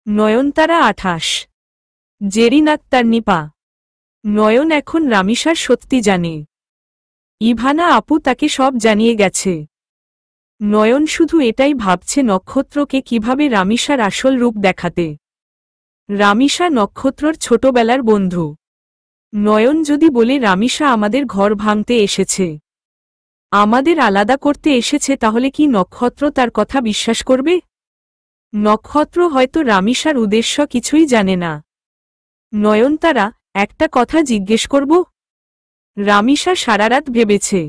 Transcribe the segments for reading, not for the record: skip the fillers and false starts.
নয়নতারা 28। জেরিন আক্তার নিপা। নয়ন এখন রামিসার সত্যি জানে। ইভানা আপু তাকে সব জানিয়ে গেছে। নয়ন শুধু এটাই ভাবছে নক্ষত্রকে কিভাবে রামিসার আসল রূপ দেখাতে। রামিসা নক্ষত্রর ছোটবেলার বন্ধু। নয়ন যদি বলে রামিসা আমাদের ঘর ভাঙতে এসেছে, আমাদের আলাদা করতে এসেছে, তাহলে কি নক্ষত্র তার কথা বিশ্বাস করবে? নক্ষত্র হয়তো রামিসার উদ্দেশ্য কিছুই জানে না। নয়নতারা, একটা কথা জিজ্ঞেস করব? রামিসা সারারাত ভেবেছে।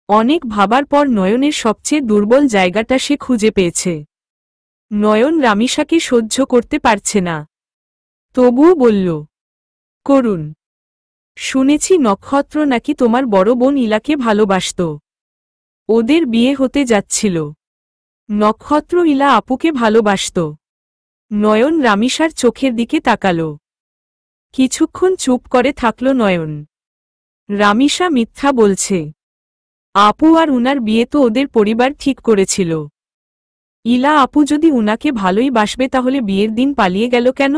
অনেক ভাবার পর নয়নের সবচেয়ে দুর্বল জায়গাটা সে খুঁজে পেয়েছে। নয়ন রামিসাকে সহ্য করতে পারছে না, তবুও বলল, করুন। শুনেছি নক্ষত্র নাকি তোমার বড় বোন ইলাকে ভালোবাসত। ওদের বিয়ে হতে যাচ্ছিল। নক্ষত্র ইলা আপুকে ভালোবাসত। নয়ন রামিসার চোখের দিকে তাকাল। কিছুক্ষণ চুপ করে থাকল নয়ন। রামিসা মিথ্যা বলছে। আপু আর উনার বিয়ে তো ওদের পরিবার ঠিক করেছিল। ইলা আপু যদি উনাকে ভালোই বাসবে তাহলে বিয়ের দিন পালিয়ে গেল কেন?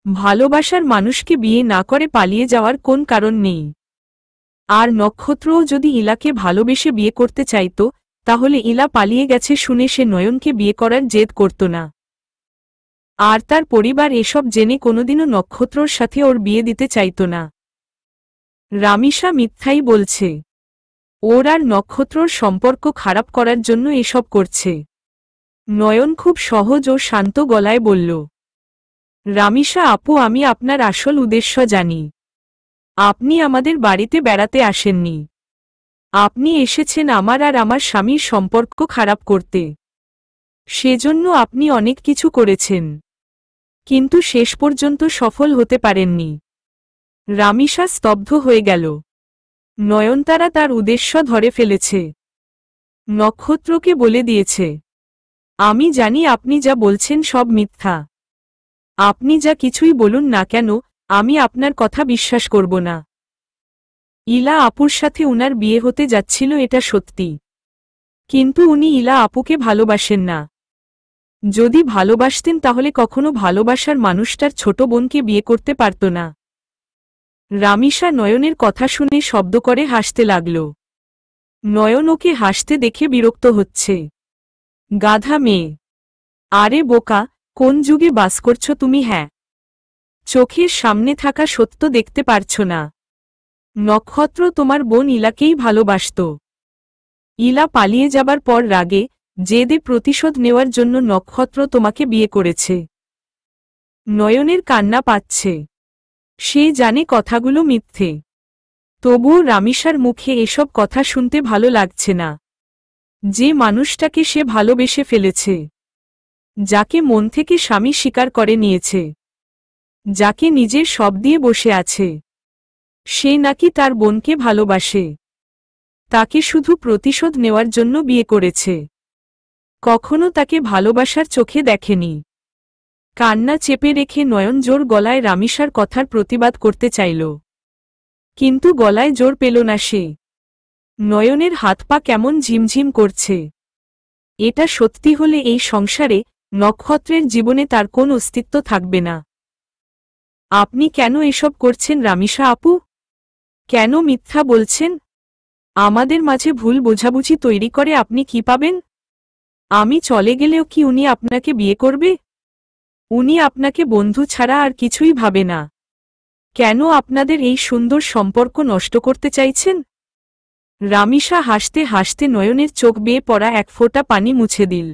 ভালোবাসার মানুষকে বিয়ে না করে পালিয়ে যাওয়ার কোন কারণ নেই। আর নক্ষত্রও যদি ইলাকে ভালোবেসে বিয়ে করতে চাইত, তাহলে ইলা পালিয়ে গেছে শুনে সে নয়নকে বিয়ে করার জেদ করত না। আর তার পরিবার এসব জেনে কোনোদিনও নক্ষত্রর সাথে ওর বিয়ে দিতে চাইত না। রামিসা মিথ্যাই বলছে। ওর আর নক্ষত্রর সম্পর্ক খারাপ করার জন্য এসব করছে। নয়ন খুব সহজ ও শান্ত গলায় বলল, রামিসা আপু, আমি আপনার আসল উদ্দেশ্য জানি। আপনি আমাদের বাড়িতে বেড়াতে আসেননি। আপনি এসেছেন আমার আর আমার স্বামীর সম্পর্ক খারাপ করতে। সেজন্য আপনি অনেক কিছু করেছেন, কিন্তু শেষ পর্যন্ত সফল হতে পারেননি। রামিসা স্তব্ধ হয়ে গেল। নয়নতারা তার উদ্দেশ্য ধরে ফেলেছে। নক্ষত্রকে বলে দিয়েছে, আমি জানি আপনি যা বলছেন সব মিথ্যা। আপনি যা কিছুই বলুন না কেন, আমি আপনার কথা বিশ্বাস করব না। ইলা আপুর সাথে উনার বিয়ে হতে যাচ্ছিল, এটা সত্যি। কিন্তু উনি ইলা আপুকে ভালোবাসেন না। যদি ভালোবাসতেন তাহলে কখনো ভালোবাসার মানুষটার ছোট বোনকে বিয়ে করতে পারত না। রামিসা নয়নের কথা শুনে শব্দ করে হাসতে লাগল। নয়ন ওকে হাসতে দেখে বিরক্ত হচ্ছে। গাধা মেয়ে। আরে বোকা, কোন যুগে বাস করছো তুমি? হ্যাঁ, চোখের সামনে থাকা সত্য দেখতে পারছ না? নক্ষত্র তোমার বোন ইলাকেই ভালোবাসত। ইলা পালিয়ে যাবার পর রাগে জেদে প্রতিশোধ নেওয়ার জন্য নক্ষত্র তোমাকে বিয়ে করেছে। নয়নের কান্না পাচ্ছে। সে জানে কথাগুলো মিথ্যে, তবুও রামিসার মুখে এসব কথা শুনতে ভালো লাগছে না। যে মানুষটাকে সে ভালোবেসে ফেলেছে, যাকে মন থেকে স্বামী স্বীকার করে নিয়েছে, যাকে নিজের সব দিয়ে বসে আছে, সে নাকি তার বোনকে ভালোবাসে। তাকে শুধু প্রতিশোধ নেওয়ার জন্য বিয়ে করেছে, কখনো তাকে ভালোবাসার চোখে দেখেনি। কান্না চেপে রেখে নয়ন জোর গলায় রামিসার কথার প্রতিবাদ করতে চাইল, কিন্তু গলায় জোর পেল না সে। নয়নের হাত পা কেমন ঝিমঝিম করছে। এটা সত্যি হলে এই সংসারে নক্ষত্রের জীবনে তার কোন অস্তিত্ব থাকবে না। আপনি কেন এসব করছেন রামিসা আপু? কেন মিথ্যা বলছেন? আমাদের মাঝে ভুল বোঝাবুঝি তৈরি করে আপনি কি পাবেন? আমি চলে গেলেও কি উনি আপনাকে বিয়ে করবে? উনি আপনাকে বন্ধু ছাড়া আর কিছুই ভাবে না। কেন আপনাদের এই সুন্দর সম্পর্ক নষ্ট করতে চাইছেন? রামিসা হাসতে হাসতে নয়নের চোখ বেয়ে পড়া এক ফোঁটা পানি মুছে দিল।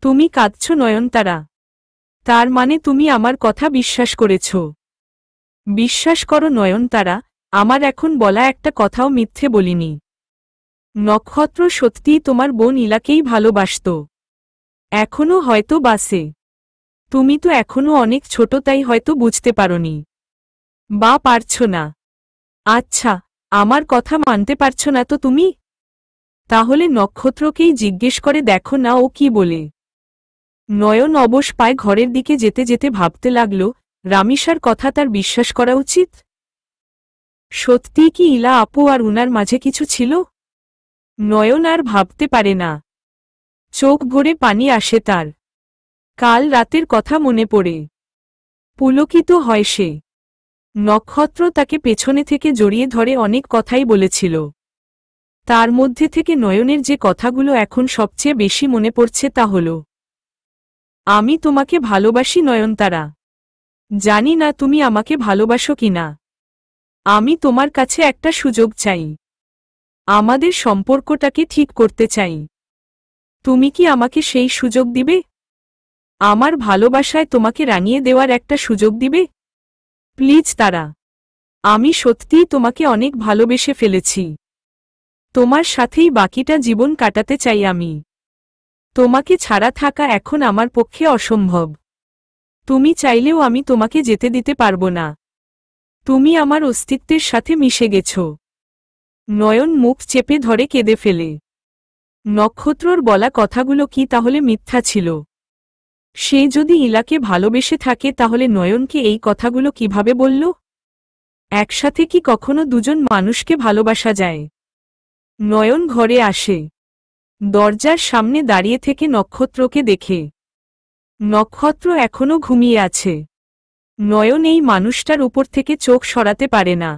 তুমি কাঁদছ নয়নতারা? তার মানে তুমি আমার কথা বিশ্বাস করেছ? বিশ্বাস করো নয়নতারা, আমার এখন বলা একটা কথাও মিথ্যে বলিনি। নক্ষত্র সত্যিই তোমার বোন ইলাকেই ভালোবাসত। এখনও হয়তো বাসে। তুমি তো এখনও অনেক ছোট, তাই হয়তো বুঝতে পারোনি বা পারছ না। আচ্ছা, আমার কথা মানতে পারছ না তো তুমি? তাহলে নক্ষত্রকেই জিজ্ঞেস করে দেখো না ও কি বলে। নয়ন অবশ পায় ঘরের দিকে যেতে যেতে ভাবতে লাগল, রামিসার কথা তার বিশ্বাস করা উচিত? সত্যিই কি ইলা আপু আর উনার মাঝে কিছু ছিল? নয়ন আর ভাবতে পারে না। চোখ ভরে পানি আসে তার। কাল রাতের কথা মনে পড়ে পুলকিত হয় সে। নক্ষত্র তাকে পেছনে থেকে জড়িয়ে ধরে অনেক কথাই বলেছিল। তার মধ্যে থেকে নয়নের যে কথাগুলো এখন সবচেয়ে বেশি মনে পড়ছে তা হল, আমি তোমাকে ভালোবাসি নয়নতারা। জানি না তুমি আমাকে ভালোবাসো কিনা। আমি তোমার কাছে একটা সুযোগ চাই। আমাদের সম্পর্কটাকে ঠিক করতে চাই। তুমি কি আমাকে সেই সুযোগ দিবে? আমার ভালোবাসায় তোমাকে রাঙিয়ে দেওয়ার একটা সুযোগ দিবে? প্লিজ তারা। আমি সত্যিই তোমাকে অনেক ভালোবেসে ফেলেছি। তোমার সাথেই বাকিটা জীবন কাটাতে চাই আমি। তোমাকে ছাড়া থাকা এখন আমার পক্ষে অসম্ভব। তুমি চাইলেও আমি তোমাকে যেতে দিতে পারবো না। তুমি আমার অস্তিত্বের সাথে মিশে গেছ। নয়ন মুখ চেপে ধরে কেঁদে ফেলে। নক্ষত্রর বলা কথাগুলো কি তাহলে মিথ্যা ছিল? সে যদি ইলাকে ভালোবেসে থাকে তাহলে নয়নকে এই কথাগুলো কিভাবে বলল? একসাথে কি কখনো দুজন মানুষকে ভালোবাসা যায়? নয়ন ঘরে আসে। দরজার সামনে দাঁড়িয়ে থেকে নক্ষত্রকে দেখে। নক্ষত্র এখনো ঘুমিয়ে আছে। নয়ন এই মানুষটার উপর থেকে চোখ সরাতে পারে না।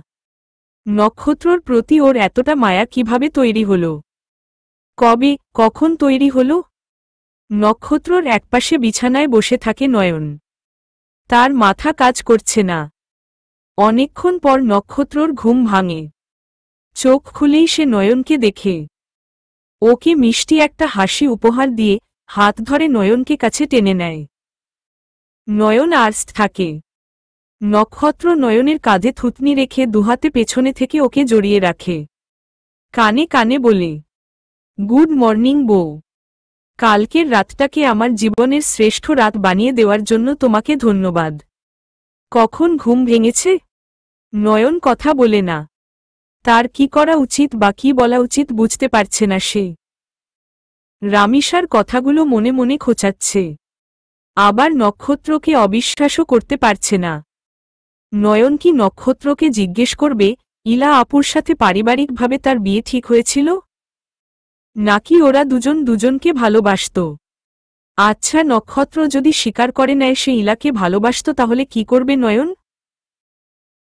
নক্ষত্রর প্রতি ওর এতটা মায়া কিভাবে তৈরি হল? কবে, কখন তৈরি হল? নক্ষত্রর একপাশে বিছানায় বসে থাকে নয়ন। তার মাথা কাজ করছে না। অনেকক্ষণ পর নক্ষত্রর ঘুম ভাঙে। চোখ খুলেই সে নয়নকে দেখে। ওকে মিষ্টি একটা হাসি উপহার দিয়ে হাত ধরে নয়নকে কাছে টেনে নেয়। নয়ন আর্স্ট থাকে। নক্ষত্র নয়নের কাঁধে থুতনি রেখে দুহাতে পেছনে থেকে ওকে জড়িয়ে রাখে। কানে কানে বলে, গুড মর্নিং বউ। কালকের রাতটাকে আমার জীবনের শ্রেষ্ঠ রাত বানিয়ে দেওয়ার জন্য তোমাকে ধন্যবাদ। কখন ঘুম ভেঙেছে? নয়ন কথা বলে না। তার কি করা উচিত বা কি বলা উচিত বুঝতে পারছে না সে। রামিসার কথাগুলো মনে মনে খোঁচাচ্ছে। আবার নক্ষত্রকে অবিশ্বাসও করতে পারছে না। নয়ন কি নক্ষত্রকে জিজ্ঞেস করবে ইলা আপুর সাথে পারিবারিকভাবে তার বিয়ে ঠিক হয়েছিল? নাকি ওরা দুজন দুজনকে ভালোবাসত? আচ্ছা, নক্ষত্র যদি স্বীকার করে নেয় সে ইলাকে ভালোবাসত তাহলে কি করবে নয়ন?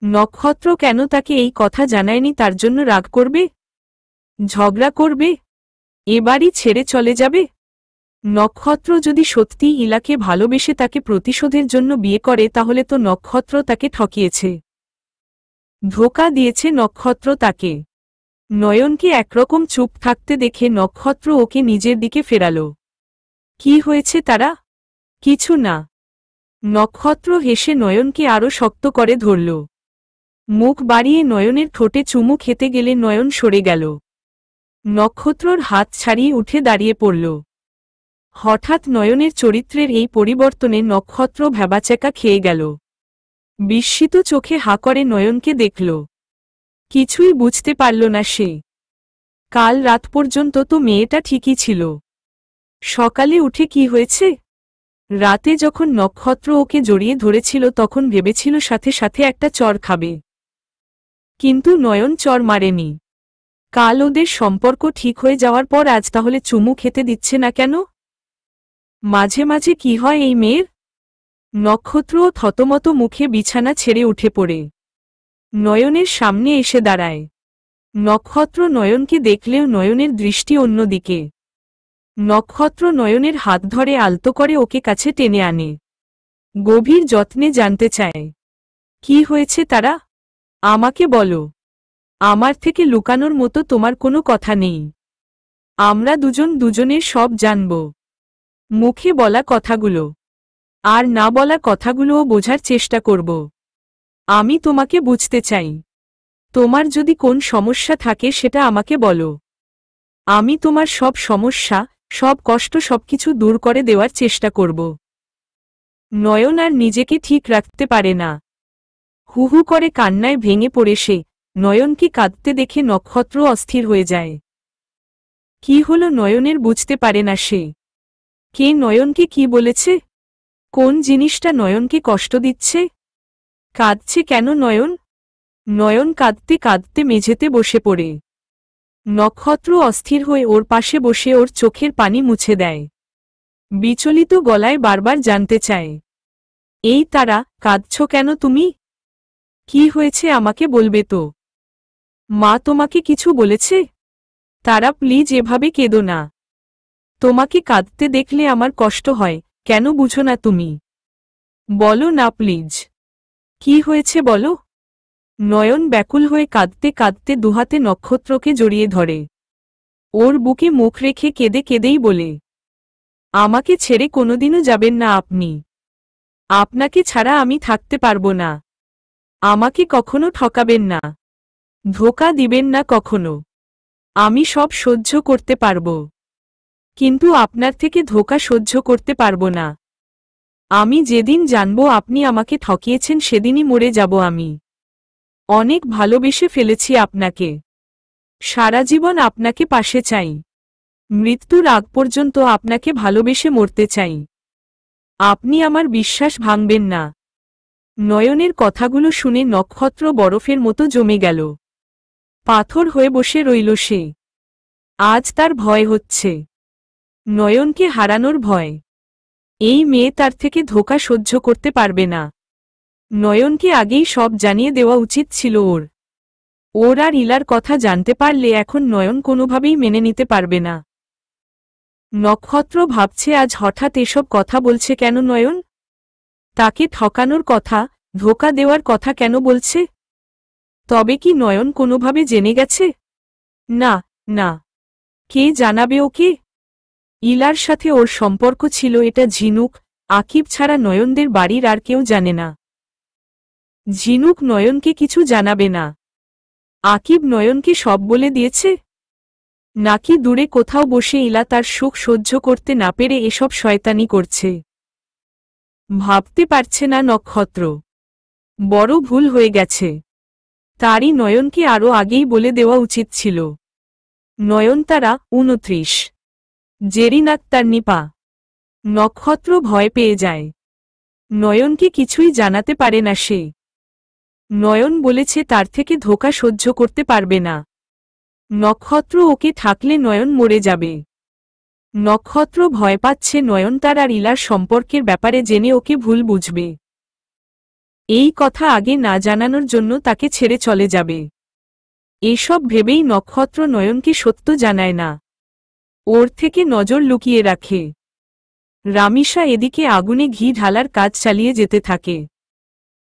নক্ষত্র কেন তাকে এই কথা জানায়নি? তার জন্য রাগ করবে? ঝগড়া করবে? এবারই ছেড়ে চলে যাবে? নক্ষত্র যদি সত্যিই ইলাকে ভালোবেসে তাকে প্রতিশোধের জন্য বিয়ে করে তাহলে তো নক্ষত্র তাকে ঠকিয়েছে। ধোঁকা দিয়েছে নক্ষত্র তাকে। নয়নকে একরকম চুপ থাকতে দেখে নক্ষত্র ওকে নিজের দিকে ফেরাল। কি হয়েছে তারা? কিছু না। নক্ষত্র হেসে নয়নকে আরো শক্ত করে ধরল। মুখ বাড়িয়ে নয়নের ঠোঁটে চুমু খেতে গেলে নয়ন সরে গেল। নক্ষত্রর হাত ছাড়িয়ে উঠে দাঁড়িয়ে পড়ল। হঠাৎ নয়নের চরিত্রের এই পরিবর্তনে নক্ষত্র ভ্যাবাচ্যাকা খেয়ে গেল। বিস্মিত চোখে হা করে নয়নকে দেখল। কিছুই বুঝতে পারল না সে। কাল রাত পর্যন্ত তো মেয়েটা ঠিকই ছিল। সকালে উঠে কি হয়েছে? রাতে যখন নক্ষত্র ওকে জড়িয়ে ধরেছিল তখন ভেবেছিল সাথে সাথে একটা চর খাবে। কিন্তু নয়ন চর মারেনি। কাল ওদের সম্পর্ক ঠিক হয়ে যাওয়ার পর আজ তাহলে চুমু খেতে দিচ্ছে না কেন? মাঝে মাঝে কি হয় এই মেয়ের? নক্ষত্রও থতমত মুখে বিছানা ছেড়ে উঠে পড়ে নয়নের সামনে এসে দাঁড়ায়। নক্ষত্র নয়নকে দেখলেও নয়নের দৃষ্টি অন্যদিকে। নক্ষত্র নয়নের হাত ধরে আলতো করে ওকে কাছে টেনে আনে। গভীর যত্নে জানতে চায়, কি হয়েছে তারা? আমাকে বলো। আমার থেকে লুকানোর মতো তোমার কোনো কথা নেই। আমরা দুজন দুজনের সব জানব। মুখে বলা কথাগুলো আর না বলা কথাগুলোও বোঝার চেষ্টা করব। আমি তোমাকে বুঝতে চাই। তোমার যদি কোন সমস্যা থাকে সেটা আমাকে বলো। আমি তোমার সব সমস্যা, সব কষ্ট সবকিছু দূর করে দেওয়ার চেষ্টা করব। নয়ন আর নিজেকে ঠিক রাখতে পারে না। হু হু করে কান্নায় ভেঙে পড়ে সে। নয়নকে কাঁদতে দেখে নক্ষত্র অস্থির হয়ে যায়। কি হলো নয়নের বুঝতে পারে না সে। কে নয়নকে কি বলেছে? কোন জিনিসটা নয়নকে কষ্ট দিচ্ছে? কাঁদছে কেন নয়ন? নয়ন কাঁদতে কাঁদতে মেঝেতে বসে পড়ে। নক্ষত্র অস্থির হয়ে ওর পাশে বসে ওর চোখের পানি মুছে দেয়। বিচলিত গলায় বারবার জানতে চায়। এই তারা, কাঁদছ কেন তুমি? কি হয়েছে আমাকে বলবে তো? মা তোমাকে কিছু বলেছে? তারা প্লিজ এভাবে কেঁদো না। তোমাকে কাঁদতে দেখলে আমার কষ্ট হয়, কেন বুঝো না তুমি? বলো না প্লিজ। কি হয়েছে বলো? নয়ন ব্যাকুল হয়ে কাঁদতে কাঁদতে দুহাতে নক্ষত্রকে জড়িয়ে ধরে। ওর বুকে মুখ রেখে কেঁদে কেঁদেই বলে, আমাকে ছেড়ে কোনোদিনও যাবেন না আপনি। আপনাকে ছাড়া আমি থাকতে পারবো না। আমাকে কখনো ঠকাবেন না, ধোঁকা দিবেন না কখনো। আমি সব সহ্য করতে পারব, কিন্তু আপনার থেকে ধোঁকা সহ্য করতে পারবো না। আমি যেদিন জানবো আপনি আমাকে ঠকিয়েছেন সেদিনই মরে যাব আমি। অনেক ভালোবেসে ফেলেছি আপনাকে, সারা জীবন আপনাকে পাশে চাই। মৃত্যুর আগ পর্যন্ত আপনাকে ভালোবেসে মরতে চাই। আপনি আমার বিশ্বাস ভাঙবেন না। নয়নের কথাগুলো শুনে নক্ষত্র বরফের মতো জমে গেল। পাথর হয়ে বসে রইল সে। আজ তার ভয় হচ্ছে, নয়নকে হারানোর ভয়। এই মেয়ে তার থেকে ধোঁকা সহ্য করতে পারবে না। নয়নকে আগেই সব জানিয়ে দেওয়া উচিত ছিল ওর। ওর আর ইলার কথা জানতে পারলে এখন নয়ন কোনোভাবেই মেনে নিতে পারবে না। নক্ষত্র ভাবছে আজ হঠাৎ এসব কথা বলছে কেন নয়ন? তাকে ঠকানোর কথা, ধোঁকা দেওয়ার কথা কেন বলছে? তবে কি নয়ন কোনোভাবে জেনে গেছে? না, না। কে জানাবে ওকে? ইলার সাথে ওর সম্পর্ক ছিল এটা ঝিনুক, আকিব ছাড়া নয়নদের বাড়ির আর কেউ জানে না। ঝিনুক নয়নকে কিছু জানাবে না। আকিব নয়নকে সব বলে দিয়েছে? নাকি দূরে কোথাও বসে ইলা তার সুখ সহ্য করতে না পেরে এসব শয়তানি করছে? ভাবতে পারছে না নক্ষত্র। বড় ভুল হয়ে গেছে। তারই নয়নকে আরও আগেই বলে দেওয়া উচিত ছিল। নয়নতারা 29। জেরিন আক্তার নিপা। নক্ষত্র ভয় পেয়ে যায়। নয়নকে কিছুই জানাতে পারে না সে। নয়ন বলেছে তার থেকে ধোঁকা সহ্য করতে পারবে না। নক্ষত্র ওকে থাকলে নয়ন মরে যাবে। নক্ষত্র ভয় পাচ্ছে নয়নতার আর ইলার সম্পর্কের ব্যাপারে জেনে ওকে ভুল বুঝবে। এই কথা আগে না জানানোর জন্য তাকে ছেড়ে চলে যাবে। এসব ভেবেই নক্ষত্র নয়নকে সত্য জানায় না, ওর থেকে নজর লুকিয়ে রাখে। রামিসা এদিকে আগুনে ঘি ঢালার কাজ চালিয়ে যেতে থাকে।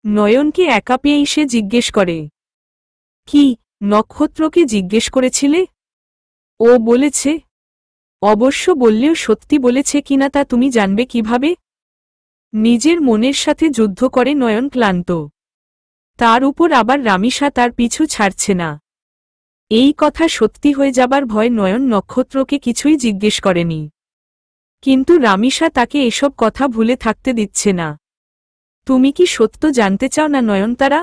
নয়নকে একা পেয়েই সে জিজ্ঞেস করে, কি, নক্ষত্রকে জিজ্ঞেস করেছিলে? ও বলেছে। অবশ্য বললেও সত্যি বলেছে কিনা তা তুমি জানবে কিভাবে? নিজের মনের সাথে যুদ্ধ করে নয়ন ক্লান্ত। তার উপর আবার রামিসা তার পিছু ছাড়ছে না। এই কথা সত্যি হয়ে যাবার ভয় নয়ন নক্ষত্রকে কিছুই জিজ্ঞেস করেনি। কিন্তু রামিসা তাকে এসব কথা ভুলে থাকতে দিচ্ছে না। তুমি কি সত্য জানতে চাও না নয়নতারা?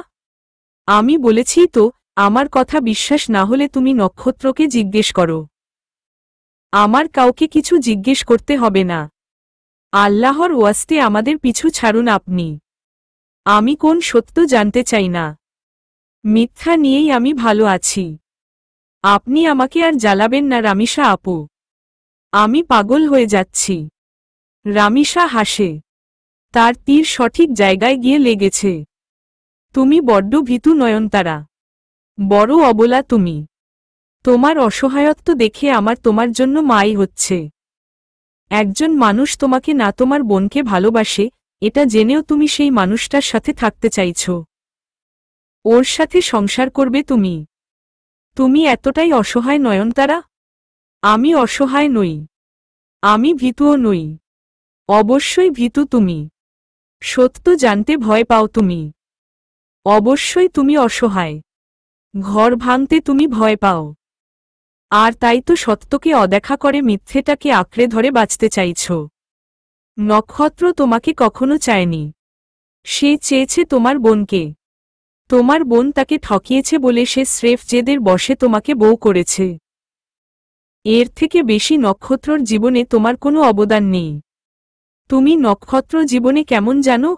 আমি বলেছি তো, আমার কথা বিশ্বাস না হলে তুমি নক্ষত্রকে জিজ্ঞেস করো। আমার কাউকে কিছু জিজ্ঞেস করতে হবে না। আল্লাহর ওয়াস্তে আমাদের পিছু ছাড়ুন আপনি। আমি কোন সত্য জানতে চাই না। মিথ্যা নিয়েই আমি ভালো আছি। আপনি আমাকে আর জ্বালাবেন না রামিসা আপু। আমি পাগল হয়ে যাচ্ছি। রামিসা হাসে। তার তীর সঠিক জায়গায় গিয়ে লেগেছে। তুমি বড্ড ভীতু নয়নতারা। বড় অবলা তুমি। তোমার অসহায়ত্ব দেখে আমার তোমার জন্য মাই হচ্ছে। একজন মানুষ তোমাকে না তোমার বোনকে ভালোবাসে, এটা জেনেও তুমি সেই মানুষটার সাথে থাকতে চাইছ। ওর সাথে সংসার করবে তুমি। তুমি এতটাই অসহায় নয়নতারা? আমি অসহায় নই। আমি ভীতুও নই। অবশ্যই ভীতু তুমি। সত্য জানতে ভয় পাও তুমি। অবশ্যই তুমি অসহায়। ঘর ভাঙতে তুমি ভয় পাও। আর তাই তো সত্যকে অদেখা করে মিথ্যেটাকে আঁকড়ে ধরে বাঁচতে চাইছ। নক্ষত্র তোমাকে কখনো চায়নি। সে চেয়েছে তোমার বোনকে। তোমার বোন তাকে ঠকিয়েছে বলে সে স্রেফ জেদের বশে তোমাকে বউ করেছে। এর থেকে বেশি নক্ষত্রর জীবনে তোমার কোনো অবদান নেই। তুমি নক্ষত্র জীবনে কেমন জানো?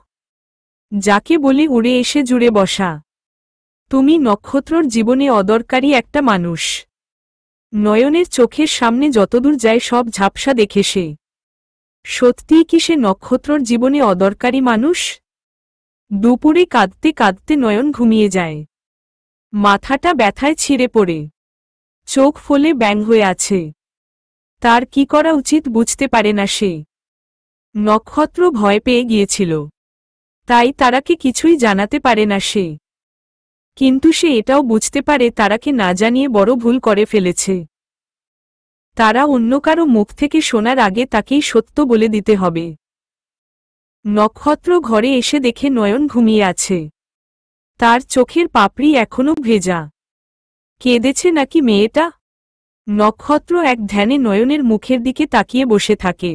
যাকে বলে উড়ে এসে জুড়ে বসা। তুমি নক্ষত্রর জীবনে অদরকারি একটা মানুষ। নয়নের চোখের সামনে যতদূর যায় সব ঝাপসা দেখে সে। সত্যিই কি সে নক্ষত্রর জীবনে অদরকারি মানুষ? দুপুরে কাঁদতে কাঁদতে নয়ন ঘুমিয়ে যায়। মাথাটা ব্যথায় ছিঁড়ে পড়ে, চোখ ফোলে ব্যাঙ হয়ে আছে। তার কি করা উচিত বুঝতে পারে না সে। নক্ষত্র ভয় পেয়ে গিয়েছিল, তাই তারাকে কিছুই জানাতে পারে না সে। কিন্তু সে এটাও বুঝতে পারে তারাকে না জানিয়ে বড় ভুল করে ফেলেছে। তারা অন্য কারো মুখ থেকে শোনার আগে তাকেই সত্য বলে দিতে হবে। নক্ষত্র ঘরে এসে দেখে নয়ন ঘুমিয়ে আছে। তার চোখের পাপড়ি এখনো ভেজা। কেঁদেছে নাকি মেয়েটা? নক্ষত্র এক ধ্যানে নয়নের মুখের দিকে তাকিয়ে বসে থাকে।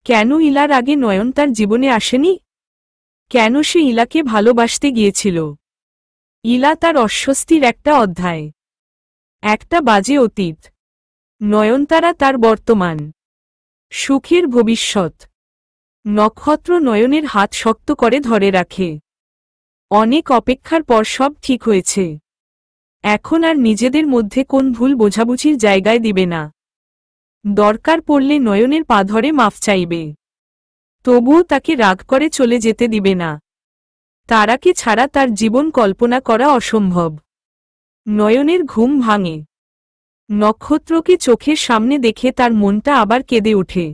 কেন ইলার আগে নয়ন তার জীবনে আসেনি? কেন সে ইলাকে ভালোবাসতে গিয়েছিল? ইলা তার অস্বস্তির একটা অধ্যায়, একটা বাজে অতীত। নয়নতারা তার বর্তমান, সুখের ভবিষ্যৎ। নক্ষত্র নয়নের হাত শক্ত করে ধরে রাখে। অনেক অপেক্ষার পর সব ঠিক হয়েছে। এখন আর নিজেদের মধ্যে কোন ভুল বোঝাবুঝির জায়গায় দিবে না। দরকার পড়লে নয়নের পা ধরে মাফ চাইবে, তবুও তাকে রাগ করে চলে যেতে দিবে না। তারাকে ছাড়া তার জীবন কল্পনা করা অসম্ভব। নয়নের ঘুম ভাঙে। নক্ষত্রকে চোখের সামনে দেখে তার মনটা আবার কেঁদে ওঠে।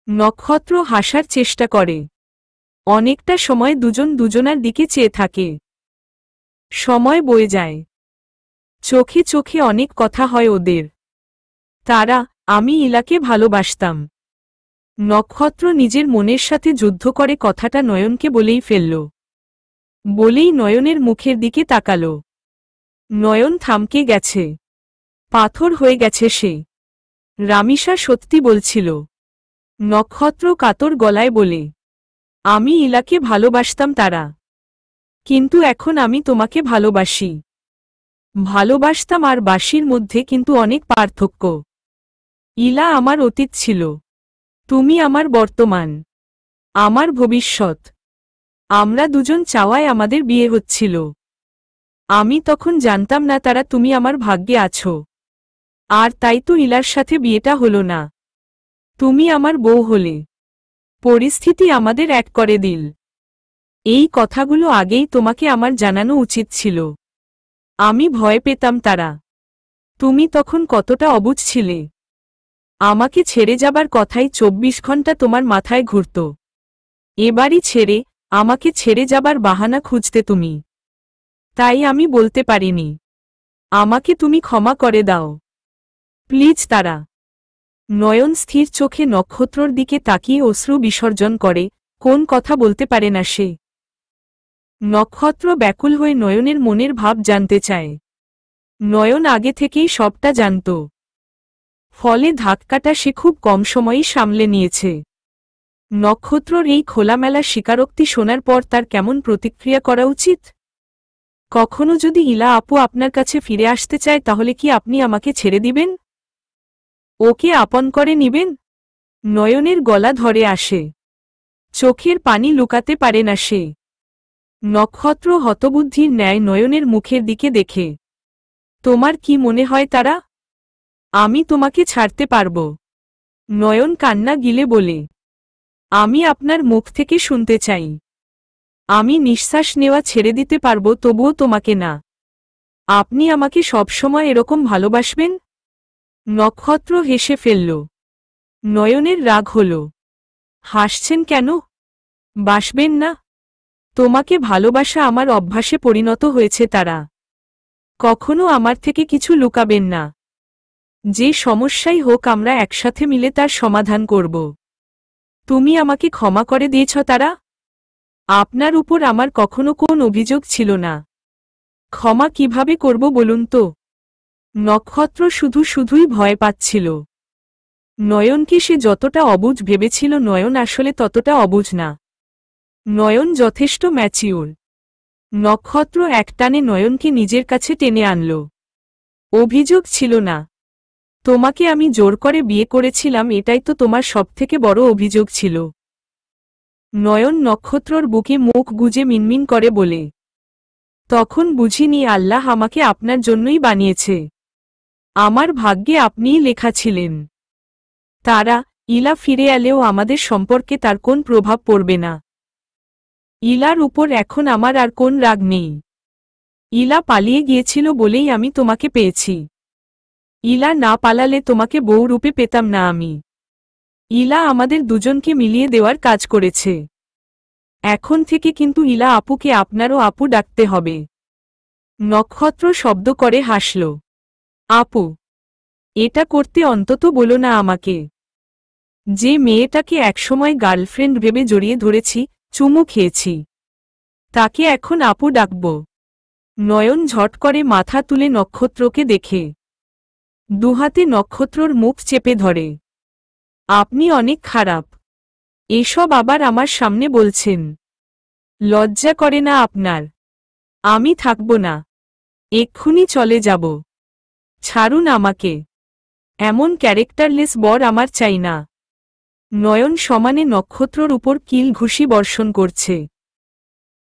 নক্ষত্র হাসার চেষ্টা করে। অনেকটা সময় দুজন দুজনার দিকে চেয়ে থাকে। সময় বয়ে যায়। চোখে চোখে অনেক কথা হয় ওদের। তারা, আমি ইলাকে ভালোবাসতাম। নক্ষত্র নিজের মনের সাথে যুদ্ধ করে কথাটা নয়নকে বলেই ফেলল। বলেই নয়নের মুখের দিকে তাকাল। নয়ন থামকে গেছে। পাথর হয়ে গেছে সে। রামিসা সত্যি বলছিল। নক্ষত্র কাতর গলায় বলে, আমি ইলাকে ভালোবাসতাম তারা, কিন্তু এখন আমি তোমাকে ভালোবাসি। ভালোবাসতাম আর বাসির মধ্যে কিন্তু অনেক পার্থক্য। ইলা আমার অতীত ছিল, তুমি আমার বর্তমান, আমার ভবিষ্যৎ। আমরা দুজন চাওয়ায় আমাদের বিয়ে হচ্ছিল। আমি তখন জানতাম না তারা তুমি আমার ভাগ্যে আছো। আর তাই তো ইলার সাথে বিয়েটা হলো না। তুমি আমার বউ হলে। পরিস্থিতি আমাদের এক করে দিল। এই কথাগুলো আগেই তোমাকে আমার জানানো উচিত ছিল। আমি ভয় পেতাম তারা। তুমি তখন কতটা অবুঝ ছিলে। আমাকে ছেড়ে যাবার কথাই 24 ঘন্টা তোমার মাথায় ঘুরত। এবারই ছেড়ে, আমাকে ছেড়ে যাবার বাহানা খুঁজতে তুমি। তাই আমি বলতে পারিনি। আমাকে তুমি ক্ষমা করে দাও প্লিজ তারা। নয়ন স্থির চোখে নক্ষত্রর দিকে তাকিয়ে অশ্রু বিসর্জন করে, কোন কথা বলতে পারে না সে। নক্ষত্র ব্যাকুল হয়ে নয়নের মনের ভাব জানতে চায়। নয়ন আগে থেকেই সবটা জানত। ফলে ধাক্কাটা সে খুব কম সময়েই সামলে নিয়েছে। নক্ষত্রর এই খোলামেলা স্বীকারোক্তি শোনার পর তার কেমন প্রতিক্রিয়া করা উচিত? কখনো যদি ইলা আপু আপনার কাছে ফিরে আসতে চায় তাহলে কি আপনি আমাকে ছেড়ে দিবেন? ওকে আপন করে নিবেন? নয়নের গলা ধরে আসে। চোখের পানি লুকাতে পারে না সে। নক্ষত্র হতবুদ্ধির ন্যায় নয়নের মুখের দিকে দেখে। তোমার কি মনে হয় তারা? আমি তোমাকে ছাড়তে পারব? নয়ন কান্না গিলে বলে, আমি আপনার মুখ থেকে শুনতে চাই। আমি নিঃশ্বাস নেওয়া ছেড়ে দিতে পারব তবুও তোমাকে না। আপনি আমাকে সবসময় এরকম ভালোবাসবেন? নক্ষত্র হেসে ফেলল। নয়নের রাগ হল। হাসছেন কেন? বাসবেন না? তোমাকে ভালোবাসা আমার অভ্যাসে পরিণত হয়েছে তারা। কখনো আমার থেকে কিছু লুকাবেন না। যে সমস্যাই হোক আমরা একসাথে মিলে তার সমাধান করব। তুমি আমাকে ক্ষমা করে দিয়েছ তারা? আপনার উপর আমার কখনো কোন অভিযোগ ছিল না। ক্ষমা কিভাবে করব বলুন তো? নক্ষত্র শুধুই ভয় পাচ্ছিল। নয়নকে সে যতটা অবুঝ ভেবেছিল নয়ন আসলে ততটা অবুঝ না। নয়ন যথেষ্ট ম্যাচিউর। নক্ষত্র একটানে নয়নকে নিজের কাছে টেনে আনল। অভিযোগ ছিল না। তোমাকে আমি জোর করে বিয়ে করেছিলাম এটাই তো তোমার সবথেকে বড় অভিযোগ ছিল। নয়ন নক্ষত্রর বুকে মুখ গুজে মিনমিন করে বলে, তখন বুঝিনি আল্লাহ আমাকে আপনার জন্যই বানিয়েছে। আমার ভাগ্যে আপনিই লেখা ছিলেন। তারা, ইলা ফিরে এলেও আমাদের সম্পর্কে তার কোন প্রভাব পড়বে না। ইলার উপর এখন আমার আর কোন রাগ নেই। ইলা পালিয়ে গিয়েছিল বলেই আমি তোমাকে পেয়েছি। ইলা না পালালে তোমাকে বউ রূপে পেতাম না আমি। ইলা আমাদের দুজনকে মিলিয়ে দেওয়ার কাজ করেছে। এখন থেকে কিন্তু ইলা আপুকে আপনারও আপু ডাকতে হবে। নক্ষত্র শব্দ করে হাসল। আপু, এটা করতে অন্তত বলো না আমাকে। যে মেয়েটাকে একসময় গার্লফ্রেন্ড ভেবে জড়িয়ে ধরেছি, চুমু খেয়েছি, তাকে এখন আপু ডাকব? নয়ন ঝট করে মাথা তুলে নক্ষত্রকে দেখে দুহাতে নক্ষত্রর মুখ চেপে ধরে। আপনি অনেক খারাপ। এসব আবার আমার সামনে বলছেন? লজ্জা করে না আপনার? আমি থাকব না, এক্ষুনি চলে যাব। ছাড়ুন আমাকে। এমন ক্যারেক্টারলেস বর আমার চাই না। নয়ন সমানে নক্ষত্রর উপর কিল ঘুষি বর্ষণ করছে।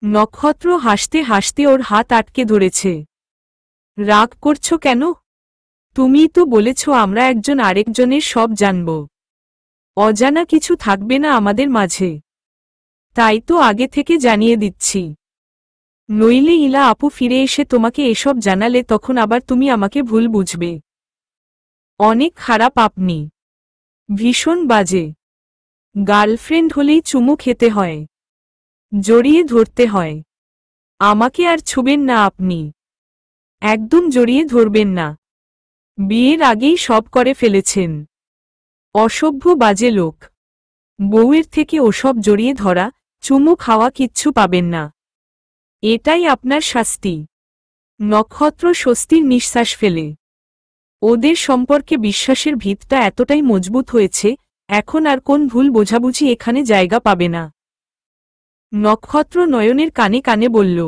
নক্ষত্র হাসতে হাসতে ওর হাত আটকে ধরেছে। রাগ করছো কেন? তুমিই তো বলেছ আমরা একজন আরেকজনের সব জানব। অজানা কিছু থাকবে না আমাদের মাঝে। তাই তো আগে থেকে জানিয়ে দিচ্ছি। নইলে ইলা আপু ফিরে এসে তোমাকে এসব জানালে তখন আবার তুমি আমাকে ভুল বুঝবে। অনেক খারাপ আপনি। ভীষণ বাজে। গার্লফ্রেন্ড হলেই চুমু খেতে হয়, জড়িয়ে ধরতে হয়। আমাকে আর ছুবেন না আপনি। একদম জড়িয়ে ধরবেন না। বিয়ের আগেই সব করে ফেলেছেন। অসভ্য বাজে লোক। বউয়ের থেকে ওসব জড়িয়ে ধরা, চুমু খাওয়া কিচ্ছু পাবেন না। এটাই আপনার শাস্তি। নক্ষত্র স্বস্তির নিঃশ্বাস ফেলে। ওদের সম্পর্কে বিশ্বাসের ভিতটা এতটাই মজবুত হয়েছে, এখন আর কোন ভুল বোঝাবুঝি এখানে জায়গা পাবে না। নক্ষত্র নয়নের কানে কানে বলল,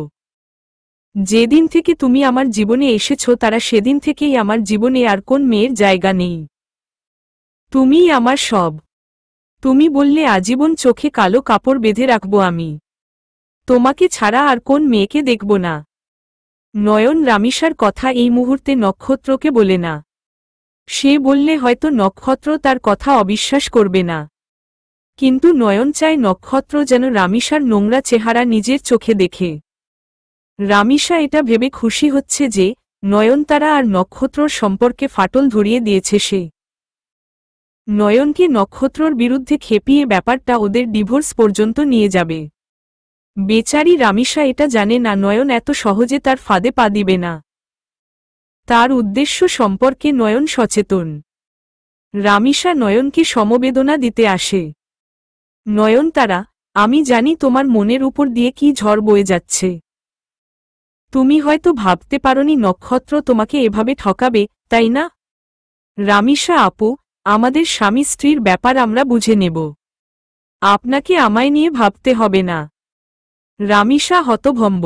যেদিন থেকে তুমি আমার জীবনে এসেছ তারা সেদিন থেকেই আমার জীবনে আর কোন মেয়ের জায়গা নেই। তুমিই আমার সব। তুমি বললে আজীবন চোখে কালো কাপড় বেঁধে রাখব আমি। তোমাকে ছাড়া আর কোন মেয়েকে দেখব না। নয়ন রামিসার কথা এই মুহূর্তে নক্ষত্রকে বলে না। সে বললে হয়তো নক্ষত্র তার কথা অবিশ্বাস করবে না। কিন্তু নয়ন চায় নক্ষত্র যেন রামিসার নোংরা চেহারা নিজের চোখে দেখে। রামিসা এটা ভেবে খুশি হচ্ছে যে নয়নতারা আর নক্ষত্রর সম্পর্কে ফাটল ধরিয়ে দিয়েছে সে। নয়নকে নক্ষত্রর বিরুদ্ধে খেপিয়ে ব্যাপারটা ওদের ডিভোর্স পর্যন্ত নিয়ে যাবে। বেচারি রামিসা এটা জানে না নয়ন এত সহজে তার ফাঁদে পা দিবে না। তার উদ্দেশ্য সম্পর্কে নয়ন সচেতন। রামিসা নয়নকে সমবেদনা দিতে আসে। নয়নতারা, আমি জানি তোমার মনের উপর দিয়ে কি ঝড় বয়ে যাচ্ছে। তুমি হয়তো ভাবতে পারোনি নক্ষত্র তোমাকে এভাবে ঠকাবে, তাই না? রামিসা আপু, আমাদের স্বামী স্ত্রীর ব্যাপার আমরা বুঝে নেব। আপনাকে আমায় নিয়ে ভাবতে হবে না। রামিসা হতভম্ব।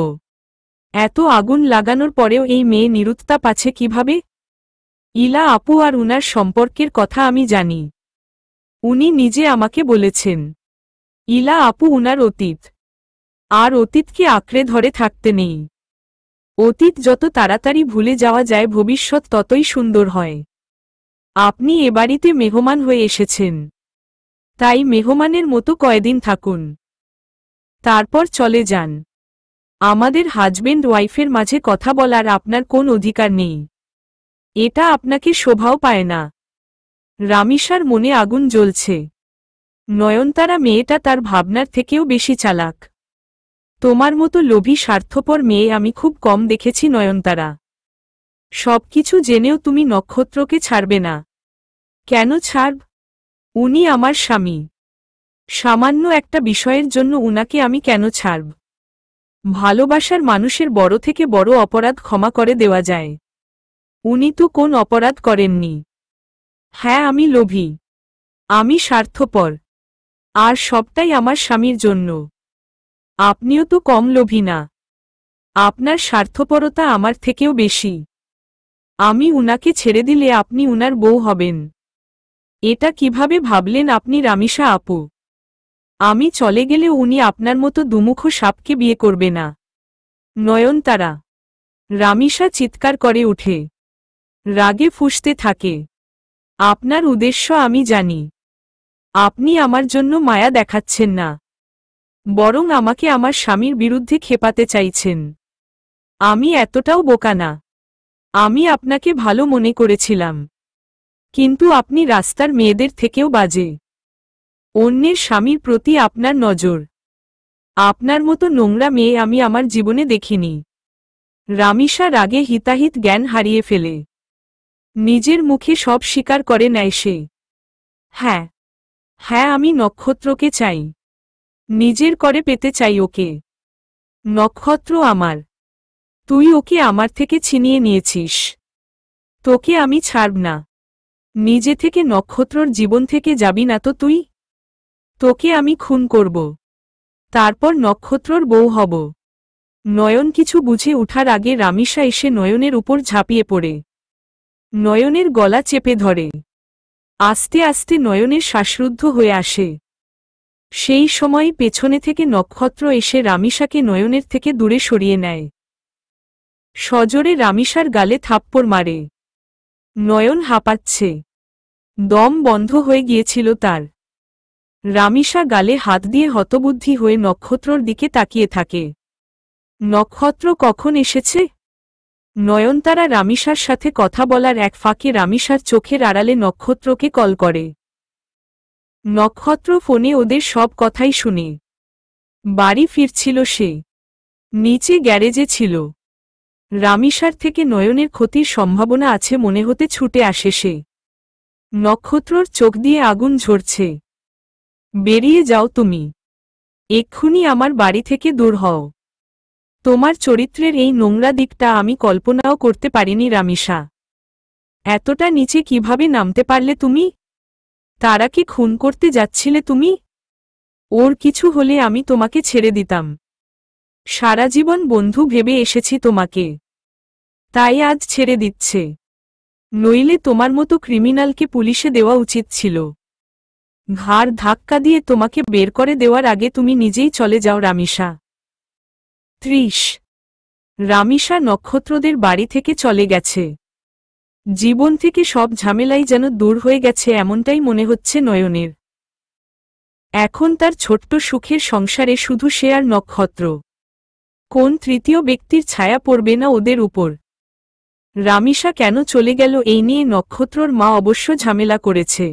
এত আগুন লাগানোর পরেও এই মেয়ে নিরুত্তাপ আছে কিভাবে? ইলা আপু আর উনার সম্পর্কের কথা আমি জানি। উনি নিজে আমাকে বলেছেন। ইলা আপু উনার অতীত। আর অতীতকে আঁকড়ে ধরে থাকতে নেই। অতীত যত তাড়াতাড়ি ভুলে যাওয়া যায় ভবিষ্যৎ ততই সুন্দর হয়। আপনি এ বাড়িতে মেহমান হয়ে এসেছেন। তাই মেহমানের মতো কয়দিন থাকুন, তারপর চলে যান। আমাদের হাজবেন্ড ওয়াইফের মাঝে কথা বলার আপনার কোন অধিকার নেই। এটা আপনাকে শোভাও পায় না। রামিসার মনে আগুন জ্বলছে। নয়নতারা মেয়েটা তার ভাবনার থেকেও বেশি চালাক। তোমার মতো লোভী স্বার্থপর মেয়ে আমি খুব কম দেখেছি নয়নতারা। সবকিছু জেনেও তুমি নক্ষত্রকে ছাড়বে না। কেন ছাড়ব? উনি আমার স্বামী। সামান্য একটা বিষয়ের জন্য উনাকে আমি কেন ছাড়ব? ভালোবাসার মানুষের বড় থেকে বড় অপরাধ ক্ষমা করে দেওয়া যায়। উনি তো কোন অপরাধ করেননি। হ্যাঁ, আমি লোভী, আমি স্বার্থপর, আর সবটাই আমার স্বামীর জন্য। আপনিও তো কম লোভী না। আপনার স্বার্থপরতা আমার থেকেও বেশি। আমি উনাকে ছেড়ে দিলে আপনি উনার বউ হবেন। এটা কিভাবে ভাবলেন আপনি রামিসা আপু? আমি চলে গেলে উনি আপনার মতো দুমুখ সাপকে বিয়ে করবে না। নয়নতারা। রামিসা চিৎকার করে উঠে। রাগে ফুঁসতে থাকে। আপনার উদ্দেশ্য আমি জানি। আপনি আমার জন্য মায়া দেখাচ্ছেন না, বরং আমাকে আমার স্বামীর বিরুদ্ধে খেপাতে চাইছেন। আমি এতটাও বোকা না। আমি আপনাকে ভালো মনে করেছিলাম, কিন্তু আপনি রাস্তার মেয়েদের থেকেও বাজে। অন্যের স্বামীর প্রতি আপনার নজর। আপনার মতো নোংরা মেয়ে আমি আমার জীবনে দেখিনি। রামিসা রাগে হিতাহিত জ্ঞান হারিয়ে ফেলে। নিজের মুখে সব স্বীকার করে নেয় সে। হ্যাঁ, হ্যাঁ, আমি নক্ষত্রকে চাই। নিজের করে পেতে চাই ওকে। নক্ষত্র আমার। তুই ওকে আমার থেকে ছিনিয়ে নিয়েছিস। তোকে আমি ছাড়ব না। নিজে থেকে নক্ষত্রর জীবন থেকে যাবি না তো তুই? তোকে আমি খুন করব, তারপর নক্ষত্রর বউ হব। নয়ন কিছু বুঝে ওঠার আগে রামিসা এসে নয়নের উপর ঝাঁপিয়ে পড়ে নয়নের গলা চেপে ধরে। আস্তে আস্তে নয়নের শ্বাসরুদ্ধ হয়ে আসে। সেই সময় পেছনে থেকে নক্ষত্র এসে রামিসাকে নয়নের থেকে দূরে সরিয়ে নেয়। সজোরে রামিসার গালে থাপ্পড় মারে। নয়ন হাঁপাচ্ছে, দম বন্ধ হয়ে গিয়েছিল তার। রামিসা গালে হাত দিয়ে হতবুদ্ধি হয়ে নক্ষত্রর দিকে তাকিয়ে থাকে। নক্ষত্র কখন এসেছে? নয়নতারা রামিসার সাথে কথা বলার এক ফাঁকে রামিসার চোখের আড়ালে নক্ষত্রকে কল করে। নক্ষত্র ফোনে ওদের সব কথাই শুনে। বাড়ি ফিরছিল সে। নিচে গ্যারেজে ছিল। রামিসার থেকে নয়নের ক্ষতির সম্ভাবনা আছে মনে হতে ছুটে আসে সে। নক্ষত্রর চোখ দিয়ে আগুন ঝরছে। বেরিয়ে যাও তুমি। এক্ষুনি আমার বাড়ি থেকে দূর হও। তোমার চরিত্রের এই নোংরা দিকটা আমি কল্পনাও করতে পারিনি রামিসা। এতটা নিচে কিভাবে নামতে পারলে তুমি? তারাকে খুন করতে যাচ্ছিলে তুমি? ওর কিছু হলে আমি তোমাকে ছেড়ে দিতাম। সারা জীবন বন্ধু ভেবে এসেছি তোমাকে, তাই আজ ছেড়ে দিচ্ছে। নইলে তোমার মতো ক্রিমিনালকে পুলিশে দেওয়া উচিত ছিল। ঘাড় ধাক্কা দিয়ে তোমাকে বের করে দেওয়ার আগে তুমি নিজেই চলে যাও রামিসা। 30। রামিসা নক্ষত্রদের বাড়ি থেকে চলে গেছে। জীবন থেকে সব ঝামেলাই যেন দূর হয়ে গেছে এমনটাই মনে হচ্ছে নয়নের। এখন তার ছোট্ট সুখের সংসারে শুধু সে আর নক্ষত্র। কোন তৃতীয় ব্যক্তির ছায়া পড়বে না ওদের উপর। রামিসা কেন চলে গেল এই নিয়ে নক্ষত্রর মা অবশ্য ঝামেলা করেছে।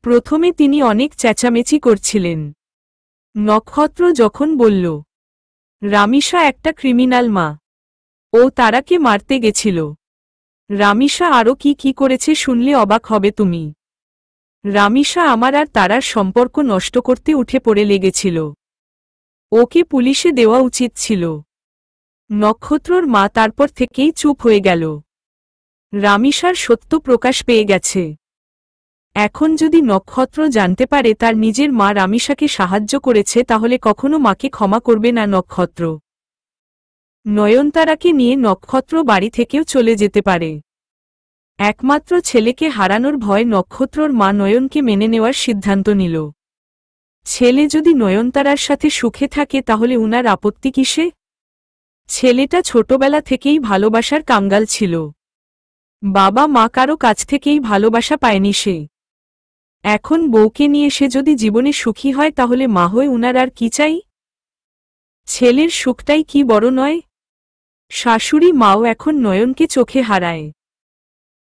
প্রথমে তিনি অনেক চেঁচামেচি করছিলেন। নক্ষত্র যখন বলল রামিসা একটা ক্রিমিনাল মা, ও তারাকে মারতে গেছিল। রামিসা আরও কি করেছে শুনলে অবাক হবে তুমি। রামিসা আমার আর তারার সম্পর্ক নষ্ট করতে উঠে পড়ে লেগেছিল। ওকে পুলিশে দেওয়া উচিত ছিল। নক্ষত্রর মা তারপর থেকেই চুপ হয়ে গেল। রামিসার সত্য প্রকাশ পেয়ে গেছে। এখন যদি নক্ষত্র জানতে পারে তার নিজের মা রামিসাকে সাহায্য করেছে তাহলে কখনো মাকে ক্ষমা করবে না নক্ষত্র। নয়নতারাকে নিয়ে নক্ষত্র বাড়ি থেকেও চলে যেতে পারে। একমাত্র ছেলেকে হারানোর ভয় নক্ষত্রর মা নয়নকে মেনে নেওয়ার সিদ্ধান্ত নিল। ছেলে যদি নয়নতারার সাথে সুখে থাকে তাহলে উনার আপত্তি কিসে? ছেলেটা ছোটবেলা থেকেই ভালোবাসার কাঙ্গাল ছিল। বাবা মা কারো কাছ থেকেই ভালোবাসা পায়নি সে। এখন বউকে নিয়ে সে যদি জীবনে সুখী হয় তাহলে মা হয়ে উনার আর কি চাই? ছেলের সুখটাই কি বড় নয়? শাশুড়ি মাও এখন নয়নকে চোখে হারায়।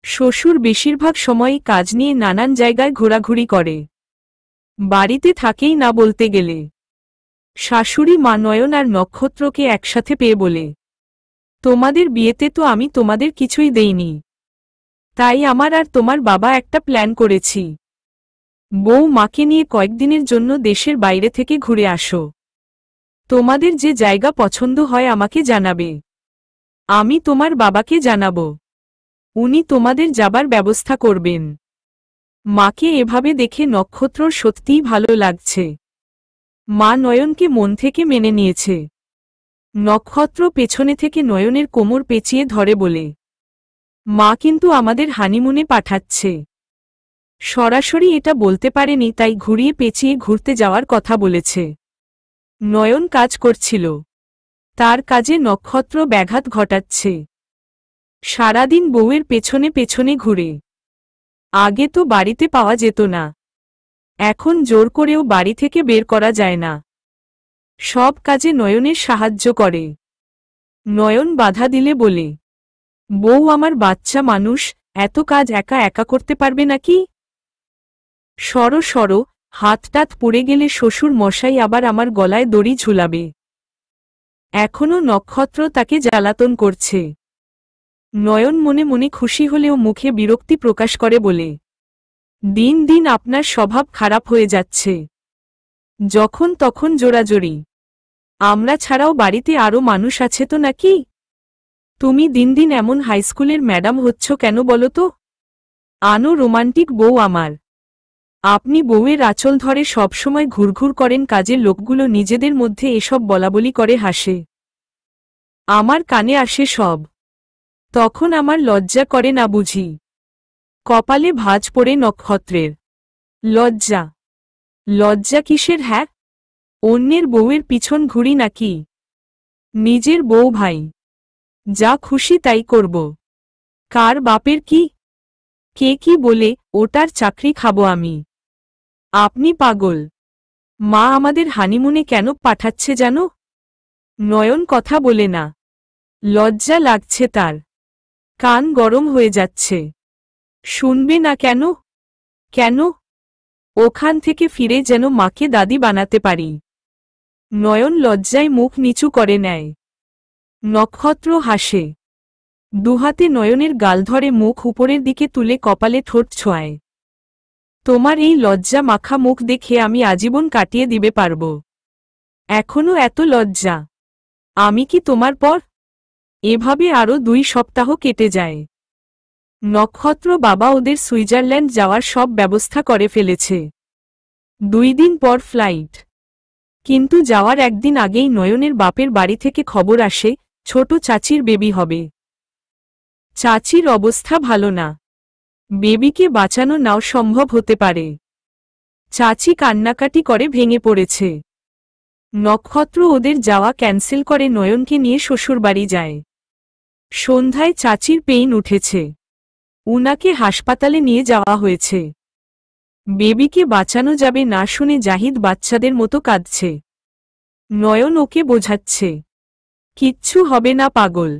শ্বশুর বেশিরভাগ সময়ই কাজ নিয়ে নানান জায়গায় ঘোরাঘুরি করে। বাড়িতে থাকেই না বলতে গেলে। শাশুড়ি মা নয়ন আর নক্ষত্রকে একসাথে পেয়ে বলে, তোমাদের বিয়েতে তো আমি তোমাদের কিছুই দেইনি, তাই আমার আর তোমার বাবা একটা প্ল্যান করেছি। বউ মাকে নিয়ে কয়েকদিনের জন্য দেশের বাইরে থেকে ঘুরে আসো। তোমাদের যে জায়গা পছন্দ হয় আমাকে জানাবে। আমি তোমার বাবাকে জানাবো। উনি তোমাদের যাবার ব্যবস্থা করবেন। মাকে এভাবে দেখে নক্ষত্রর সত্যিই ভালো লাগছে। মা নয়নকে মন থেকে মেনে নিয়েছে। নক্ষত্র পেছনে থেকে নয়নের কোমর পেঁচিয়ে ধরে বলে, মা কিন্তু আমাদের হানিমুনে পাঠাচ্ছে। সরাসরি এটা বলতে পারেনি তাই ঘুরিয়ে পেঁচিয়ে ঘুরতে যাওয়ার কথা বলেছে। নয়ন কাজ করছিল। তার কাজে নক্ষত্র ব্যাঘাত ঘটাচ্ছে। সারাদিন বউয়ের পেছনে পেছনে ঘুরে। আগে তো বাড়িতে পাওয়া যেত না। এখন জোর করেও বাড়ি থেকে বের করা যায় না। সব কাজে নয়নের সাহায্য করে। নয়ন বাধা দিলে বলে, বউ আমার বাচ্চা মানুষ, এত কাজ একা একা করতে পারবে নাকি? সরো সরো, হাতটাত পড়ে গেলে শ্বশুর মশাই আবার আমার গলায় দড়ি ঝুলাবে। এখনো নক্ষত্র তাকে জ্বালাতন করছে। নয়ন মনে মনে খুশি হলেও মুখে বিরক্তি প্রকাশ করে বলে, দিন দিন আপনার স্বভাব খারাপ হয়ে যাচ্ছে। যখন তখন জোরাজোরি। আমরা ছাড়াও বাড়িতে আরও মানুষ আছে তো নাকি? তুমি দিন দিন এমন হাইস্কুলের ম্যাডাম হচ্ছ কেন বলো তো? আনো রোমান্টিক বউ আমার। আপনি বউয়ের আঁচল ধরে সবসময় ঘুরঘুর করেন, কাজের লোকগুলো নিজেদের মধ্যে এসব বলাবলি করে হাসে। আমার কানে আসে সব। তখন আমার লজ্জা করে না বুঝি? কপালে ভাঁজ পড়ে নক্ষত্রের। লজ্জা? লজ্জা কিসের হ্যাঁ? অন্যের বউয়ের পিছন ঘুরি নাকি? নিজের বউ ভাই, যা খুশি তাই করব। কার বাপের কি? কে কি বলে ওটার চাকরি খাবো আমি? আপনি পাগল। মা আমাদের হানিমুনে কেন পাঠাচ্ছে জানো? নয়ন কথা বলে না। লজ্জা লাগছে তার। কান গরম হয়ে যাচ্ছে। শুনবে না কেন? কেন? ওখান থেকে ফিরে যেন মাকে দাদি বানাতে পারি। নয়ন লজ্জায় মুখ নিচু করে নেয়। নক্ষত্র হাসে। দুহাতে নয়নের গাল ধরে মুখ উপরের দিকে তুলে কপালে ঠোঁট ছোঁয়ায়। তোমার এই লজ্জা মাখা মুখ দেখে আমি আজীবন কাটিয়ে দিবে পারব। এখনো এত লজ্জা? আমি কি তোমার পর? এভাবে আরও 2 সপ্তাহ কেটে যায়। নক্ষত্র বাবা ওদের সুইজারল্যান্ড যাওয়ার সব ব্যবস্থা করে ফেলেছে। 2 দিন পর ফ্লাইট। কিন্তু যাওয়ার একদিন আগেই নয়নের বাপের বাড়ি থেকে খবর আসে, ছোট চাচির বেবি হবে। চাচির অবস্থা ভালো না। বেবিকে বাঁচানো নাও সম্ভব হতে পারে। চাচি কান্নাকাটি করে ভেঙে পড়েছে। নক্ষত্র ওদের যাওয়া ক্যান্সেল করে নয়নকে নিয়ে শ্বশুরবাড়ি যায়। সন্ধ্যায় চাচির পেইন উঠেছে। উনাকে হাসপাতালে নিয়ে যাওয়া হয়েছে। বেবিকে বাঁচানো যাবে না শুনে জাহিদ বাচ্চাদের মতো কাঁদছে। নয়ন ওকে বোঝাচ্ছে, কিচ্ছু হবে না পাগল।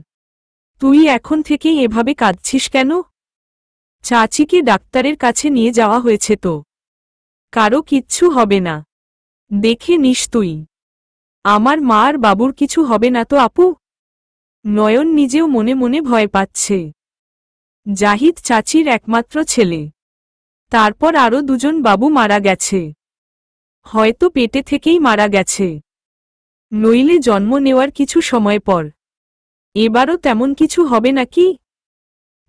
তুই এখন থেকেই এভাবে কাঁদছিস কেন? চাচিকে ডাক্তারের কাছে নিয়ে যাওয়া হয়েছে তো। কারো কিচ্ছু হবে না, দেখে নিস তুই। আমার মা আর বাবুর কিছু হবে না তো আপু? নয়ন নিজেও মনে মনে ভয় পাচ্ছে। জাহিদ চাচির একমাত্র ছেলে। তারপর আরও 2 জন বাবু মারা গেছে। হয়তো পেটে থেকেই মারা গেছে, নইলে জন্ম নেওয়ার কিছু সময় পর। এবারও তেমন কিছু হবে নাকি?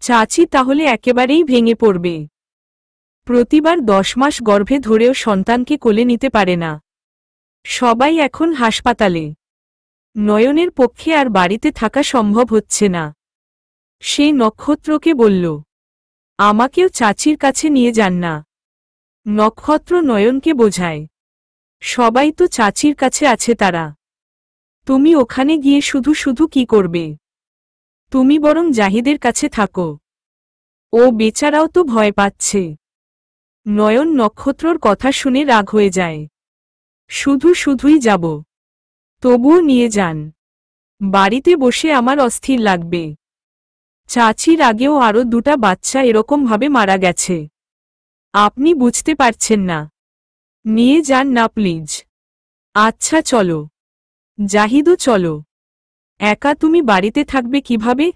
চাচি তাহলে একেবারেই ভেঙে পড়বে। প্রতিবার 10 মাস গর্ভে ধরেও সন্তানকে কোলে নিতে পারে না। সবাই এখন হাসপাতালে। নয়নের পক্ষে আর বাড়িতে থাকা সম্ভব হচ্ছে না। সে নক্ষত্রকে বলল, আমাকেও চাচির কাছে নিয়ে যান না। নক্ষত্র নয়নকে বোঝায়, সবাই তো চাচির কাছে আছে, তারা। তুমি ওখানে গিয়ে শুধু শুধু কি করবে? তুমি বরং জাহিদের কাছে থাকো। ও বেচারাও তো ভয় পাচ্ছে। নয়ন নক্ষত্রর কথা শুনে রাগ হয়ে যায়। শুধু শুধুই যাব। তবুও নিয়ে যান। বাড়িতে বসে আমার অস্থির লাগবে। চাচির আগেও আরও 2টা বাচ্চা এরকমভাবে মারা গেছে। আপনি বুঝতে পারছেন না। নিয়ে যান না প্লিজ। আচ্ছা চলো। জাহিদও চলো। একা তুমি বাড়িতে থাকবে কিভাবে?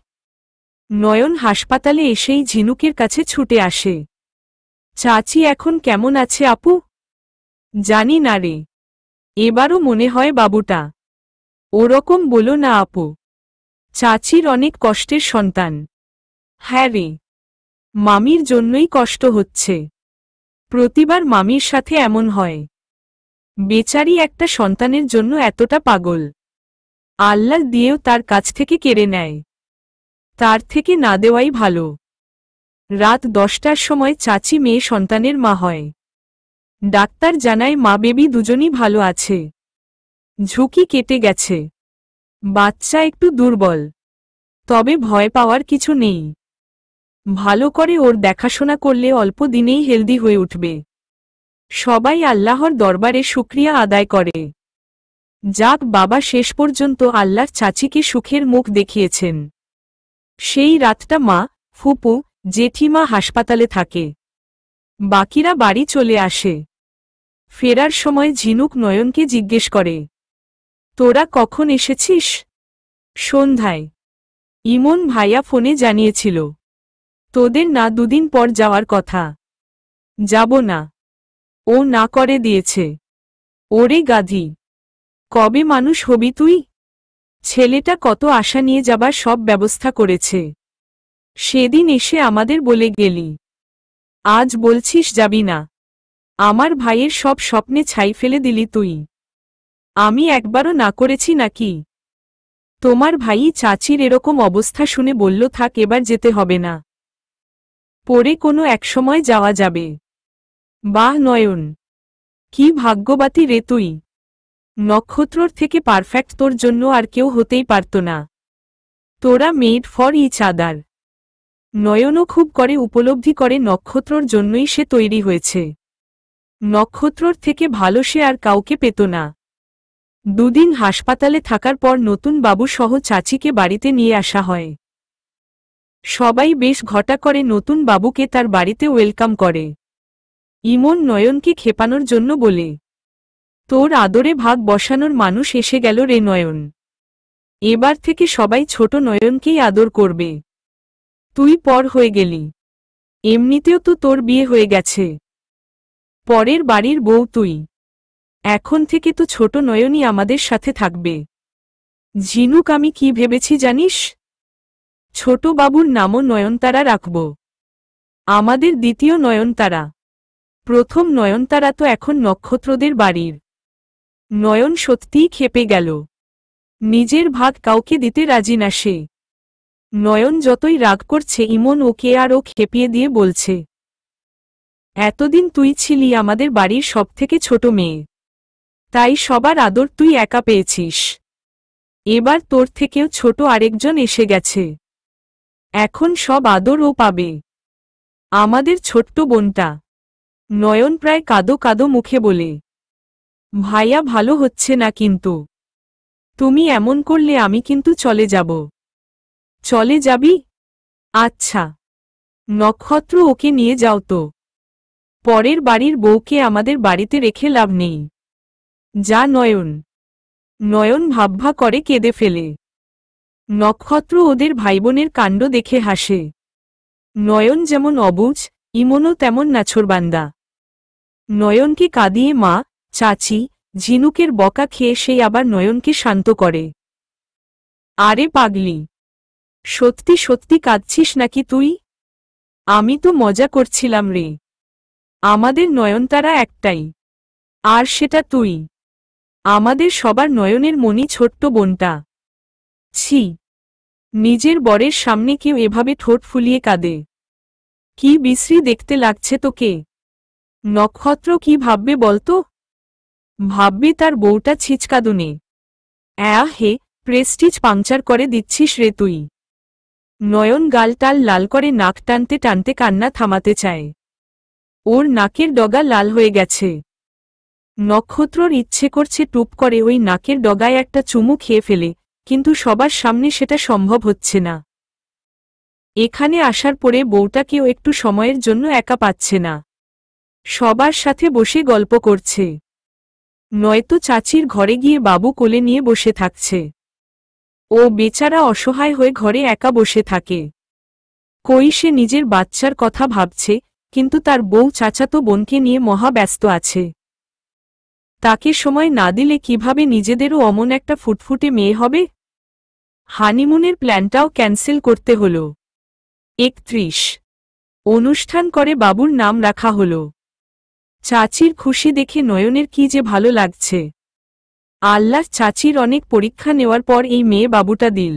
নয়ন হাসপাতালে এসেই ঝিনুকের কাছে ছুটে আসে। চাচি এখন কেমন আছে আপু? জানি না রে। এবারও মনে হয় বাবুটা। ওরকম বলো না আপু। চাচির অনেক কষ্টের সন্তান। হ্যাঁ রে, মামির জন্যই কষ্ট হচ্ছে। প্রতিবার মামির সাথে এমন হয়। বেচারি একটা সন্তানের জন্য এতটা পাগল। আল্লাহ দিয়েও তার কাছ থেকে কেড়ে নেয়। তার থেকে না দেওয়াই ভালো। রাত 10টার সময় চাচি মেয়ে সন্তানের মা হয়। ডাক্তার জানায় মা বেবি দুজনই ভালো আছে। ঝুঁকি কেটে গেছে। বাচ্চা একটু দুর্বল, তবে ভয় পাওয়ার কিছু নেই। ভালো করে ওর দেখাশোনা করলে অল্প দিনেই হেলদি হয়ে উঠবে। সবাই আল্লাহর দরবারে শুকরিয়া আদায় করে। যাক বাবা, শেষ পর্যন্ত আল্লাহর চাচিকে সুখের মুখ দেখিয়েছেন। সেই রাতটা মা, ফুপু, জেঠিমা হাসপাতালে থাকে। বাকিরা বাড়ি চলে আসে। ফেরার সময় ঝিনুক নয়নকে জিজ্ঞেস করে, তোরা কখন এসেছিস? সন্ধ্যায়। ইমন ভাইয়া ফোনে জানিয়েছিল তোদের না দুদিন পর যাওয়ার কথা। যাব না, ও না করে দিয়েছে। ওরে গাধি, কবে মানুষ হবি তুই? ছেলেটা কত আশা নিয়ে যাবার সব ব্যবস্থা করেছে, সেদিন এসে আমাদের বলে গেলি, আজ বলছিস যাবি না। আমার ভাইয়ের সব স্বপ্নে ছাই ফেলে দিলি তুই। আমি একবারও না করেছি নাকি? তোমার ভাই চাচির এরকম অবস্থা শুনে বলল, থাক, এবার যেতে হবে না, পরে কোনো একসময় যাওয়া যাবে। বাহ নয়ন, কি ভাগ্যবতী রে তুই। নক্ষত্রর থেকে পারফেক্ট তোর জন্য আর কেউ হতেই পারত না। তোরা মেড ফর ইচ আদার। নয়নও খুব করে উপলব্ধি করে নক্ষত্রর জন্যই সে তৈরি হয়েছে। নক্ষত্রর থেকে ভালো সে আর কাউকে পেত না। দুদিন হাসপাতালে থাকার পর নতুন বাবু সহ চাচিকে বাড়িতে নিয়ে আসা হয়। সবাই বেশ ঘটা করে নতুন বাবুকে তার বাড়িতে ওয়েলকাম করে। ইমন নয়নকে খেপানোর জন্য বলে, তোর আদরে ভাগ বসানোর মানুষ এসে গেল রে নয়ন। এবার থেকে সবাই ছোট নয়নকেই আদর করবে। তুই পর হয়ে গেলি, এমনিতেও তো তোর বিয়ে হয়ে গেছে, পরের বাড়ির বউ তুই। এখন থেকে তো ছোট নয়নই আমাদের সাথে থাকবে। ঝিনুক, আমি কি ভেবেছি জানিস? ছোট বাবুর নামও নয়নতারা রাখব। আমাদের দ্বিতীয় নয়নতারা। প্রথম নয়নতারা তো এখন নক্ষত্রদের বাড়ির। নয়ন সত্যিই খেপে গেল। নিজের ভাগ কাউকে দিতে রাজি না সে। নয়ন যতই রাগ করছে, ইমন ওকে আরও খেপিয়ে দিয়ে বলছে, এতদিন তুই ছিলি আমাদের বাড়ির সবথেকে ছোট মেয়ে, তাই সবার আদর তুই একা পেয়েছিস। এবার তোর থেকেও ছোট আরেকজন এসে গেছে, এখন সব আদর ও পাবে। আমাদের ছোট্ট বোনটা। নয়ন প্রায় কাঁদো কাঁদো মুখে বলে, ভাইয়া ভালো হচ্ছে না কিন্তু। তুমি এমন করলে আমি কিন্তু চলে যাব। চলে যাবি? আচ্ছা, নক্ষত্র, ওকে নিয়ে যাও তো। পরের বাড়ির বউকে আমাদের বাড়িতে রেখে লাভ নেই। যা নয়ন। নয়ন ভাবভা করে কেঁদে ফেলে। নক্ষত্র ওদের ভাইবোনের কাণ্ড দেখে হাসে। নয়ন যেমন অবুঝ, ইমনও তেমন নাছোড়বান্দা। নয়নকে কাঁদিয়ে মা, চাচি, ঝিনুকের বকা খেয়ে সেই আবার নয়নকে শান্ত করে। আরে পাগলি, সত্যি সত্যি কাঁদছিস নাকি তুই? আমি তো মজা করছিলাম রে। আমাদের নয়নতারা একটাই, আর সেটা তুই। আমাদের সবার নয়নের মনি ছোট্ট বোনটা। ছি, নিজের বরের সামনে কেউ এভাবে ঠোঁট ফুলিয়ে কাঁদে? কি বিশ্রী দেখতে লাগছে তোকে। নক্ষত্র কি ভাববে বলতো? ভাববে তার বউটা ছিচকাদুনে। হে, প্রেস্টিজ পাংচার করে দিচ্ছিস রে তুই। নয়ন গালটাল লাল করে নাক টানতে টানতে কান্না থামাতে চায়। ওর নাকের ডগা লাল হয়ে গেছে। নক্ষত্রর ইচ্ছে করছে টুপ করে ওই নাকের ডগায় একটা চুমু খেয়ে ফেলে, কিন্তু সবার সামনে সেটা সম্ভব হচ্ছে না। এখানে আসার পরে বউটাকেও একটু সময়ের জন্য একা পাচ্ছে না। সবার সাথে বসে গল্প করছে, নয়তো চাচির ঘরে গিয়ে বাবু কোলে নিয়ে বসে থাকছে। ও বেচারা অসহায় হয়ে ঘরে একা বসে থাকে। কই সে নিজের বাচ্চার কথা ভাবছে, কিন্তু তার বউ চাচাতো বোনকে নিয়ে মহা ব্যস্ত আছে। তাকে সময় না দিলে কিভাবে নিজেদেরও অমন একটা ফুটফুটে মেয়ে হবে? হানিমুনের প্ল্যানটাও ক্যান্সেল করতে হল। 31 অনুষ্ঠান করে বাবুর নাম রাখা হল। চাচির খুশি দেখে নয়নের কি যে ভালো লাগছে। আল্লাহ, চাচির অনেক পরীক্ষা নেওয়ার পর এই মেয়ে বাবুটা দিল।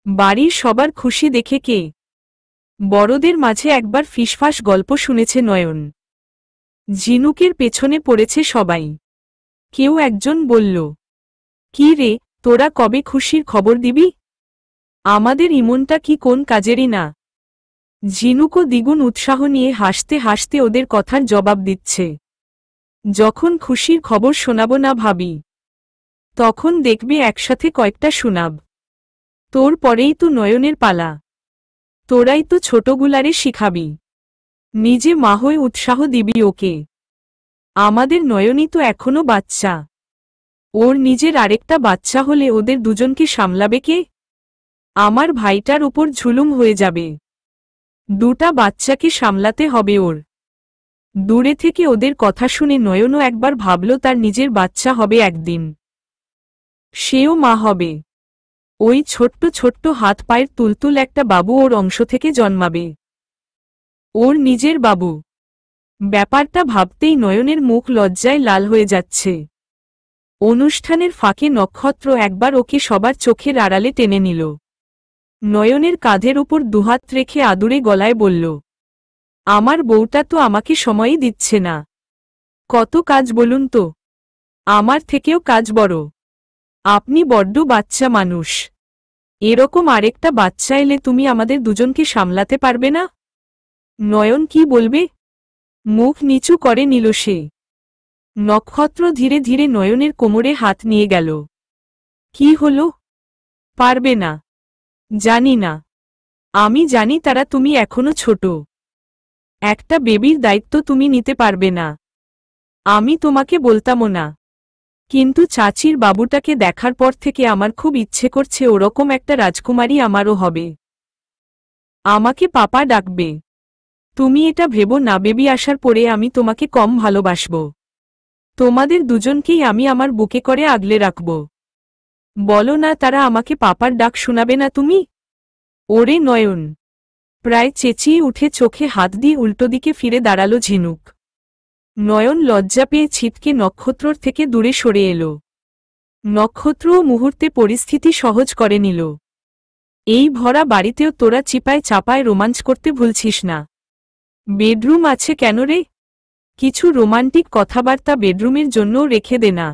বাড়ির সবার খুশি দেখে কে বড়দের মাঝে একবার ফিসফাস গল্প শুনেছে নয়ন। ঝিনুকের পেছনে পড়েছে সবাই। কেউ একজন বলল, কি রে, তোরা কবে খুশির খবর দিবি? আমাদের ইমনটা কি কোন কাজেরই না। ঝিনুকও দ্বিগুণ উৎসাহ নিয়ে হাসতে হাসতে ওদের কথার জবাব দিচ্ছে। যখন খুশির খবর শোনাবো না ভাবি, তখন দেখবে একসাথে কয়েকটা শোনাব। তোর পরেই তো নয়নের পালা। তোরাই তো ছোটগুলারে শিখাবি, নিজে মা হয়ে উৎসাহ দিবি ওকে। আমাদের নয়নই তো এখনো বাচ্চা, ওর নিজের আরেকটা বাচ্চা হলে ওদের দুজনকে সামলাবে কে? আমার ভাইটার উপর ঝুলুম হয়ে যাবে। দুটা বাচ্চাকে সামলাতে হবে ওর। দূরে থেকে ওদের কথা শুনে নয়নও একবার ভাবল তার নিজের বাচ্চা হবে একদিন, সেও মা হবে। ওই ছোট্ট ছোট্ট হাত পায়ের তুলতুল একটা বাবু ওর অংশ থেকে জন্মাবে, ওর নিজের বাবু। ব্যাপারটা ভাবতেই নয়নের মুখ লজ্জায় লাল হয়ে যাচ্ছে। অনুষ্ঠানের ফাঁকে নক্ষত্র একবার ওকে সবার চোখের আড়ালে টেনে নিল। নয়নের কাঁধের উপর দুহাত রেখে আদুরে গলায় বলল, আমার বউটা তো আমাকে সময়ই দিচ্ছে না। কত কাজ বলুন তো, আমার থেকেও কাজ বড়। আপনি বড্ড বাচ্চা মানুষ, এরকম আরেকটা বাচ্চা এলে তুমি আমাদের দুজনকে সামলাতে পারবে না? নয়ন কি বলবে? মুখ নিচু করে নিল সে। নক্ষত্র ধীরে ধীরে নয়নের কোমরে হাত নিয়ে গেল। কি হলো? পারবে না? জানি না, আমি জানি তারা, তুমি এখনো ছোট। একটা বেবির দায়িত্ব তুমি নিতে পারবে না। আমি তোমাকে বলতামও না, কিন্তু চাচির বাবুটাকে দেখার পর থেকে আমার খুব ইচ্ছে করছে ওরকম একটা রাজকুমারী আমারও হবে। আমাকে পাপা ডাকবে। তুমি এটা ভেবো না বেবি আসার পরে আমি তোমাকে কম ভালোবাসব। তোমাদের দুজনকেই আমি আমার বুকে করে আগলে রাখব। বলো না তারা আমাকে পাপার ডাক শোনাবে না তুমি? ওরে নয়ন! প্রায় চেঁচিয়ে উঠে চোখে হাত দিয়ে উল্টো দিকে ফিরে দাঁড়ালো ঝিনুক। নয়ন লজ্জা পেয়ে ছিটকে নক্ষত্রর থেকে দূরে সরে এলো। নক্ষত্রও মুহূর্তে পরিস্থিতি সহজ করে নিল। এই ভরা বাড়িতেও তোরা চিপায় চাপায় রোমাঞ্চ করতে ভুলছিস না। বেডরুম আছে কেন রে? কিছু রোমান্টিক কথাবার্তা বেডরুমের জন্যও রেখে দে না।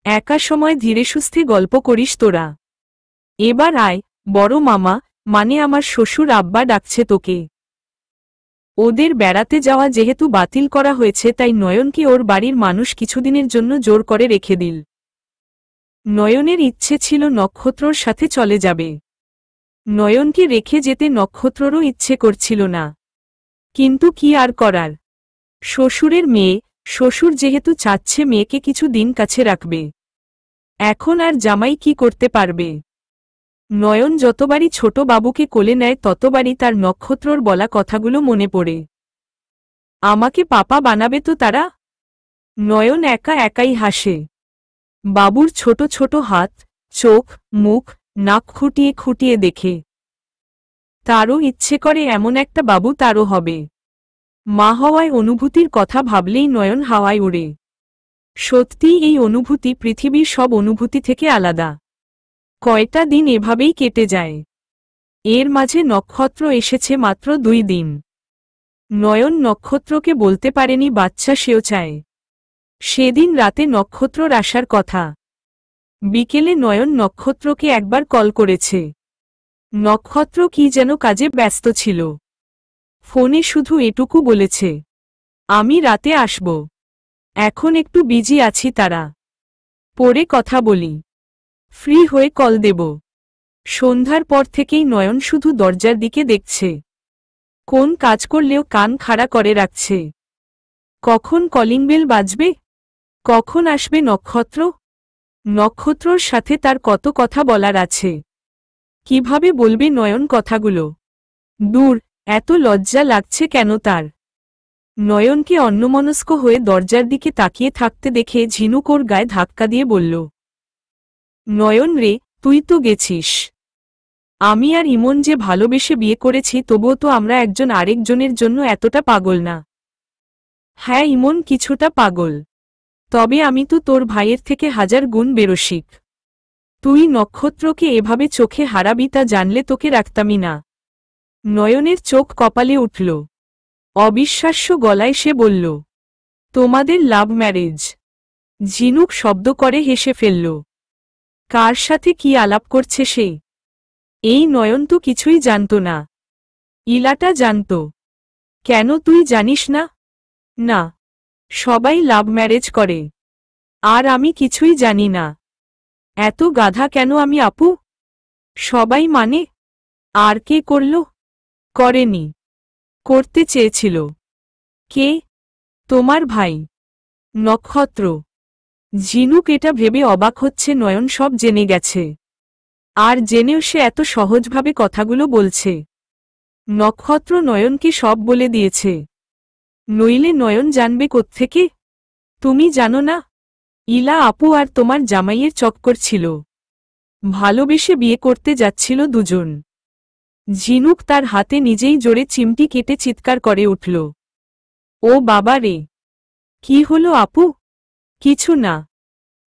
একা সময় ধীরে সুস্থে গল্প করিস তোরা। এবার আয়, বড় মামা, মানে আমার শ্বশুর আব্বা ডাকছে তোকে। ওদের বেড়াতে যাওয়া যেহেতু বাতিল করা হয়েছে তাই নয়নকে ওর বাড়ির মানুষ কিছুদিনের জন্য জোর করে রেখে দিল। নয়নের ইচ্ছে ছিল নক্ষত্রর সাথে চলে যাবে। নয়নকে রেখে যেতে নক্ষত্ররও ইচ্ছে করছিল না, কিন্তু কি আর করার। শ্বশুরের মেয়ে, শ্বশুর যেহেতু চাচ্ছে মেয়েকে কিছু দিন কাছে রাখবে, এখন আর জামাই কি করতে পারবে। নয়ন যতবারই ছোট বাবুকে কোলে নেয় ততবারই তার নক্ষত্রর বলা কথাগুলো মনে পড়ে। আমাকে পাপা বানাবে তো তারা? নয়ন একা একাই হাসে। বাবুর ছোট ছোট হাত, চোখ, মুখ, নাক খুঁটিয়ে খুঁটিয়ে দেখে। তারও ইচ্ছে করে এমন একটা বাবু তারও হবে। মা হওয়ায় অনুভূতির কথা ভাবলেই নয়ন হাওয়ায় উড়ে। সত্যিই এই অনুভূতি পৃথিবীর সব অনুভূতি থেকে আলাদা। কয়টা দিন এভাবেই কেটে যায়। এর মাঝে নক্ষত্র এসেছে মাত্র 2 দিন। নয়ন নক্ষত্রকে বলতে পারেনি বাচ্চা সেও চায়। সেদিন রাতে নক্ষত্রর আসার কথা। বিকেলে নয়ন নক্ষত্রকে একবার কল করেছে। নক্ষত্র কি যেন কাজে ব্যস্ত ছিল। ফোনে শুধু এটুকু বলেছে, আমি রাতে আসব, এখন একটু বিজি আছি তারা, পরে কথা বলি, ফ্রি হয়ে কল দেব। সন্ধ্যার পর থেকেই নয়ন শুধু দরজার দিকে দেখছে। কোন কাজ করলেও কান খাড়া করে রাখছে। কখন কলিং বেল বাজবে? কখন আসবে নক্ষত্র? নক্ষত্রর সাথে তার কত কথা বলার আছে। কিভাবে বলবে নয়ন কথাগুলো? দূর, এত লজ্জা লাগছে কেন তার? নয়নকে অন্যমনস্ক হয়ে দরজার দিকে তাকিয়ে থাকতে দেখে ঝিনুক ওর গায়ে ধাক্কা দিয়ে বলল, নয়ন রে, তুই তো গেছিস। আমি আর ইমন যে ভালোবেসে বিয়ে করেছি তবুও তো আমরা একজন আরেকজনের জন্য এতটা পাগল না। হ্যাঁ ইমন কিছুটা পাগল, তবে আমি তো তোর ভাইয়ের থেকে 1000 গুণ বেরসিক। তুই নক্ষত্রকে এভাবে চোখে হারাবি তা জানলে তোকে রাখতামই না। নয়নের চোখ কপালে উঠল। অবিশ্বাস্য গলায় সে বলল, তোমাদের লাভ ম্যারেজ? ঝিনুক শব্দ করে হেসে ফেলল। কার সাথে কি আলাপ করছে সে? এই নয়ন তো কিছুই জানত না। ইলাটা জানত। কেন তুই জানিস না? না। সবাই লাভ ম্যারেজ করে, আর আমি কিছুই জানি না। এত গাধা কেন আমি আপু? সবাই মানে? আর কে করল? করেনি। করতে চেয়েছিল। কে? তোমার ভাই নক্ষত্র। ঝিনুক এটা ভেবে অবাক হচ্ছে নয়ন সব জেনে গেছে, আর জেনেও সে এত সহজভাবে কথাগুলো বলছে। নক্ষত্র নয়নকে সব বলে দিয়েছে, নইলে নয়ন জানবে কোত্থেকে? তুমি জানো না, ইলা আপু আর তোমার জামাইয়ের চক্কর ছিল, ভালোবেসে বিয়ে করতে যাচ্ছিল দুজন। ঝিনুক তার হাতে নিজেই জোরে চিমটি কেটে চিৎকার করে উঠল, ও বাবা রে! কি হলো আপু? কিছু না।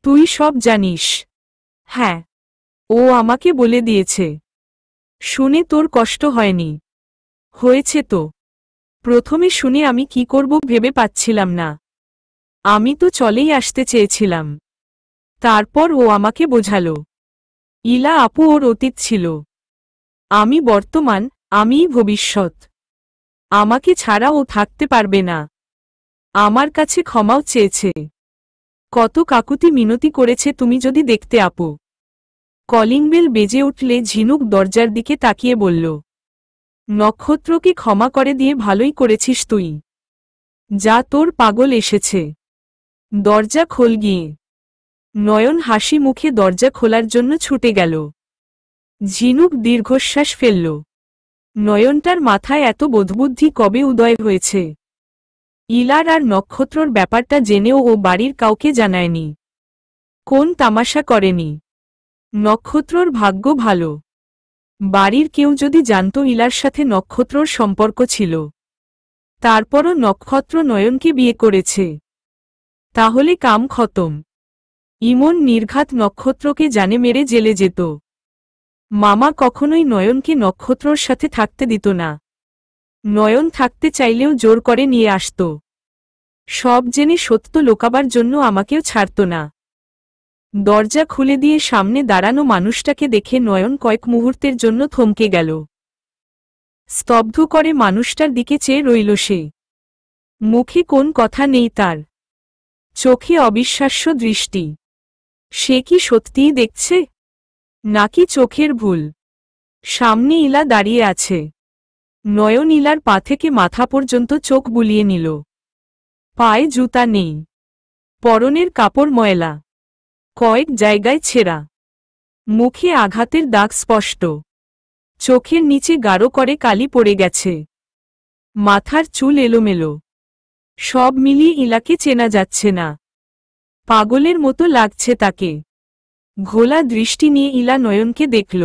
তুই সব জানিস? হ্যাঁ, ও আমাকে বলে দিয়েছে। শুনে তোর কষ্ট হয়নি? হয়েছে তো। প্রথমে শুনে আমি কি করব ভেবে পাচ্ছিলাম না। আমি তো চলেই আসতে চেয়েছিলাম। তারপর ও আমাকে বোঝালো, ইলা আপু ওর অতীত ছিল, আমি বর্তমান, আমিই ভবিষ্যৎ। আমাকে ছাড়া ও থাকতে পারবে না। আমার কাছে ক্ষমাও চেয়েছে। কত কাকুতি মিনতি করেছে তুমি যদি দেখতে আপু। কলিং বেল বেজে উঠলে ঝিনুক দরজার দিকে তাকিয়ে বলল, নক্ষত্রকে ক্ষমা করে দিয়ে ভালোই করেছিস তুই। যা, তোর পাগল এসেছে। দরজা খোল গিয়ে। নয়ন হাসি মুখে দরজা খোলার জন্য ছুটে গেল। ঝিনুক দীর্ঘশ্বাস ফেলল। নয়নটার মাথায় এত বোধবুদ্ধি কবে উদয় হয়েছে? ইলার আর নক্ষত্রর ব্যাপারটা জেনেও ও বাড়ির কাউকে জানায়নি। কোন তামাশা করেনি। নক্ষত্রর ভাগ্য ভালো। বাড়ির কেউ যদি জানত ইলার সাথে নক্ষত্রর সম্পর্ক ছিল, তারপরও নক্ষত্র নয়নকে বিয়ে করেছে, তাহলে কাম খতম। ইমন নির্ঘাত নক্ষত্রকে জানে মেরে জেলে যেত। মামা কখনোই নয়নকে নক্ষত্রর সাথে থাকতে দিত না। নয়ন থাকতে চাইলেও জোর করে নিয়ে আসত। সব জেনে সত্য লোকাবার জন্য আমাকেও ছাড়ত না। দরজা খুলে দিয়ে সামনে দাঁড়ানো মানুষটাকে দেখে নয়ন কয়েক মুহূর্তের জন্য থমকে গেল। স্তব্ধ করে মানুষটার দিকে চেয়ে রইল সে। মুখে কোন কথা নেই তার, চোখে অবিশ্বাস্য দৃষ্টি। সে কি সত্যিই দেখছে, নাকি চোখের ভুল? সামনে ইলা দাঁড়িয়ে আছে। নয়ন ইলার পা থেকে মাথা পর্যন্ত চোখ বুলিয়ে নিল। পায়ে জুতা নেই, পরনের কাপড় ময়লা, কয়েক জায়গায় ছেঁড়া, মুখে আঘাতের দাগ স্পষ্ট, চোখের নিচে গাঢ় করে কালি পড়ে গেছে, মাথার চুল এলোমেলো। সব মিলিয়ে ইলাকে চেনা যাচ্ছে না। পাগলের মতো লাগছে তাকে। ঘোলা দৃষ্টি নিয়ে ইলা নয়নকে দেখল।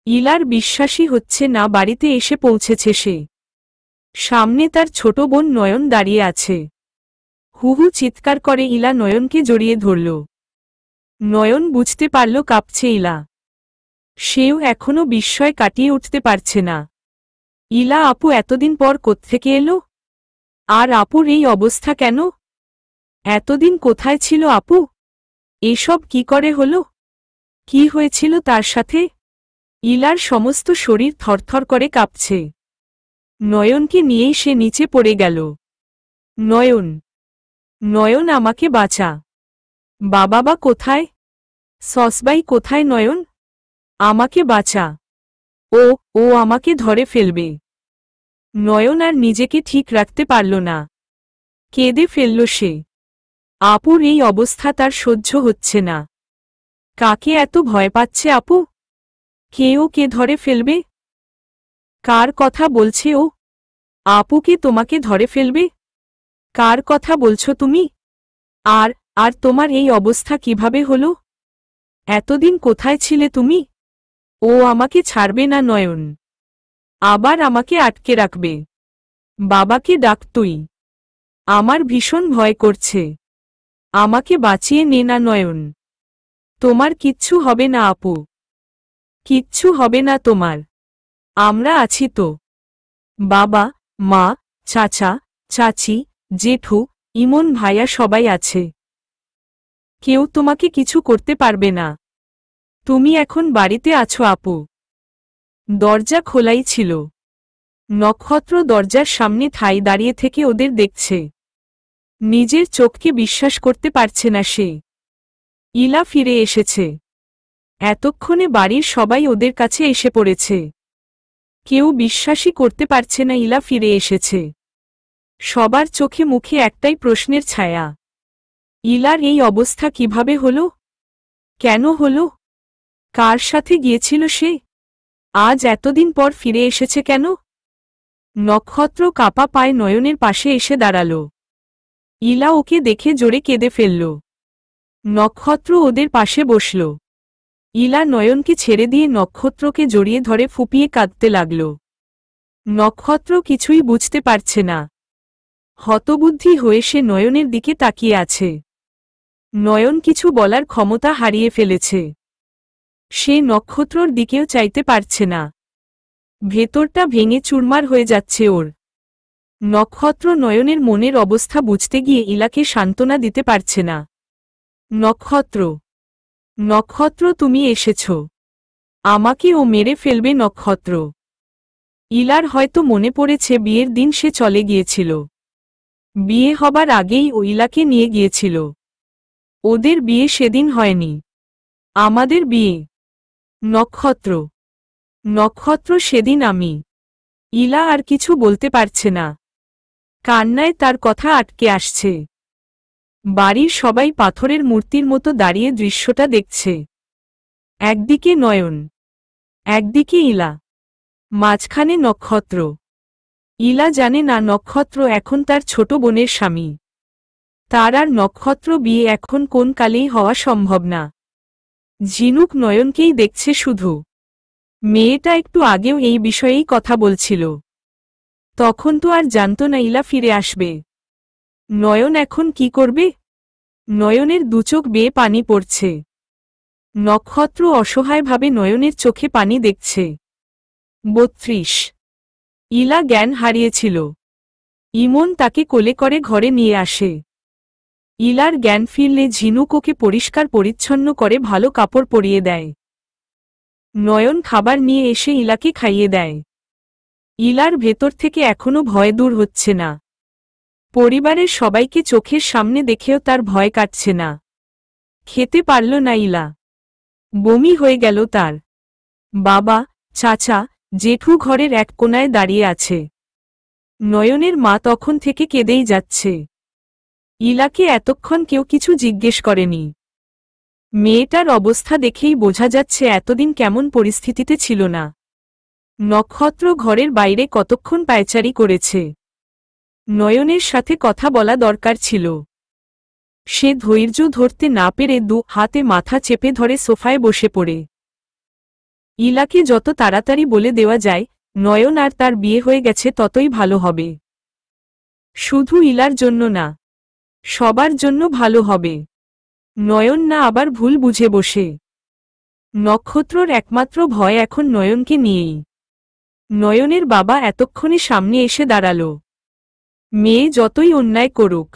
ইলার বিশ্বাসই হচ্ছে না বাড়িতে এসে পৌঁছেছে সে। সামনে তার ছোট বোন নয়ন দাঁড়িয়ে আছে। হুহু চিৎকার করে ইলা নয়নকে জড়িয়ে ধরল। নয়ন বুঝতে পারল কাঁপছে ইলা। সেও এখনো বিস্ময় কাটিয়ে উঠতে পারছে না। ইলা আপু এতদিন পর কোত্থেকে এলো? আর আপুর এই অবস্থা কেন? এতদিন কোথায় ছিল আপু? এসব কি করে হলো? কি হয়েছিল তার সাথে? ইলার সমস্ত শরীর থরথর করে কাঁপছে। নয়নকে নিয়েই সে নিচে পড়ে গেল। নয়ন, নয়ন আমাকে বাঁচা। বাবা কোথায়? সসবাই কোথায়? নয়ন, আমাকে বাঁচা। ও, ও আমাকে ধরে ফেলবে। নয়ন আর নিজেকে ঠিক রাখতে পারল না। কেঁদে ফেলল সে। আপুর এই অবস্থা তার সহ্য হচ্ছে না। কাকে এত ভয় পাচ্ছে আপু? কে ওকে ধরে ফেলবে? কার কথা বলছে ও? আপুকে তোমাকে ধরে ফেলবে? কার কথা বলছো তুমি? আর আর তোমার এই অবস্থা কিভাবে হলো? এতদিন কোথায় ছিলে তুমি? ও আমাকে ছাড়বে না নয়ন। আবার আমাকে আটকে রাখবে। বাবাকে ডাক তুই। আমার ভীষণ ভয় করছে। আমাকে বাঁচিয়ে নে না নয়ন। তোমার কিচ্ছু হবে না আপু। কিচ্ছু হবে না তোমার। আমরা আছি তো। বাবা, মা, চাচা, চাচি, জেঠু, ইমন ভাইয়া সবাই আছে। কেউ তোমাকে কিছু করতে পারবে না। তুমি এখন বাড়িতে আছো আপু। দরজা খোলাই ছিল। নক্ষত্র দরজার সামনে ঠাই দাঁড়িয়ে থেকে ওদের দেখছে। নিজের চোখকে বিশ্বাস করতে পারছে না সে। ইলা ফিরে এসেছে। এতক্ষণে বাড়ির সবাই ওদের কাছে এসে পড়েছে। কেউ বিশ্বাসই করতে পারছে না ইলা ফিরে এসেছে। সবার চোখে মুখে একটাই প্রশ্নের ছায়া। ইলার এই অবস্থা কিভাবে হলো? কেন হলো? কার সাথে গিয়েছিল সে? আজ এতদিন পর ফিরে এসেছে কেন? নক্ষত্র কাপা পায়ে নয়নের পাশে এসে দাঁড়াল। ইলা ওকে দেখে জোরে কেঁদে ফেলল। নক্ষত্র ওদের পাশে বসল। ইলা নয়নকে ছেড়ে দিয়ে নক্ষত্রকে জড়িয়ে ধরে ফুপিয়ে কাঁদতে লাগল। নক্ষত্র কিছুই বুঝতে পারছে না। হতবুদ্ধি হয়ে সে নয়নের দিকে তাকিয়ে আছে। নয়ন কিছু বলার ক্ষমতা হারিয়ে ফেলেছে। সে নক্ষত্রর দিকেও চাইতে পারছে না। ভেতরটা ভেঙে চুরমার হয়ে যাচ্ছে ওর। নক্ষত্র নয়নের মনের অবস্থা বুঝতে গিয়ে ইলাকে সান্ত্বনা দিতে পারছে না। নক্ষত্র, নক্ষত্র তুমি এসেছ। আমাকে ও মেরে ফেলবে নক্ষত্র। ইলার হয়তো মনে পড়েছে বিয়ের দিন সে চলে গিয়েছিল। বিয়ে হবার আগেই ও ইলাকে নিয়ে গিয়েছিল। ওদের বিয়ে সেদিন হয়নি, আমাদের বিয়ে। নক্ষত্র, নক্ষত্র সেদিন আমি। ইলা আর কিছু বলতে পারছে না। কান্নায় তার কথা আটকে আসছে। বাড়ির সবাই পাথরের মূর্তির মতো দাঁড়িয়ে দৃশ্যটা দেখছে। একদিকে নয়ন, একদিকে ইলা, মাঝখানে নক্ষত্র। ইলা জানে না নক্ষত্র এখন তার ছোট বোনের স্বামী। তার আর নক্ষত্র বিয়ে এখন কোন কালেই হওয়া সম্ভব না। ঝিনুক নয়নকেই দেখছে শুধু। মেয়েটা একটু আগেও এই বিষয়েই কথা বলছিল। তখন তো আর জানত না ইলা ফিরে আসবে। নয়ন এখন কি করবে? নয়নের দুচোখ বেয়ে পানি পড়ছে। নক্ষত্র অসহায়ভাবে নয়নের চোখে পানি দেখছে। ৩২। ইলা জ্ঞান হারিয়েছিল। ইমন তাকে কোলে করে ঘরে নিয়ে আসে। ইলার জ্ঞান ফিরলে ঝিনুক ওকে পরিষ্কার পরিচ্ছন্ন করে ভালো কাপড় পরিয়ে দেয়। নয়ন খাবার নিয়ে এসে ইলাকে খাইয়ে দেয়। ইলার ভেতর থেকে এখনো ভয় দূর হচ্ছে না। পরিবারের সবাইকে চোখের সামনে দেখেও তার ভয় কাটছে না। খেতে পারল না ইলা। বমি হয়ে গেল তার। বাবা, চাচা, জেঠু ঘরের এক কোনায় দাঁড়িয়ে আছে। নয়নের মা তখন থেকে কেঁদেই যাচ্ছে। ইলাকে এতক্ষণ কেউ কিছু জিজ্ঞেস করেনি। মেয়েটার অবস্থা দেখেই বোঝা যাচ্ছে এতদিন কেমন পরিস্থিতিতে ছিল না। নক্ষত্র ঘরের বাইরে কতক্ষণ পায়চারি করেছে। নয়নের সাথে কথা বলা দরকার ছিল। সে ধৈর্য ধরতে না পেরে হাতে মাথা চেপে ধরে সোফায় বসে পড়ে। ইলাকে যত তাড়াতাড়ি বলে দেওয়া যায় নয়ন আর তার বিয়ে হয়ে গেছে ততই ভালো হবে। শুধু ইলার জন্য না, সবার জন্য ভালো হবে। নয়ন না আবার ভুল বুঝে বসে। নক্ষত্রর একমাত্র ভয় এখন নয়নকে নিয়েই। নয়নের বাবা এতক্ষণে সামনে এসে দাঁড়াল। মেয়ে যতই অন্যায় করুক,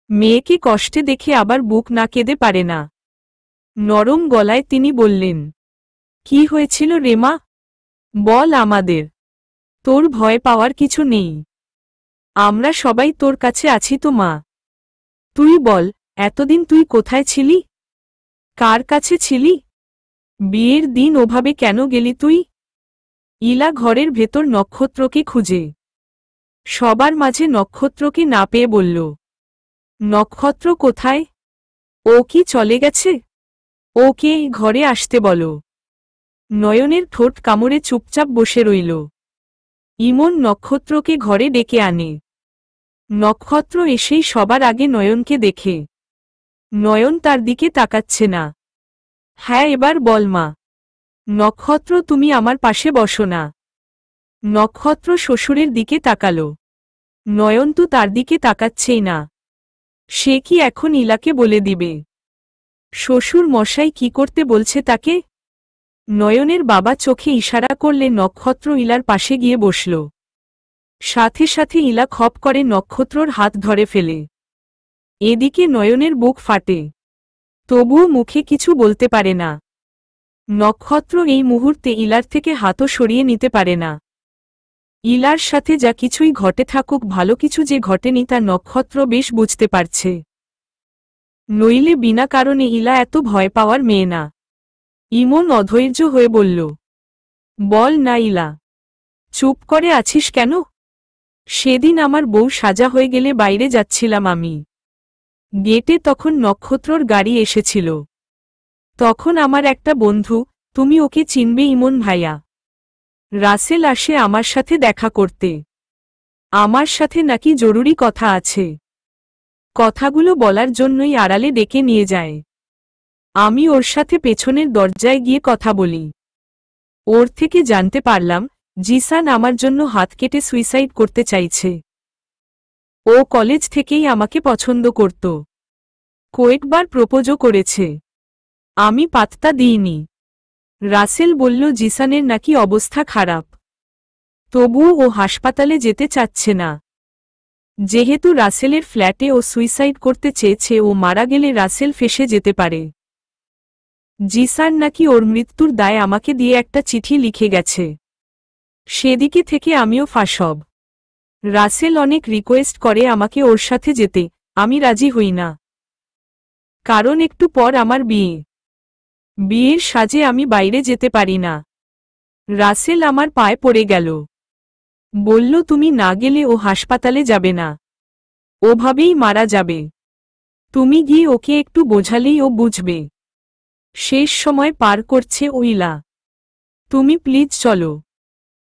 মেয়েকে কষ্টে দেখে আবার বুক না কেঁদে পারে না। নরম গলায় তিনি বললেন, কি হয়েছিল রেমা? বল আমাদের। তোর ভয় পাওয়ার কিছু নেই। আমরা সবাই তোর কাছে আছি তো মা। তুই বল, এতদিন তুই কোথায় ছিলি? কার কাছে ছিলি? বিয়ের দিন ওভাবে কেন গেলি তুই? ইলা ঘরের ভেতর নক্ষত্রকে খুঁজে সবার মাঝে নক্ষত্রকে না পেয়ে বলল, নক্ষত্র কোথায়? ও কি চলে গেছে? ওকে এই ঘরে আসতে বলো। নয়নের ঠোঁট কামড়ে চুপচাপ বসে রইল। ইমন নক্ষত্রকে ঘরে ডেকে আনে। নক্ষত্র এসেই সবার আগে নয়নকে দেখে। নয়ন তার দিকে তাকাচ্ছে না। হ্যাঁ এবার বল মা। নক্ষত্র তুমি আমার পাশে বসো না। নক্ষত্র শ্বশুরের দিকে তাকালো। নয়ন তো তার দিকে তাকাচ্ছেই না। সে কি এখন ইলাকে বলে দিবে শ্বশুর মশাই কি করতে বলছে তাকে? নয়নের বাবা চোখে ইশারা করলে নক্ষত্র ইলার পাশে গিয়ে বসল। সাথে সাথে ইলা খপ করে নক্ষত্রর হাত ধরে ফেলে। এদিকে নয়নের বুক ফাটে। তবুও মুখে কিছু বলতে পারে না। নক্ষত্র এই মুহূর্তে ইলার থেকে হাতও সরিয়ে নিতে পারে না। ইলার সাথে যা কিছুই ঘটে থাকুক, ভালো কিছু যে ঘটেনি তা নক্ষত্র বেশ বুঝতে পারছে। নইলে বিনা কারণে ইলা এত ভয় পাওয়ার মেয়ে না। ইমন অধৈর্য হয়ে বলল, বল না ইলা, চুপ করে আছিস কেন? সেদিন আমার বউ সাজা হয়ে গেলে বাইরে যাচ্ছিলাম আমি। গেটে তখন নক্ষত্রর গাড়ি এসেছিল। তখন আমার একটা বন্ধু, তুমি ওকে চিনবে, ইমন ভাইয়া, রাসেল আসে আমার সাথে দেখা করতে। আমার সাথে নাকি জরুরি কথা আছে। কথাগুলো বলার জন্যই আড়ালে ডেকে নিয়ে যায়। আমি ওর সাথে পেছনের দরজায় গিয়ে কথা বলি। ওর থেকে জানতে পারলাম জিসান আমার জন্য হাত কেটে সুইসাইড করতে চাইছে। ও কলেজ থেকেই আমাকে পছন্দ করত, কয়েকবার প্রপোজও করেছে। আমি পাত্তা দিইনি। রাসেল বলল জিসানের নাকি অবস্থা খারাপ, তবুও ও হাসপাতালে যেতে চাচ্ছে না। যেহেতু রাসেলের ফ্ল্যাটে ও সুইসাইড করতে চেয়েছে, ও মারা গেলে রাসেল ফেঁসে যেতে পারে। জিসান নাকি ওর মৃত্যুর দায় আমাকে দিয়ে একটা চিঠি লিখে গেছে। সেদিকে থেকে আমিও ফাঁসব। রাসেল অনেক রিকোয়েস্ট করে আমাকে ওর সাথে যেতে, আমি রাজি হই না। কারণ একটু পর আমার বিয়ে। বিয়ের সাজে আমি বাইরে যেতে পারি না। রাসেল আমার পায়ে পড়ে গেল, বলল তুমি না গেলে ও হাসপাতালে যাবে না, ওভাবেই মারা যাবে। তুমি গিয়ে ওকে একটু বোঝালেই ও বুঝবে। শেষ সময় পার করছে ইলা, তুমি প্লিজ চলো।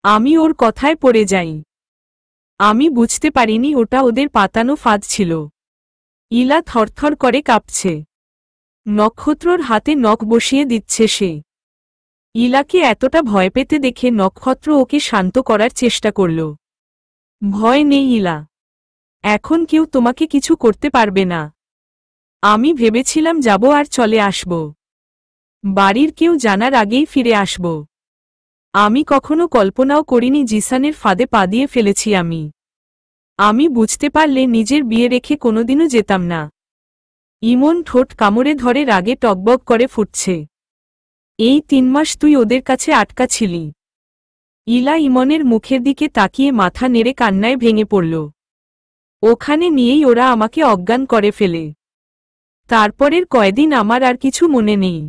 আমি ওর কথায় পড়ে যাই। আমি বুঝতে পারিনি ওটা ওদের পাতানো ফাঁদ ছিল। ইলা থরথর করে কাঁপছে। নক্ষত্রর হাতে নখ বসিয়ে দিচ্ছে সে। ইলাকে এতটা ভয় পেতে দেখে নক্ষত্র ওকে শান্ত করার চেষ্টা করল। ভয় নেই ইলা, এখন কেউ তোমাকে কিছু করতে পারবে না। আমি ভেবেছিলাম যাব আর চলে আসব, বাড়ির কেউ জানার আগেই ফিরে আসব। আমি কখনো কল্পনাও করিনি জিসানের ফাঁদে পা দিয়ে ফেলেছি আমি। আমি বুঝতে পারলে নিজের বিয়ে রেখে কোনোদিনও যেতাম না। ইমন ঠোঁট কামড়ে ধরে রাগে টকবক করে ফুটছে। এই 3 মাস তুই ওদের কাছে আটকা ছিলি। ইলা ইমনের মুখের দিকে তাকিয়ে মাথা নেড়ে কান্নায় ভেঙে পড়ল। ওখানে নিয়েই ওরা আমাকে অজ্ঞান করে ফেলে। তারপরের কয়দিন আমার আর কিছু মনে নেই।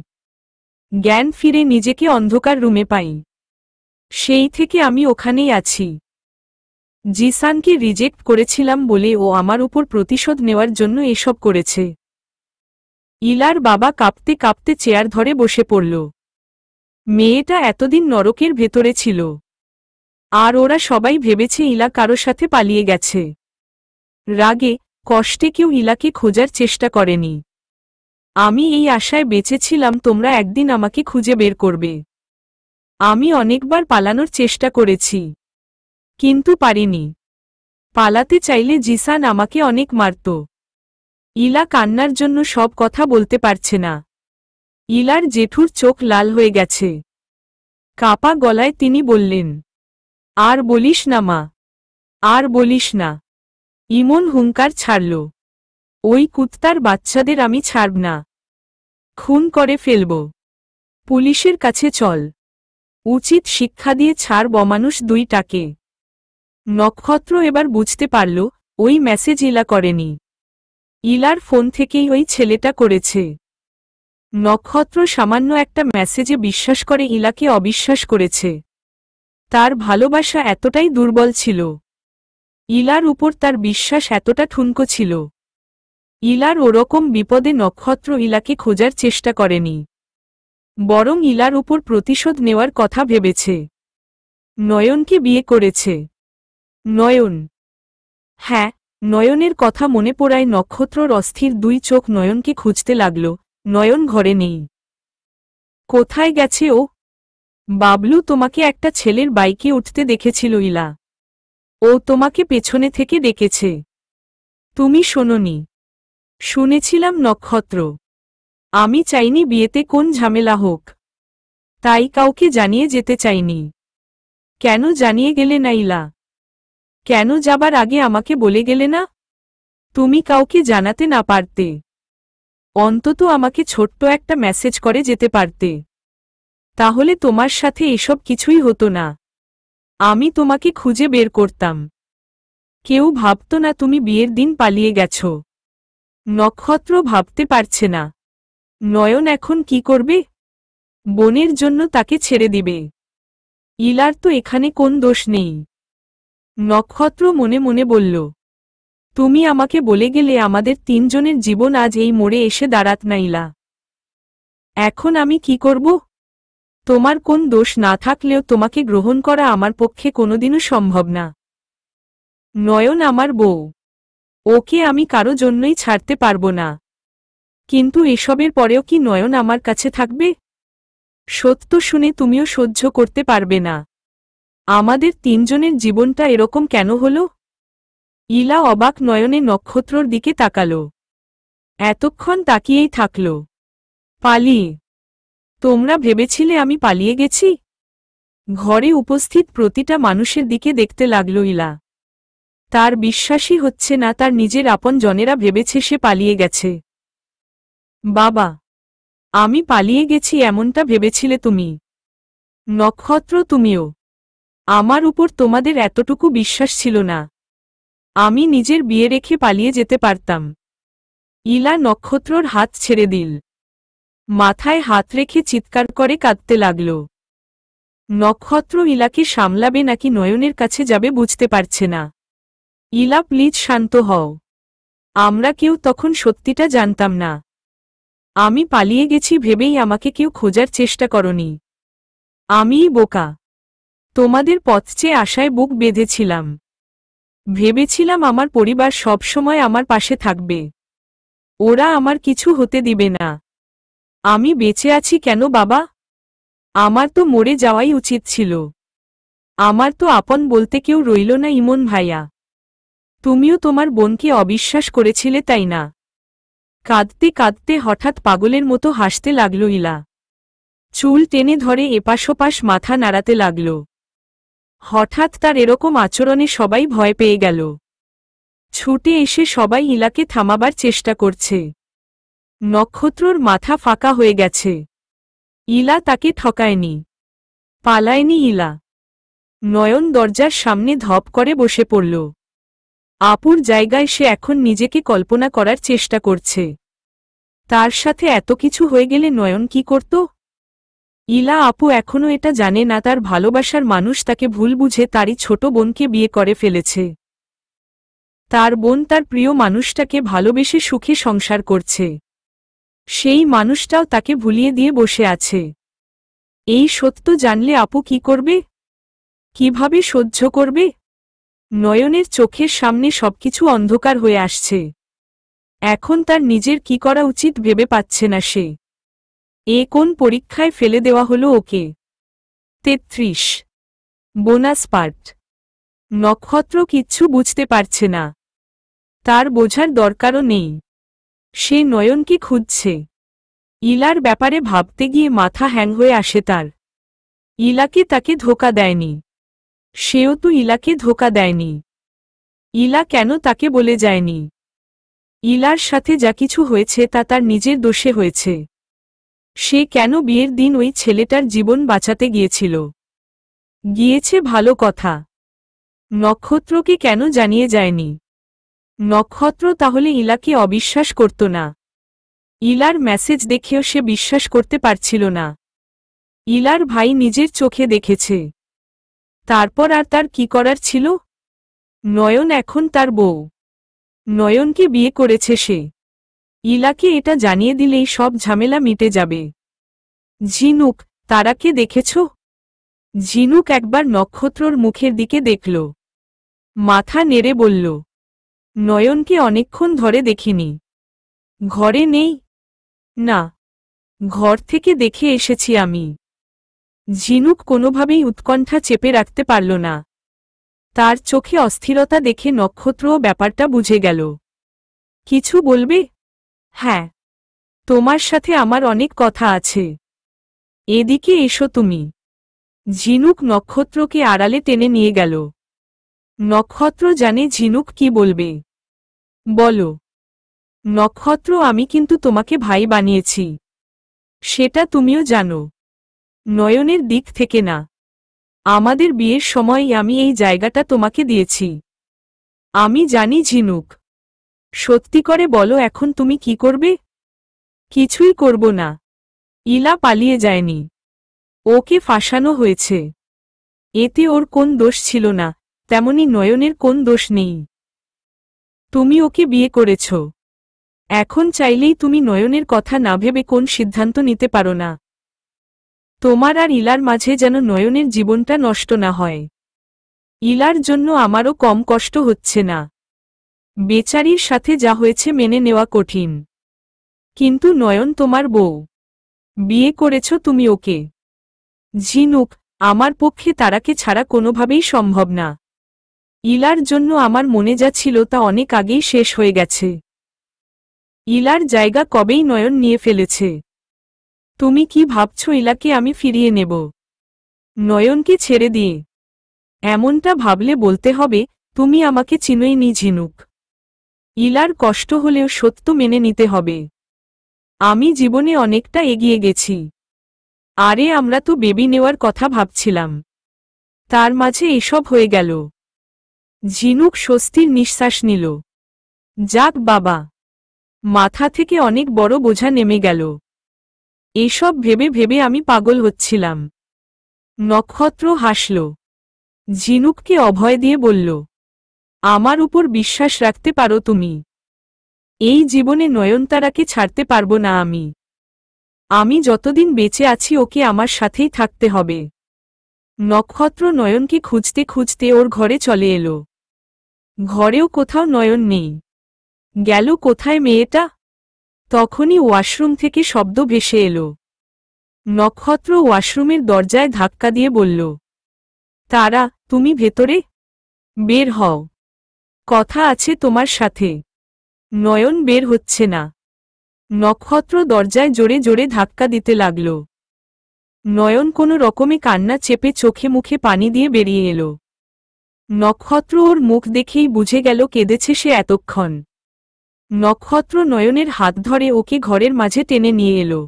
জ্ঞান ফিরে নিজেকে অন্ধকার রুমে পাই। সেই থেকে আমি ওখানেই আছি। জিসানকে রিজেক্ট করেছিলাম বলে ও আমার উপর প্রতিশোধ নেওয়ার জন্য এসব করেছে। ইলার বাবা কাঁপতে কাঁপতে চেয়ার ধরে বসে পড়ল। মেয়েটা এতদিন নরকের ভেতরে ছিল, আর ওরা সবাই ভেবেছে ইলা কারো সাথে পালিয়ে গেছে। রাগে কষ্টে কেউ ইলাকে খোঁজার চেষ্টা করেনি। আমি এই আশায় বেঁচেছিলাম তোমরা একদিন আমাকে খুঁজে বের করবে। আমি অনেকবার পালানোর চেষ্টা করেছি, কিন্তু পারিনি। পালাতে চাইলে জিসান আমাকে অনেক মারত। ইলা কান্নার জন্য সব কথা বলতে পারছে না। ইলার জেঠুর চোখ লাল হয়ে গেছে। কাপা গলায় তিনি বললেন, আর বলিস না মা, আর বলিস না। ইমন হুঙ্কার ছাড়ল, ওই কুত্তার বাচ্চাদের আমি ছাড়ব না, খুন করে ফেলব। পুলিশের কাছে চল, উচিত শিক্ষা দিয়ে ছাড়ব মানুষ দুইটাকে। নক্ষত্র এবার বুঝতে পারল ওই মেসেজ ইলা করেনি। ইলার ফোন থেকেই ওই ছেলেটা করেছে। নক্ষত্র সামান্য একটা মেসেজে বিশ্বাস করে ইলাকে অবিশ্বাস করেছে। তার ভালোবাসা এতটাই দুর্বল ছিল। ইলার উপর তার বিশ্বাস এতটা ঠুনকো ছিল। ইলার ওরকম বিপদে নক্ষত্র ইলাকে খোঁজার চেষ্টা করেনি, বরং ইলার উপর প্রতিশোধ নেওয়ার কথা ভেবেছে। নয়নকে বিয়ে করেছে। নয়ন? হ্যাঁ, নয়নের কথা মনে পড়ায় নক্ষত্রর অস্থির দুই চোখ নয়নকে খুঁজতে লাগল। নয়ন ঘরে নেই। কোথায় গেছে ও? বাবলু তোমাকে একটা ছেলের বাইকে উঠতে দেখেছিল ইলা। ও তোমাকে পেছনে থেকে ডেকেছে। তুমি শোনোনি? শুনেছিলাম নক্ষত্র। আমি চাইনি বিয়েতে কোন ঝামেলা হোক, তাই কাউকে জানিয়ে যেতে চাইনি। কেন জানিয়ে গেলে না ইলা? কেন যাবার আগে আমাকে বলে গেলে না? তুমি কাউকে জানাতে না পারতে? অন্তত আমাকে ছোট্ট একটা মেসেজ করে যেতে পারতে। তাহলে তোমার সাথে এসব কিছুই হতো না। আমি তোমাকে খুঁজে বের করতাম। কেউ ভাবত না তুমি বিয়ের দিন পালিয়ে গেছ। নক্ষত্র ভাবতে পারছে না নয়ন এখন কি করবে। বোনের জন্য তাকে ছেড়ে দিবে। ইলার তো এখানে কোন দোষ নেই। নক্ষত্র মনে মনে বলল, তুমি আমাকে বলে গেলে আমাদের তিনজনের জীবন আজ এই মোড়ে এসে দাঁড়াত না ইলা। এখন আমি কি করব? তোমার কোন দোষ না থাকলেও তোমাকে গ্রহণ করা আমার পক্ষে কোনোদিনও সম্ভব না। নয়ন আমার বউ, ওকে আমি কারো জন্যই ছাড়তে পারব না। কিন্তু এসবের পরেও কি নয়ন আমার কাছে থাকবে? সত্য শুনে তুমিও সহ্য করতে পারবে না। আমাদের তিনজনের জীবনটা এরকম কেন হলো? ইলা অবাক নয়নে নক্ষত্রর দিকে তাকাল। এতক্ষণ তাকিয়েই থাকল। পালিয়ে? তোমরা ভেবেছিলে আমি পালিয়ে গেছি? ঘরে উপস্থিত প্রতিটা মানুষের দিকে দেখতে লাগল ইলা। তার বিশ্বাসই হচ্ছে না তার নিজের আপন জনেরা ভেবেছে সে পালিয়ে গেছে। বাবা, আমি পালিয়ে গেছি এমনটা ভেবেছিলে তুমি? নক্ষত্র, তুমিও? আমার উপর তোমাদের এতটুকু বিশ্বাস ছিল না। আমি নিজের বিয়ে রেখে পালিয়ে যেতে পারতাম। ইলা নক্ষত্রর হাত ছেড়ে দিল। মাথায় হাত রেখে চিৎকার করে কাঁদতে লাগল। নক্ষত্র ইলাকে সামলাবে নাকি নয়নের কাছে যাবে বুঝতে পারছে না। ইলা, প্লিজ শান্ত হও। আমরা কেউ তখন সত্যিটা জানতাম না। আমি পালিয়ে গেছি ভেবেই আমাকে কেউ খোঁজার চেষ্টা করনি। আমিই বোকা। তোমাদের পথ চেয়ে আশায় বুক বেঁধেছিলাম। ভেবেছিলাম আমার পরিবার সবসময় আমার পাশে থাকবে। ওরা আমার কিছু হতে দিবে না। আমি বেঁচে আছি কেন বাবা? আমার তো মরে যাওয়াই উচিত ছিল। আমার তো আপন বলতে কেউ রইল না ইমন ভাইয়া। তুমিও তোমার বোনকে অবিশ্বাস করেছিলে, তাই না? কাঁদতে কাঁদতে হঠাৎ পাগলের মতো হাসতে লাগল ইলা। চুল টেনে ধরে এপাশোপাশ মাথা নাড়াতে লাগল। হঠাৎ তার এরকম আচরণে সবাই ভয় পেয়ে গেল। ছুটে এসে সবাই ইলাকে থামাবার চেষ্টা করছে। নক্ষত্রর মাথা ফাঁকা হয়ে গেছে। ইলা তাকে ঠকায়নি, পালায়নি ইলা। নয়ন দরজার সামনে ধপ করে বসে পড়ল। আপুর জায়গায় সে এখন নিজেকে কল্পনা করার চেষ্টা করছে। তার সাথে এত কিছু হয়ে গেলে নয়ন কি করত? ইলা আপু এখনও এটা জানে না তার ভালোবাসার মানুষ তাকে ভুল বুঝে তারই ছোট বোনকে বিয়ে করে ফেলেছে। তার বোন তার প্রিয় মানুষটাকে ভালোবেসে সুখে সংসার করছে। সেই মানুষটাও তাকে ভুলিয়ে দিয়ে বসে আছে। এই সত্য জানলে আপু কি করবে? কিভাবে সহ্য করবে? নয়নের চোখের সামনে সবকিছু অন্ধকার হয়ে আসছে। এখন তার নিজের কি করা উচিত ভেবে পাচ্ছে না সে। এ কোন পরীক্ষায় ফেলে দেওয়া হলো ওকে? ৩৩ বোনাস পার্ট। নক্ষত্র কিচ্ছু বুঝতে পারছে না। তার বোঝার দরকারও নেই। সে নয়নকে খুঁজছে। ইলার ব্যাপারে ভাবতে গিয়ে মাথা হ্যাং হয়ে আসে তার। ইলাকে তাকে ধোঁকা দেয়নি। সেও তো ইলাকে ধোঁকা দেয়নি। ইলা কেন তাকে বলে যায়নি? ইলার সাথে যা কিছু হয়েছে তা তার নিজের দোষে হয়েছে। সে কেন বিয়ের দিন ওই ছেলেটার জীবন বাঁচাতে গিয়েছিল? গিয়েছে ভালো কথা। নক্ষত্রকে কেন জানিয়ে যায়নি? নক্ষত্র তাহলে ইলাকে অবিশ্বাস করত না। ইলার মেসেজ দেখেও সে বিশ্বাস করতে পারছিল না। ইলার ভাই নিজের চোখে দেখেছে। তারপর আর তার কি করার ছিল? নয়ন এখন তার বউ। নয়নকে বিয়ে করেছে সে। ইলাকে এটা জানিয়ে দিলেই সব ঝামেলা মিটে যাবে। ঝিনুক, তারাকে দেখেছ? ঝিনুক একবার নক্ষত্রর মুখের দিকে দেখল। মাথা নেড়ে বলল, নয়নকে অনেকক্ষণ ধরে দেখিনি। ঘরে নেই? না, ঘর থেকে দেখে এসেছি আমি। ঝিনুক কোনোভাবেই উৎকণ্ঠা চেপে রাখতে পারল না। তার চোখে অস্থিরতা দেখে নক্ষত্রও ব্যাপারটা বুঝে গেল। কিছু বলবে? হ্যাঁ, তোমার সাথে আমার অনেক কথা আছে। এদিকে এসো তুমি। ঝিনুক নক্ষত্রকে আড়ালে টেনে নিয়ে গেল। নক্ষত্র জানে ঝিনুক কি বলবে। বলো। নক্ষত্র, আমি কিন্তু তোমাকে ভাই বানিয়েছি। সেটা তুমিও জানো। নয়নের দিক থেকে না। আমাদের বিয়ের সময় আমি এই জায়গাটা তোমাকে দিয়েছি। আমি জানি ঝিনুক। সত্যি করে বলো এখন তুমি কি করবে? কিছুই করব না। ইলা পালিয়ে যায়নি। ওকে ফাঁসানো হয়েছে। এতে ওর কোন দোষ ছিল না, তেমনি নয়নের কোন দোষ নেই। তুমি ওকে বিয়ে করেছ। এখন চাইলেই তুমি নয়নের কথা না ভেবে কোন সিদ্ধান্ত নিতে পারো না। তোমার আর ইলার মাঝে যেন নয়নের জীবনটা নষ্ট না হয়। ইলার জন্য আমারও কম কষ্ট হচ্ছে না। বেচারির সাথে যা হয়েছে মেনে নেওয়া কঠিন। কিন্তু নয়ন তোমার বউ। বিয়ে করেছ তুমি ওকে। ঝিনুক, আমার পক্ষে তারাকে ছাড়া কোনোভাবেই সম্ভব না। ইলার জন্য আমার মনে যা ছিল তা অনেক আগেই শেষ হয়ে গেছে। ইলার জায়গা কবেই নয়ন নিয়ে ফেলেছে। তুমি কি ভাবছ ইলাকে আমি ফিরিয়ে নেব নয়নকে ছেড়ে দিয়ে? এমনটা ভাবলে বলতে হবে তুমি আমাকে চিনোই নি ঝিনুক। ইলার কষ্ট হলেও সত্য মেনে নিতে হবে। আমি জীবনে অনেকটা এগিয়ে গেছি। আরে আমরা তো বেবি নেওয়ার কথা ভাবছিলাম, তার মাঝে এসব হয়ে গেল। ঝিনুক স্বস্তির নিঃশ্বাস নিল। যাক বাবা, মাথা থেকে অনেক বড় বোঝা নেমে গেল। এসব ভেবে ভেবে আমি পাগল হচ্ছিলাম। নক্ষত্র হাসল। ঝিনুককে অভয় দিয়ে বলল, আমার উপর বিশ্বাস রাখতে পারো তুমি। এই জীবনে নয়নতারাকে ছাড়তে পারবো না আমি। আমি যতদিন বেঁচে আছি ওকে আমার সাথেই থাকতে হবে। নক্ষত্র নয়নকে খুঁজতে খুঁজতে ওর ঘরে চলে এলো। ঘরেও কোথাও নয়ন নেই। গেল কোথায় মেয়েটা? তখনই ওয়াশরুম থেকে শব্দ ভেসে এলো। নক্ষত্র ওয়াশরুমের দরজায় ধাক্কা দিয়ে বলল, তারা, তুমি ভেতরে? বের হও, কথা আছে তোমার সাথে। নয়ন বের হচ্ছে না। নক্ষত্র দরজায় জোরে জোরে ধাক্কা দিতে লাগল। নয়ন কোনো রকমে কান্না চেপে চোখে মুখে পানি দিয়ে বেরিয়ে এলো। নক্ষত্র ওর মুখ দেখেই বুঝে গেল কেঁদেছে সে এতক্ষণ। নক্ষত্র নয়নের হাত ধরে ওকে ঘরের মাঝে টেনে নিয়ে এলো।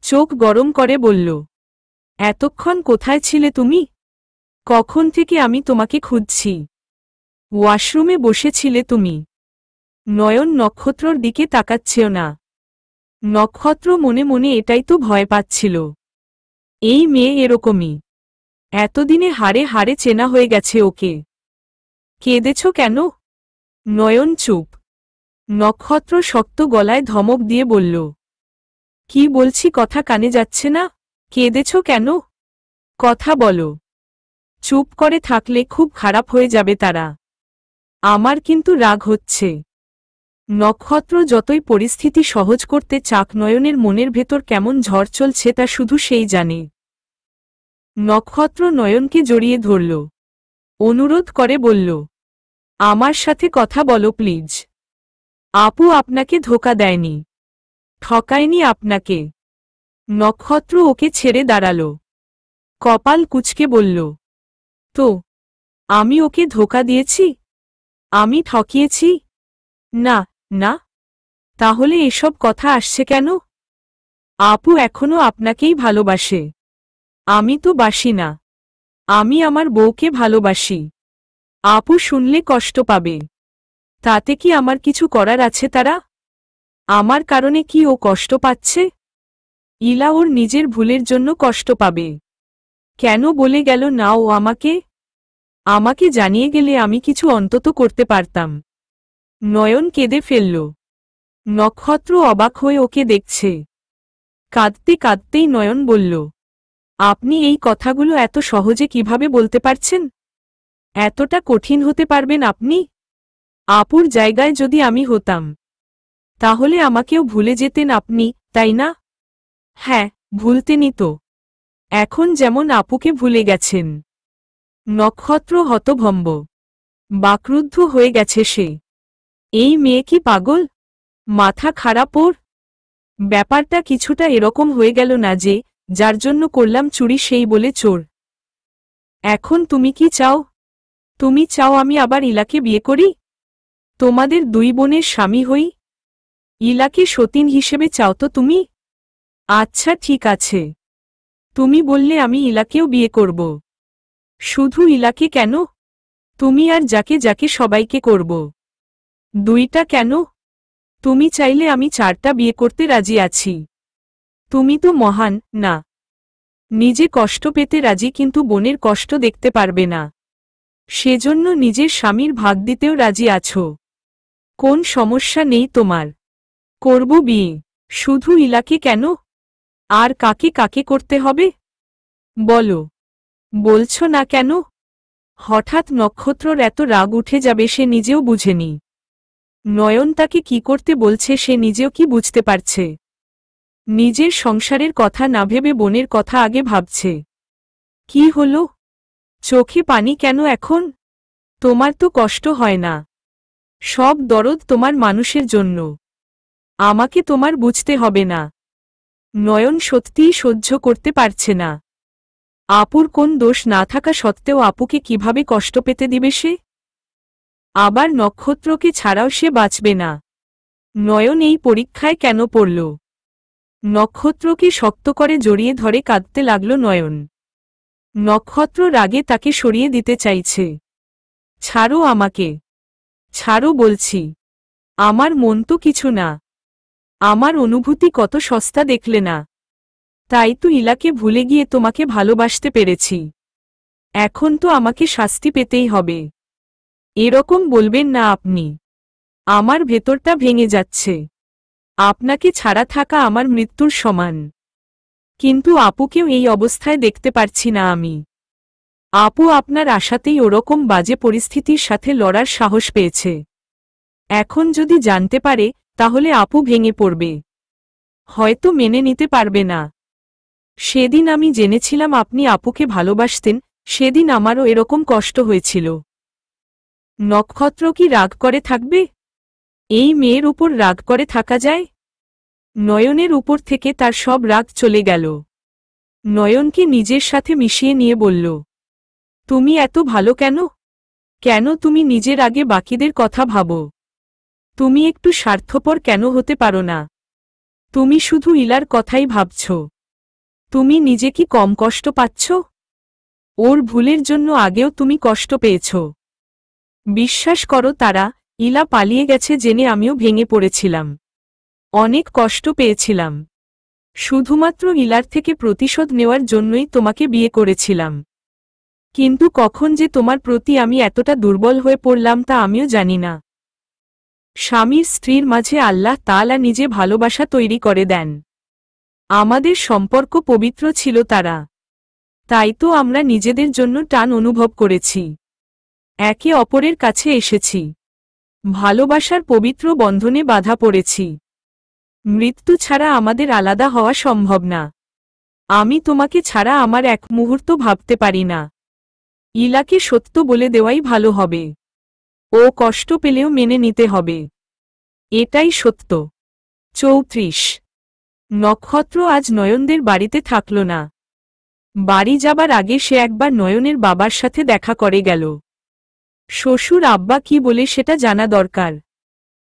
চোখ গরম করে বলল, এতক্ষণ কোথায় ছিলে তুমি? কখন থেকে আমি তোমাকে খুঁজছি। ওয়াশরুমে বসেছিলে তুমি। নয়ন নক্ষত্রর দিকে তাকাচ্ছেও না। নক্ষত্র মনে মনে এটাই তো ভয় পাচ্ছিল। এই মেয়ে এরকমই। এতদিনে হাড়ে হাড়ে চেনা হয়ে গেছে ওকে। কেঁদেছ কেন? নয়ন চুপ। নক্ষত্র শক্ত গলায় ধমক দিয়ে বলল, কি বলছি কথা কানে যাচ্ছে না? কেঁদেছ কেন? কথা বলো। চুপ করে থাকলে খুব খারাপ হয়ে যাবে তারা। আমার কিন্তু রাগ হচ্ছে। নক্ষত্র যতই পরিস্থিতি সহজ করতে চাক নয়নের মনের ভেতর কেমন ঝড় চলছে তা শুধু সেই জানে। নক্ষত্র নয়নকে জড়িয়ে ধরল। অনুরোধ করে বলল, আমার সাথে কথা বলো প্লিজ। আপু আপনাকে ধোঁকা দেয়নি, ঠকায়নি আপনাকে। নক্ষত্র ওকে ছেড়ে দাঁড়াল। কপাল কুঁচকে বলল, তো আমি ওকে ধোঁকা দিয়েছি? আমি ঠকিয়েছি? না, না। তাহলে এসব কথা আসছে কেন? আপু এখনো আপনাকেই ভালোবাসে। আমি তো বাসি না। আমি আমার বউকে ভালোবাসি। আপু শুনলে কষ্ট পাবে। তাতে কি আমার কিছু করার আছে তারা? আমার কারণে কি ও কষ্ট পাচ্ছে? ইলা ওর নিজের ভুলের জন্য কষ্ট পাবে। কেন বলে গেল না ও আমাকে? আমাকে জানিয়ে গেলে আমি কিছু অন্তত করতে পারতাম। নয়ন কেঁদে ফেলল। নক্ষত্র অবাক হয়ে ওকে দেখছে। কাঁদতে কাঁদতেই নয়ন বলল, আপনি এই কথাগুলো এত সহজে কিভাবে বলতে পারছেন? এতটা কঠিন হতে পারবেন আপনি? আপুর জায়গায় যদি আমি হতাম, তাহলে আমাকেও ভুলে যেতেন আপনি, তাই না? হ্যাঁ, ভুলতেনই তো। এখন যেমন আপুকে ভুলে গেছেন। নক্ষত্র হতভম্ব। বাকরুদ্ধ হয়ে গেছে সে। এই মেয়ে কি পাগল? মাথা খারাপ ওর? ব্যাপারটা কিছুটা এরকম হয়ে গেল না যে, যার জন্য করলাম চুরি সেই বলে চোর। এখন তুমি কি চাও? তুমি চাও আমি আবার ইলাকে বিয়ে করি? তোমাদের দুই বোনের স্বামী হই? ইলাকে সতীন হিসেবে চাও তো তুমি? আচ্ছা ঠিক আছে। তুমি বললে আমি ইলাকেও বিয়ে করব। শুধু ইলাকে কেন? তুমি আর যাকে যাকে সবাইকে করব। দুইটা কেন? তুমি চাইলে আমি 4টা বিয়ে করতে রাজি আছি। তুমি তো মহান, না? নিজে কষ্ট পেতে রাজি কিন্তু বোনের কষ্ট দেখতে পারবে না। সেজন্য নিজের স্বামীর ভাগ দিতেও রাজি আছো। কোন সমস্যা নেই তোমার। করব বিয়ে। শুধু ইলাকে কেন? আর কাকে কাকে করতে হবে? বলো। বলছো না কেন? হঠাৎ নক্ষত্রর এত রাগ উঠে যাবে সে নিজেও বুঝেনি। নয়ন তাকে কি করতে বলছে সে নিজেও কি বুঝতে পারছে। নিজের সংসারের কথা না ভেবে বোনের কথা আগে ভাবছে। কি হলো? চোখে পানি কেন এখন? তোমার তো কষ্ট হয় না? সব দরদ তোমার মানুষের জন্য। আমাকে তোমার বুঝতে হবে না। নয়ন সত্যিই সহ্য করতে পারছে না। আপুর কোন দোষ না থাকা সত্ত্বেও আপুকে কিভাবে কষ্ট পেতে দিবে সে? আবার নক্ষত্রকে ছাড়াও সে বাঁচবে না। নয়ন এই পরীক্ষায় কেন পড়ল? নক্ষত্রকে শক্ত করে জড়িয়ে ধরে কাঁদতে লাগল নয়ন। নক্ষত্র রাগে তাকে সরিয়ে দিতে চাইছে। ছাড়ো আমাকে। ছাড়ো বলছি। আমার মন তো কিছু না। আমার অনুভূতি কত সস্তা দেখলে না? তাই তো ইলাকে ভুলে গিয়ে তোমাকে ভালোবাসতে পেরেছি। এখন তো আমাকে শাস্তি পেতেই হবে। এরকম বলবেন না আপনি। আমার ভেতরটা ভেঙে যাচ্ছে। আপনাকে ছাড়া থাকা আমার মৃত্যুর সমান। কিন্তু আপুকেও এই অবস্থায় দেখতে পারছি না আমি। আপু আপনার আশাতেই ওরকম বাজে পরিস্থিতির সাথে লড়ার সাহস পেয়েছে। এখন যদি জানতে পারে তাহলে আপু ভেঙে পড়বে। হয়তো মেনে নিতে পারবে না। সেদিন আমি জেনেছিলাম আপনি আপুকে ভালোবাসতেন, সেদিন আমারও এরকম কষ্ট হয়েছিল। নক্ষত্র কি রাগ করে থাকবে? এই মেয়ের উপর রাগ করে থাকা যায়? নয়নের উপর থেকে তার সব রাগ চলে গেল। নয়নকে নিজের সাথে মিশিয়ে নিয়ে বলল, তুমি এত ভালো কেন? কেন তুমি নিজের আগে বাকিদের কথা ভাবো? তুমি একটু স্বার্থপর কেন হতে পারো না? তুমি শুধু ইলার কথাই ভাবছ। তুমি নিজে কি কম কষ্ট পাচ্ছ? ওর ভুলের জন্য আগেও তুমি কষ্ট পেয়েছ। বিশ্বাস করো তারা, ইলা পালিয়ে গেছে জেনে আমিও ভেঙে পড়েছিলাম। অনেক কষ্ট পেয়েছিলাম। শুধুমাত্র ইলার থেকে প্রতিশোধ নেওয়ার জন্যই তোমাকে বিয়ে করেছিলাম। কিন্তু কখন যে তোমার প্রতি আমি এতটা দুর্বল হয়ে পড়লাম তা আমিও জানি না। স্বামীর স্ত্রীর মাঝে আল্লাহ তাআলা নিজে ভালোবাসা তৈরি করে দেন। আমাদের সম্পর্ক পবিত্র ছিল তারা। তাই তো আমরা নিজেদের জন্য টান অনুভব করেছি। একে অপরের কাছে এসেছি। ভালোবাসার পবিত্র বন্ধনে বাধা পড়েছি। মৃত্যু ছাড়া আমাদের আলাদা হওয়া সম্ভব না। আমি তোমাকে ছাড়া আমার এক মুহূর্ত ভাবতে পারি না। ইলাকে সত্য বলে দেওয়াই ভালো হবে। ও কষ্ট পেলেও মেনে নিতে হবে। এটাই সত্য। 34 নক্ষত্র আজ নয়নদের বাড়িতে থাকল না। বাড়ি যাবার আগে সে একবার নয়নের বাবার সাথে দেখা করে গেল। শ্বশুর আব্বা কি বলে সেটা জানা দরকার।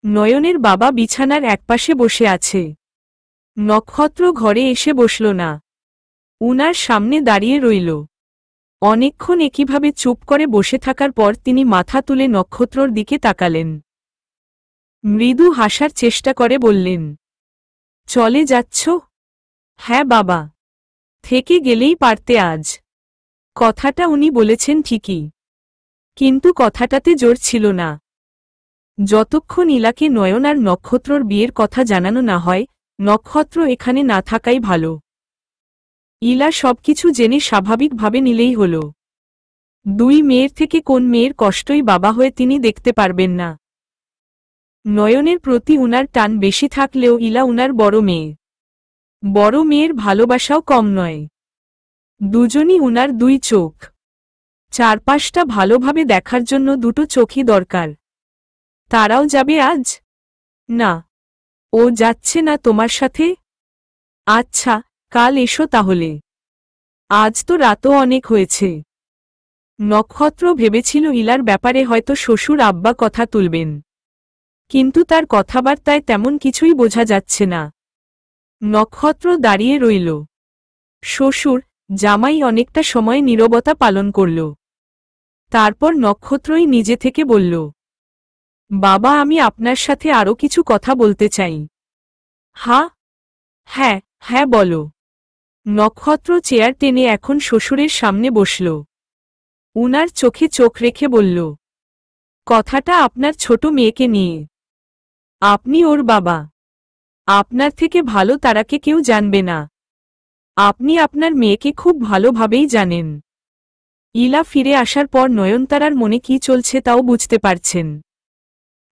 নয়নের বাবা বিছানার একপাশে বসে আছে। নক্ষত্র ঘরে এসে বসল না। উনার সামনে দাঁড়িয়ে রইল। অনেকক্ষণ একইভাবে চুপ করে বসে থাকার পর তিনি মাথা তুলে নক্ষত্রর দিকে তাকালেন। মৃদু হাসার চেষ্টা করে বললেন, চলে যাচ্ছ? হ্যাঁ বাবা। থেকে গেলেই পারতে আজ। কথাটা উনি বলেছেন ঠিকই। কিন্তু কথাটাতে জোর ছিল না। যতক্ষণ ইলাকে নয়ন আর নক্ষত্রর বিয়ের কথা জানানো না হয়, নক্ষত্র এখানে না থাকাই ভালো। ইলা সবকিছু জেনে স্বাভাবিকভাবে নিলেই হল। দুই মেয়ের থেকে কোন মেয়ের কষ্টই বাবা হয়ে তিনি দেখতে পারবেন না। নয়নের প্রতি উনার টান বেশি থাকলেও ইলা উনার বড় মেয়ে। বড় মেয়ের ভালোবাসাও কম নয়। দুজনই উনার দুই চোখ। চারপাশটা ভালোভাবে দেখার জন্য দুটো চোখই দরকার। তারাও যাবে আজ? না। ও যাচ্ছে না তোমার সাথে? আচ্ছা, কাল এসো তাহলে। আজ তো রাতও অনেক হয়েছে। নক্ষত্র ভেবেছিল ইলার ব্যাপারে হয়তো শ্বশুর আব্বা কথা তুলবেন। কিন্তু তার কথাবার্তায় তেমন কিছুই বোঝা যাচ্ছে না। নক্ষত্র দাঁড়িয়ে রইল। শ্বশুর, জামাই অনেকটা সময় নীরবতা পালন করল। তারপর নক্ষত্রই নিজে থেকে বলল, বাবা আমি আপনার সাথে আরো কিছু কথা বলতে চাই। হ্যাঁ হ্যাঁ বলো। নক্ষত্র চেয়ার টেনে এখন শ্বশুরের সামনে বসল। উনার চোখে চোখ রেখে বলল, কথাটা আপনার ছোট মেয়েকে নিয়ে। আপনি ওর বাবা। আপনার থেকে ভালো তারাকে কেউ জানবে না। আপনি আপনার মেয়েকে খুব ভালোভাবেই জানেন। ইলা ফিরে আসার পর নয়নতারার মনে কি চলছে তাও বুঝতে পারছেন।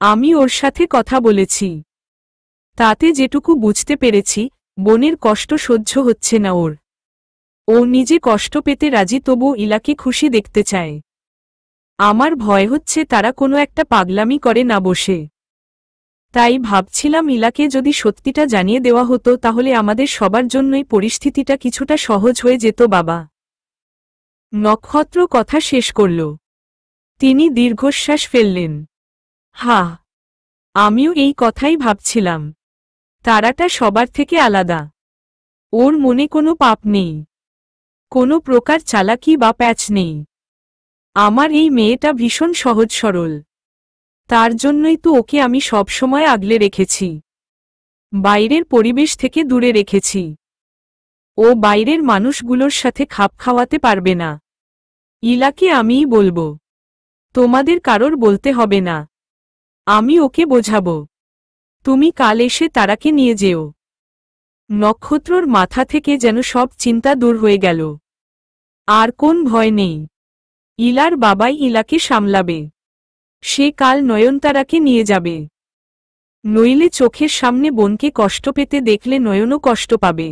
আমি ওর সাথে কথা বলেছি, তাতে যেটুকু বুঝতে পেরেছি, বোনের কষ্ট সহ্য হচ্ছে না ওর। ও নিজে কষ্ট পেতে রাজি, তবুও ইলাকে খুশি দেখতে চায়। আমার ভয় হচ্ছে তারা কোনো একটা পাগলামি করে না বসে। তাই ভাবছিলাম ইলাকে যদি সত্যিটা জানিয়ে দেওয়া হতো তাহলে আমাদের সবার জন্যই পরিস্থিতিটা কিছুটা সহজ হয়ে যেত বাবা। নক্ষত্র কথা শেষ করল। তিনি দীর্ঘশ্বাস ফেললেন। আমিও এই কথাই ভাবছিলাম। তারাটা সবার থেকে আলাদা। ওর মনে কোনো পাপ নেই, কোনো প্রকার চালাকি বা প্যাচ নেই। আমার এই মেয়েটা ভীষণ সহজ সরল। তার জন্যই তো ওকে আমি সবসময় আগলে রেখেছি, বাইরের পরিবেশ থেকে দূরে রেখেছি। ও বাইরের মানুষগুলোর সাথে খাপ খাওয়াতে পারবে না। ইলাকে আমিই বলবো, তোমাদের কারোর বলতে হবে না। আমি ওকে বোঝাবো। তুমি কাল এসে তারাকে নিয়ে যেও। নক্ষত্রর মাথা থেকে যেন সব চিন্তা দূর হয়ে গেল। আর কোন ভয় নেই। ইলার বাবাই ইলাকে সামলাবে। সে কাল নয়নতারাকে নিয়ে যাবে। নইলে চোখের সামনে বোনকে কষ্ট পেতে দেখলে নয়নও কষ্ট পাবে।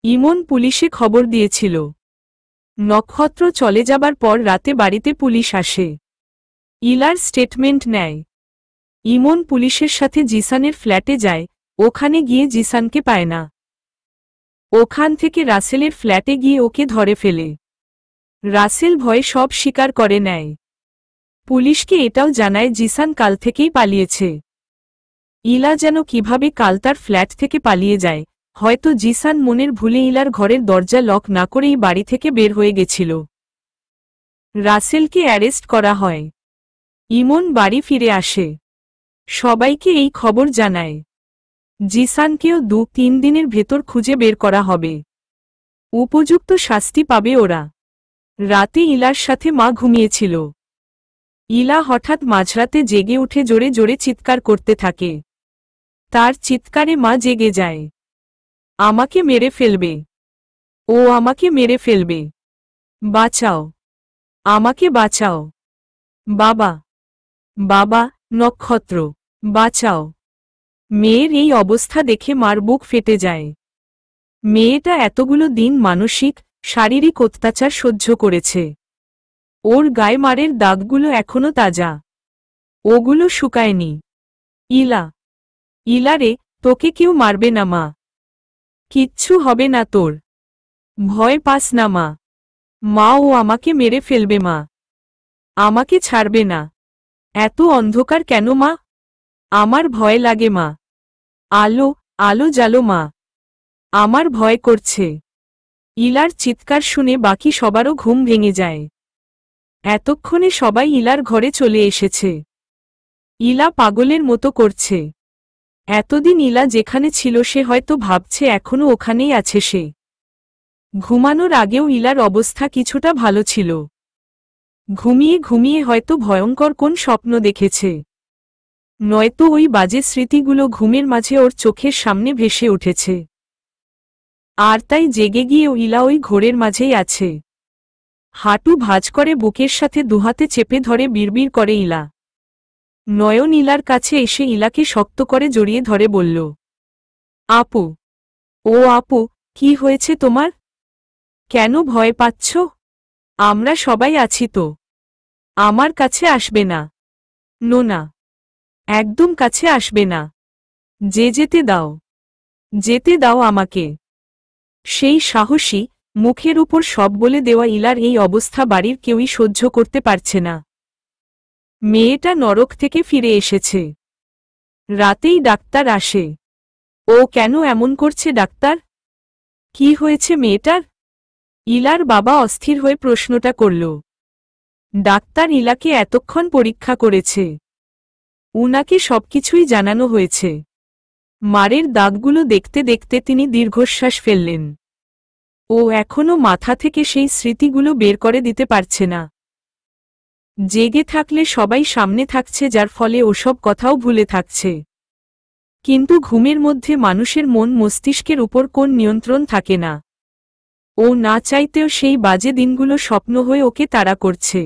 ইমন পুলিশে খবর দিয়েছিল। নক্ষত্র চলে যাবার পর রাতে বাড়িতে পুলিশ আসে। ইলার স্টেটমেন্ট নেয়। ইমন পুলিশের সাথে জিসানের ফ্ল্যাটে যায়। ওখানে গিয়ে জিসানকে পায় না। ওখান থেকে রাসেলের ফ্ল্যাটে গিয়ে ওকে ধরে ফেলে। রাসেল ভয়ে সব স্বীকার করে নেয়। পুলিশকে এটাও জানায় জিসান কাল থেকেই পালিয়েছে। ইলা যেন কিভাবে কাল তার ফ্ল্যাট থেকে পালিয়ে যায়। হয়তো জিসান মনের ভুলে ইলার ঘরের দরজা লক না করেই বাড়ি থেকে বের হয়ে গেছিল। রাসেলকে অ্যারেস্ট করা হয়। ইমন বাড়ি ফিরে আসে। সবাইকে এই খবর জানায়। জিসানকেও 2-3 দিনের ভেতর খুঁজে বের করা হবে। উপযুক্ত শাস্তি পাবে ওরা। রাতে ইলার সাথে মা ঘুমিয়েছিল। ইলা হঠাৎ মাঝরাতে জেগে উঠে জোরে জোরে চিৎকার করতে থাকে। তার চিৎকারে মা জেগে যায়। আমাকে মেরে ফেলবে। ও আমাকে মেরে ফেলবে। বাঁচাও, আমাকে বাঁচাও। বাবা, বাবা, নক্ষত্র, বাঁচাও। মেয়ের এই অবস্থা দেখে মার বুক ফেটে যায়। মেয়েটা এতগুলো দিন মানসিক, শারীরিক অত্যাচার সহ্য করেছে। ওর গায়ে মারের দাগগুলো এখনো তাজা। ওগুলো শুকায়নি। ইলা, ইলা রে, তোকে কেউ মারবে না মা। কিচ্ছু হবে না তোর। ভয় পাস না মা। মা ও আমাকে মেরে ফেলবে মা। আমাকে ছাড়বে না। এত অন্ধকার কেন মা? আমার ভয় লাগে মা। আলো, আলো জ্বালো মা। আমার ভয় করছে। ইলার চিৎকার শুনে বাকি সবারও ঘুম ভেঙে যায়। এতক্ষণে সবাই ইলার ঘরে চলে এসেছে। ইলা পাগলের মতো করছে। এতদিন ইলা যেখানে ছিল সে হয়তো ভাবছে এখনো ওখানেই আছে সে। ঘুমানোর আগেও ইলার অবস্থা কিছুটা ভালো ছিল। ঘুমিয়ে ঘুমিয়ে হয়তো ভয়ঙ্কর কোন স্বপ্ন দেখেছে। নয়তো ওই বাজে স্মৃতিগুলো ঘুমের মাঝে ওর চোখের সামনে ভেসে উঠেছে। আর তাই জেগে গিয়েও ইলা ওই ঘোরের মাঝেই আছে। হাঁটু ভাঁজ করে বুকের সাথে দুহাতে চেপে ধরে বিড়বিড় করে ইলা। নয়ন ইলার কাছে এসে ইলাকে শক্ত করে জড়িয়ে ধরে বলল, আপু, ও আপু, কি হয়েছে তোমার? কেন ভয় পাচ্ছ? আমরা সবাই আছি তো। আমার কাছে আসবে না। নোনা, একদম কাছে আসবে না। যেতে দাও, যেতে দাও আমাকে। সেই সাহসী, মুখের উপর সব বলে দেওয়া ইলার এই অবস্থা বাড়ির কেউই সহ্য করতে পারছে না। মেয়েটা নরক থেকে ফিরে এসেছে। রাতেই ডাক্তার আসে। ও কেন এমন করছে ডাক্তার? কি হয়েছে মেয়েটার? ইলার বাবা অস্থির হয়ে প্রশ্নটা করল। ডাক্তার ইলাকে এতক্ষণ পরীক্ষা করেছে, উনাকে সবকিছুই জানানো হয়েছে। মারের দাগগুলো দেখতে দেখতে তিনি দীর্ঘশ্বাস ফেললেন। ও এখনো মাথা থেকে সেই স্মৃতিগুলো বের করে দিতে পারছে না। জেগে থাকলে সবাই সামনে থাকছে, যার ফলে ওসব কথাও ভুলে থাকছে। কিন্তু ঘুমের মধ্যে মানুষের মন মস্তিষ্কের উপর কোন নিয়ন্ত্রণ থাকে না। ও না চাইতেও সেই বাজে দিনগুলো স্বপ্ন হয়ে ওকে তাড়া করছে।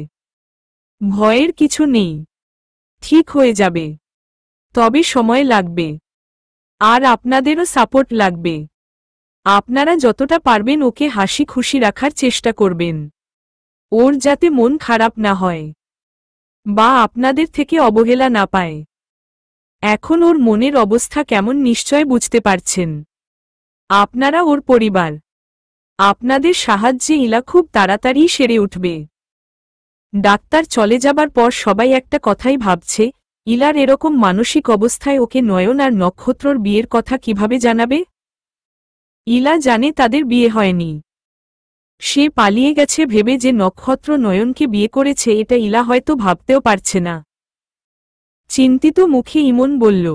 ভয়ের কিছু নেই, ঠিক হয়ে যাবে, তবে সময় লাগবে। আর আপনাদেরও সাপোর্ট লাগবে। আপনারা যতটা পারবেন ওকে হাসি খুশি রাখার চেষ্টা করবেন, ওর যাতে মন খারাপ না হয় বা আপনাদের থেকে অবহেলা না পায়। এখন ওর মনের অবস্থা কেমন নিশ্চয় বুঝতে পারছেন। আপনারা ওর পরিবার, আপনাদের সাহায্যে ইলা খুব তাড়াতাড়ি সেরে উঠবে। ডাক্তার চলে যাবার পর সবাই একটা কথাই ভাবছে, ইলার এরকম মানসিক অবস্থায় ওকে নয়ন আর নক্ষত্রর বিয়ের কথা কিভাবে জানাবে। ইলা জানে তাদের বিয়ে হয়নি। সে পালিয়ে গেছে ভেবে যে নক্ষত্র নয়নকে বিয়ে করেছে, এটা ইলা হয়তো ভাবতেও পারছে না। চিন্তিত মুখে ইমন বলল,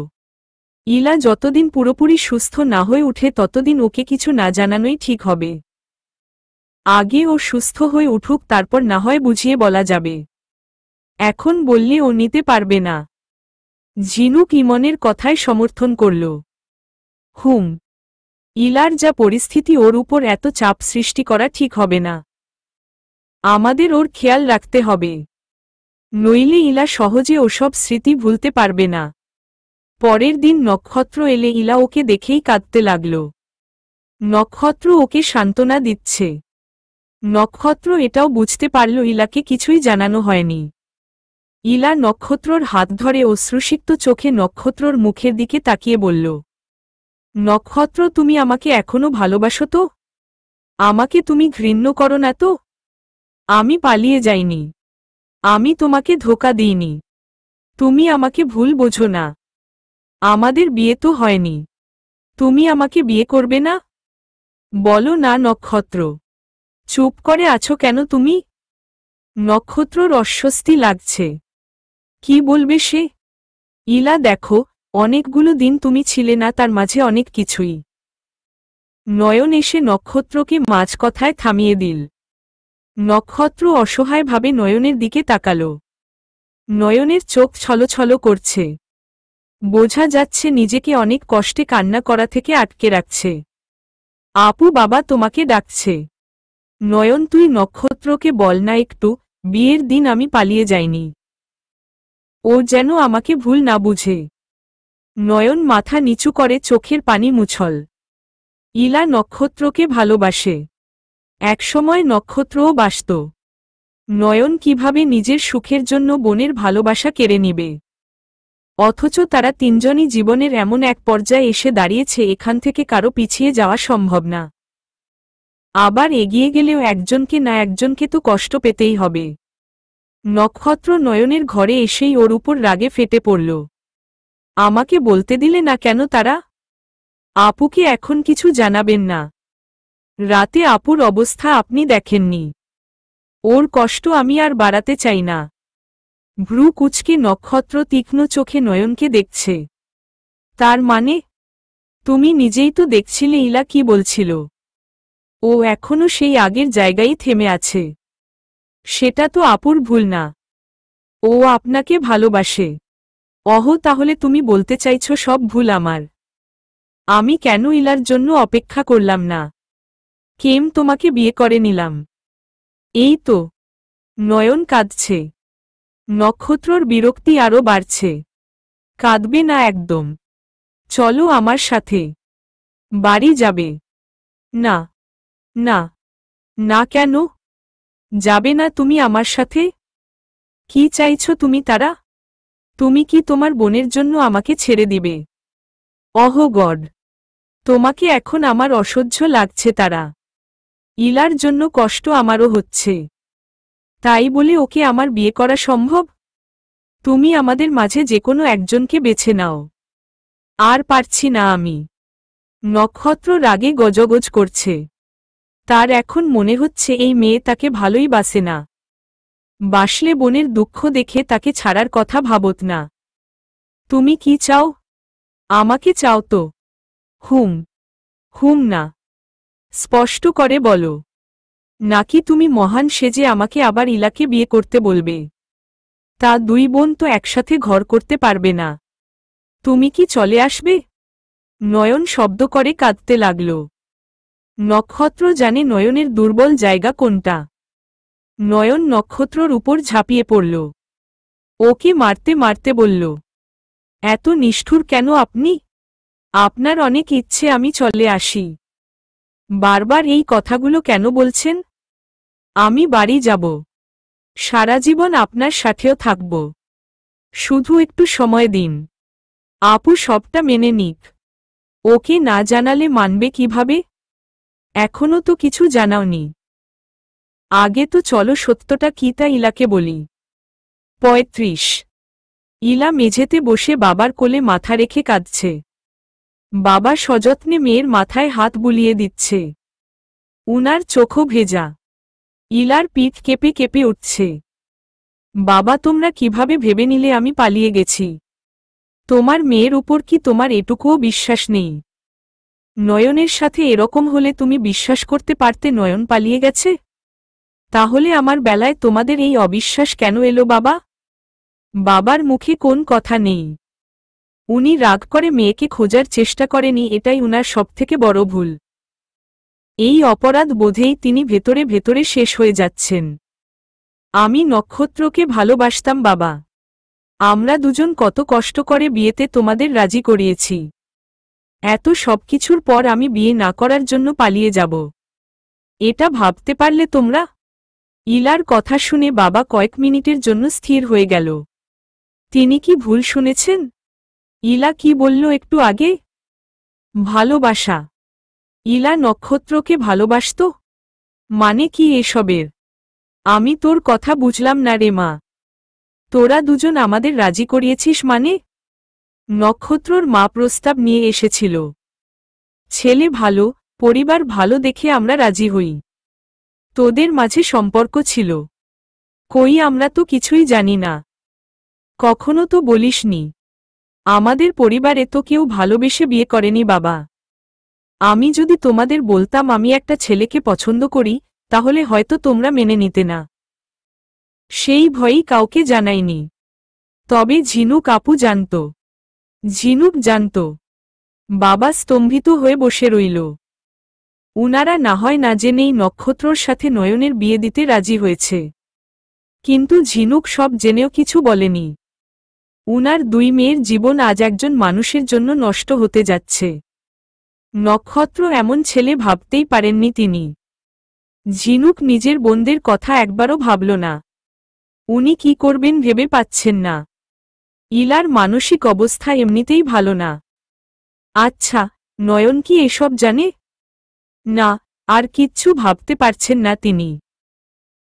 ইলা যতদিন পুরোপুরি সুস্থ না হয়ে উঠে ততদিন ওকে কিছু না জানানোই ঠিক হবে। আগে ও সুস্থ হয়ে উঠুক, তারপর না হয় বুঝিয়ে বলা যাবে। এখন বললে ও নিতে পারবে না। ঝিনুক ইমনের কথায় সমর্থন করল। ইলার যা পরিস্থিতি, ওর উপর এত চাপ সৃষ্টি করা ঠিক হবে না। আমাদের ওর খেয়াল রাখতে হবে, নইলে ইলা সহজে ওসব স্মৃতি ভুলতে পারবে না। পরের দিন নক্ষত্র এলে ইলা ওকে দেখেই কাঁদতে লাগল। নক্ষত্র ওকে সান্ত্বনা দিচ্ছে। নক্ষত্র এটাও বুঝতে পারল ইলাকে কিছুই জানানো হয়নি। ইলা নক্ষত্রর হাত ধরে অশ্রুসিক্ত চোখে নক্ষত্রর মুখের দিকে তাকিয়ে বলল, নক্ষত্র, তুমি আমাকে এখনো ভালোবাসো তো? আমাকে তুমি ঘৃণ্য করো না তো? আমি পালিয়ে যাইনি, আমি তোমাকে ধোঁকা দিইনি, তুমি আমাকে ভুল বোঝো না। আমাদের বিয়ে তো হয়নি, তুমি আমাকে বিয়ে করবে না? বলো না নক্ষত্র, চুপ করে আছো কেন তুমি? নক্ষত্রর অস্বস্তি লাগছে। কি বলবে সে? ইলা দেখো, অনেকগুলো দিন তুমি ছিলে না, তার মাঝে অনেক কিছুই। নয়ন এসে নক্ষত্রকে মাঝ কথায় থামিয়ে দিল। নক্ষত্র অসহায়ভাবে নয়নের দিকে তাকাল। নয়নের চোখ ছলছল করছে। বোঝা যাচ্ছে নিজেকে অনেক কষ্টে কান্না করা থেকে আটকে রাখছে। আপু, বাবা তোমাকে ডাকছে। নয়ন, তুই নক্ষত্রকে বল না একটু, বিয়ের দিন আমি পালিয়ে যাইনি। ও যেন আমাকে ভুল না বুঝে। নয়ন মাথা নিচু করে চোখের পানি মুছল। ইলা নক্ষত্রকে ভালোবাসে, একসময় নক্ষত্রও বাসত। নয়ন কিভাবে নিজের সুখের জন্য বোনের ভালোবাসা কেড়ে নিবে? অথচ তারা তিনজনই জীবনের এমন এক পর্যায়ে এসে দাঁড়িয়েছে, এখান থেকে কারো পিছিয়ে যাওয়া সম্ভব না। আবার এগিয়ে গেলেও একজনকে না একজনকে তো কষ্ট পেতেই হবে। নক্ষত্র নয়নের ঘরে এসেই ওর উপর রাগে ফেটে পড়ল। আমাকে বলতে দিলে না কেন তারা? আপুকে এখন কিছু জানাবেন না? রাতে আপুর অবস্থা আপনি দেখেননি, ওর কষ্ট আমি আর বাড়াতে চাই না। ভ্রু কুঁচকে নক্ষত্র তীক্ষ্ণ চোখে নয়নকে দেখছে। তার মানে? তুমি নিজেই তো দেখছিলে ইলা কি বলছিল। ও এখনো সেই আগের জায়গায় থেমে আছে। সেটা তো আপুর ভুল না, ও আপনাকে ভালোবাসে। তাহলে তুমি বলতে চাইছো সব ভুল আমার? আমি কেন ইলার জন্য অপেক্ষা করলাম না? কেম তোমাকে বিয়ে করে নিলাম। এই তো। নয়ন কাঁদছে। নক্ষত্রর বিরক্তি আরও বাড়ছে। কাঁদবে না একদম। চলো আমার সাথে, বাড়ি যাবে। না না না। কেন যাবে না তুমি আমার সাথে? কি চাইছো তুমি তারা? তুমি কি তোমার বোনের জন্য আমাকে ছেড়ে দিবে? গড, তোমাকে এখন আমার অসহ্য লাগছে। তারা ইলার জন্য কষ্ট আমারও হচ্ছে, তাই বলে ওকে আমার বিয়ে করা সম্ভব? তুমি আমাদের মাঝে যে কোনো একজনকে বেছে নাও। আর পারছি না আমি। নক্ষত্র রাগে গজগজ করছে। তার এখন মনে হচ্ছে এই মেয়ে তাকে ভালোই বাসে না। বাসলে বোনের দুঃখ দেখে তাকে ছাড়ার কথা ভাবত না। তুমি কি চাও? আমাকে চাও তো? হুম হুম না, স্পষ্ট করে বলো। নাকি তুমি মহান সেজে আমাকে আবার ইলাকে বিয়ে করতে বলবে? তা দুই বোন তো একসাথে ঘর করতে পারবে না। তুমি কি চলে আসবে? নয়ন শব্দ করে কাঁদতে লাগল। নক্ষত্র জানে নয়নের দুর্বল জায়গা কোনটা। নয়ন নক্ষত্রর উপর ঝাঁপিয়ে পড়ল। ওকে মারতে মারতে বলল, এত নিষ্ঠুর কেন আপনি? আপনার অনেক ইচ্ছে আমি চলে আসি। বারবার এই কথাগুলো কেন বলছেন? আমি বাড়ি যাব। সারা জীবন আপনার সাথেও থাকব। শুধু একটু সময় দিন। আপু সবটা মেনে নিক। ওকে না জানালে মানবে কিভাবে? এখনো তো কিছু জানাওনি। আগে তো চলো সত্যটা কি তা ইলাকে বলি। ৩৫। ইলা মেঝেতে বসে বাবার কোলে মাথা রেখে কাঁদছে। বাবা সযত্নে মেয়ের মাথায় হাত বুলিয়ে দিচ্ছে। উনার চোখও ভেজা। ইলার পিঠ কেঁপে কেঁপে উঠছে। বাবা তোমরা কিভাবে ভেবে নিলে আমি পালিয়ে গেছি? তোমার মেয়ের উপর কি তোমার এটুকুও বিশ্বাস নেই? নয়নের সাথে এরকম হলে তুমি বিশ্বাস করতে পারতে নয়ন পালিয়ে গেছে? তাহলে আমার বেলায় তোমাদের এই অবিশ্বাস কেন এলো বাবা? বাবার মুখে কোন কথা নেই। উনি রাগ করে মেয়েকে খোঁজার চেষ্টা করেনি, এটাই উনার সবথেকে বড় ভুল। এই অপরাধ বোধেই তিনি ভেতরে ভেতরে শেষ হয়ে যাচ্ছেন। আমি নক্ষত্রকে ভালোবাসতাম বাবা। আমরা দুজন কত কষ্ট করে বিয়েতে তোমাদের রাজি করিয়েছি। এত সবকিছুর পর আমি বিয়ে না করার জন্য পালিয়ে যাব? এটা ভাবতে পারলে তোমরা? ইলার কথা শুনে বাবা কয়েক মিনিটের জন্য স্থির হয়ে গেল। তিনি কি ভুল শুনেছেন? ইলা কি বলল একটু আগে? ভালোবাসা। ইলা নক্ষত্রকে ভালোবাসত? মানে কি এসবের? আমি তোর কথা বুঝলাম না রে মা। তোরা দুজন আমাদের রাজি করিয়েছিস মানে? নক্ষত্রর মা প্রস্তাব নিয়ে এসেছিল। ছেলে ভালো, পরিবার ভালো দেখে আমরা রাজি হই। তোদের মাঝে সম্পর্ক ছিল? কই, আমরা তো কিছুই জানি না। কখনো তো বলিসনি। আমাদের পরিবারে তো কেউ ভালোবেসে বিয়ে করেনি বাবা। আমি যদি তোমাদের বলতাম আমি একটা ছেলেকে পছন্দ করি, তাহলে হয়তো তোমরা মেনে নিতে না। সেই ভয়ই কাউকে জানাইনি। তবে ঝিনুক আপু জানত। ঝিনুক জানত। বাবা স্তম্ভিত হয়ে বসে রইল। উনারা না হয় না জেনেই নক্ষত্রর সাথে নয়নের বিয়ে দিতে রাজি হয়েছে। কিন্তু ঝিনুক সব জেনেও কিছু বলেনি। উনার দুই মেয়ের জীবন আজ একজন মানুষের জন্য নষ্ট হতে যাচ্ছে। নক্ষত্র এমন ছেলে ভাবতেই পারেননি তিনি। ঝিনুক নিজের বোনদের কথা একবারও ভাবল না। উনি কি করবেন ভেবে পাচ্ছেন না। ইলার মানসিক অবস্থা এমনিতেই ভালো না। আচ্ছা, নয়ন কি এসব জানে? না, আর কিচ্ছু ভাবতে পারছেন না তিনি।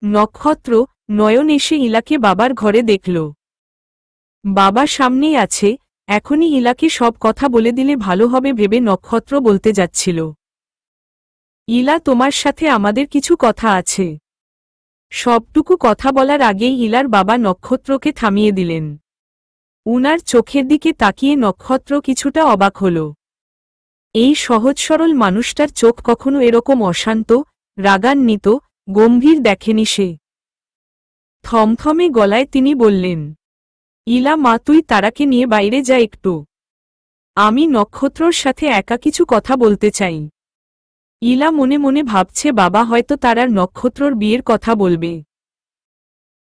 নক্ষত্র, নয়ন এসে ইলাকে বাবার ঘরে দেখল। বাবা সামনেই আছে, এখনই ইলাকে সব কথা বলে দিলে ভালো হবে ভেবে নক্ষত্র বলতে যাচ্ছিল। ইলা তোমার সাথে আমাদের কিছু কথা আছে। সবটুকু কথা বলার আগেই ইলার বাবা নক্ষত্রকে থামিয়ে দিলেন। উনার চোখের দিকে তাকিয়ে নক্ষত্র কিছুটা অবাক হল। এই সহজ সরল মানুষটার চোখ কখনো এরকম অশান্ত, রাগান্বিত, গম্ভীর দেখেনি সে। থমথমে গলায় তিনি বললেন, ইলা মা তুই তারাকে নিয়ে বাইরে যা একটু। আমি নক্ষত্রর সাথে একা কিছু কথা বলতে চাই। ইলা মনে মনে ভাবছে বাবা হয়তো তারার নক্ষত্রর বিয়ের কথা বলবে।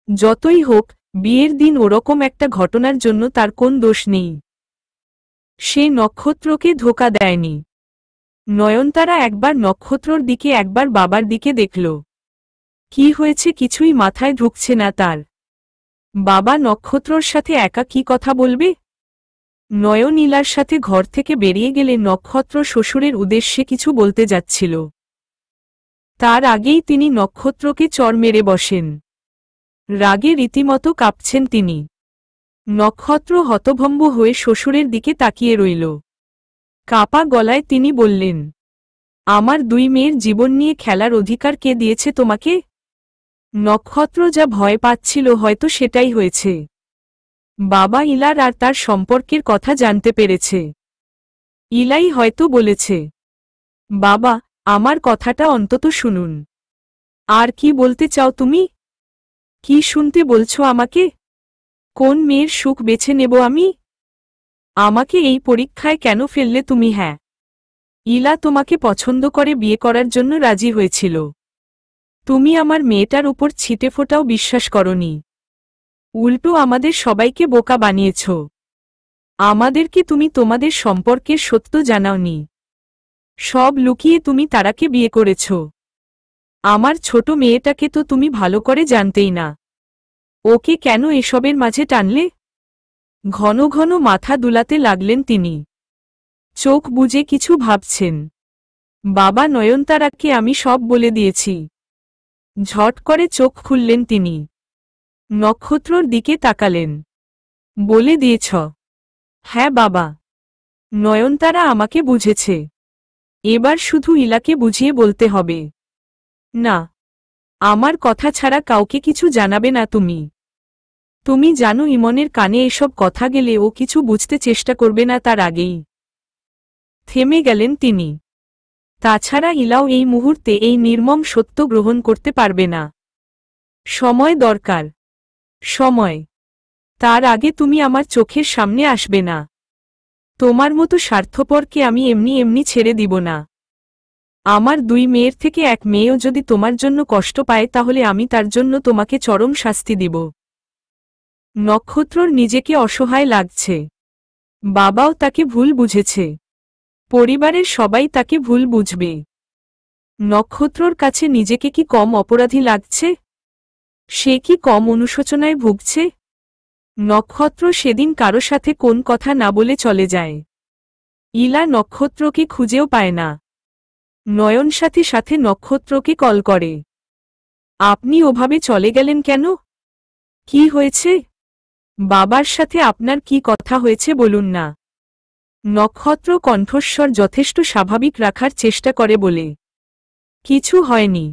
যতই হোক, বিয়ের দিন ওরকম একটা ঘটনার জন্য তার কোন দোষ নেই। সে নক্ষত্রকে ধোঁকা দেয়নি। নয়নতারা একবার নক্ষত্রর দিকে একবার বাবার দিকে দেখল। কি হয়েছে কিছুই মাথায় ঢুকছে না তার। বাবা নক্ষত্রর সাথে একা কি কথা বলবে? নয়ন ইলার সাথে ঘর থেকে বেরিয়ে গেলে নক্ষত্র শ্বশুরের উদ্দেশ্যে কিছু বলতে যাচ্ছিল। তার আগেই তিনি নক্ষত্রকে চড় মেরে বসেন। রাগে রীতিমতো কাঁপছেন তিনি। নক্ষত্র হতভম্ব হয়ে শ্বশুরের দিকে তাকিয়ে রইল। কাপা গলায় তিনি বললেন, আমার দুই মেয়ের জীবন নিয়ে খেলার অধিকার কে দিয়েছে তোমাকে? নক্ষত্র যা ভয় পাচ্ছিল হয়তো সেটাই হয়েছে। বাবা ইলার আর তার সম্পর্কের কথা জানতে পেরেছে। ইলাই হয়তো বলেছে, বাবা, আমার কথাটা অন্তত শুনুন। আর কি বলতে চাও তুমি? কি শুনতে বলছো আমাকে? কোন মেয়ের সুখ বেছে নেব আমি? আমাকে এই পরীক্ষায় কেন ফেললে তুমি? হ্যাঁ, ইলা তোমাকে পছন্দ করে বিয়ে করার জন্য রাজি হয়েছিল। তুমি আমার মেয়েটার উপর ছিটেফোঁটাও বিশ্বাস করনি। উল্টো আমাদের সবাইকে বোকা বানিয়েছ। আমাদেরকে তুমি তোমাদের সম্পর্কের সত্য জানাওনি। সব লুকিয়ে তুমি তারাকে বিয়ে করেছ। আমার ছোট মেয়েটাকে তো তুমি ভালো করে জানতেই না। ওকে কেন এসবের মাঝে টানলে? ঘন ঘন মাথা দুলাতে লাগলেন তিনি। চোখ বুজে কিছু ভাবছেন। বাবা নয়নতারাকে আমি সব বলে দিয়েছি। ঝট করে চোখ খুললেন তিনি। নক্ষত্রর দিকে তাকালেন। বলে দিয়েছ? হ্যাঁ বাবা। নয়নতারা আমাকে বুঝেছে। এবার শুধু ইলাকে বুঝিয়ে বলতে হবে। না, আমার কথা ছাড়া কাউকে কিছু জানাবে না তুমি। তুমি জানো ইমনের কানে এসব কথা গেলে ও কিছু বুঝতে চেষ্টা করবে না তার আগেই। থেমে গেলেন তিনি। তাছাড়া ইলাও এই মুহূর্তে এই নির্মম সত্য গ্রহণ করতে পারবে না। সময় দরকার। সময়। তার আগে তুমি আমার চোখের সামনে আসবে না। তোমার মতো স্বার্থপরকে আমি এমনি এমনি ছেড়ে দিব না। আমার দুই মেয়ের থেকে এক মেয়েও যদি তোমার জন্য কষ্ট পায় তাহলে আমি তার জন্য তোমাকে চরম শাস্তি দিব। নক্ষত্রর নিজেকে অসহায় লাগছে। বাবাও তাকে ভুল বুঝেছে। পরিবারের সবাই তাকে ভুল বুঝবে। নক্ষত্রর কাছে নিজেকে কি কম অপরাধী লাগছে? সে কি কম অনুশোচনায় ভুগছে? নক্ষত্র সেদিন কারো সাথে কোন কথা না বলে চলে যায়। ইলা নক্ষত্রকে খুঁজেও পায় না। নয়ন সাথে সাথে নক্ষত্রকে কল করে। আপনি ওভাবে চলে গেলেন কেন? কি হয়েছে? বাবার সাথে আপনার কি কথা হয়েছে বলুন না। নক্ষত্র কণ্ঠস্বর যথেষ্ট স্বাভাবিক রাখার চেষ্টা করে বলে, কিছু হয়নি।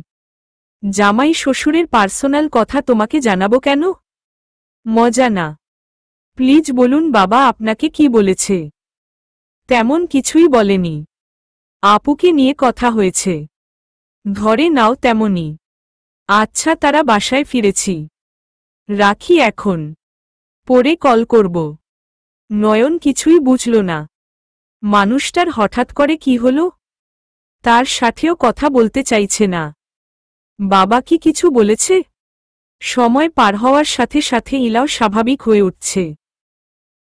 জামাই শ্বশুরের পার্সোনাল কথা তোমাকে জানাবো কেন? মজা না। প্লিজ বলুন বাবা আপনাকে কি বলেছে? তেমন কিছুই বলেনি। আপুকে নিয়ে কথা হয়েছে। ধরে নাও তেমনই। আচ্ছা তারা বাসায় ফিরেছি। রাখি এখন। পরে কল করব। নয়ন কিছুই বুঝল না। মানুষটার হঠাৎ করে কি হলো? তার সাথেও কথা বলতে চাইছে না। বাবা কি কিছু বলেছে? সময় পার হওয়ার সাথে সাথে ইলাও স্বাভাবিক হয়ে উঠছে।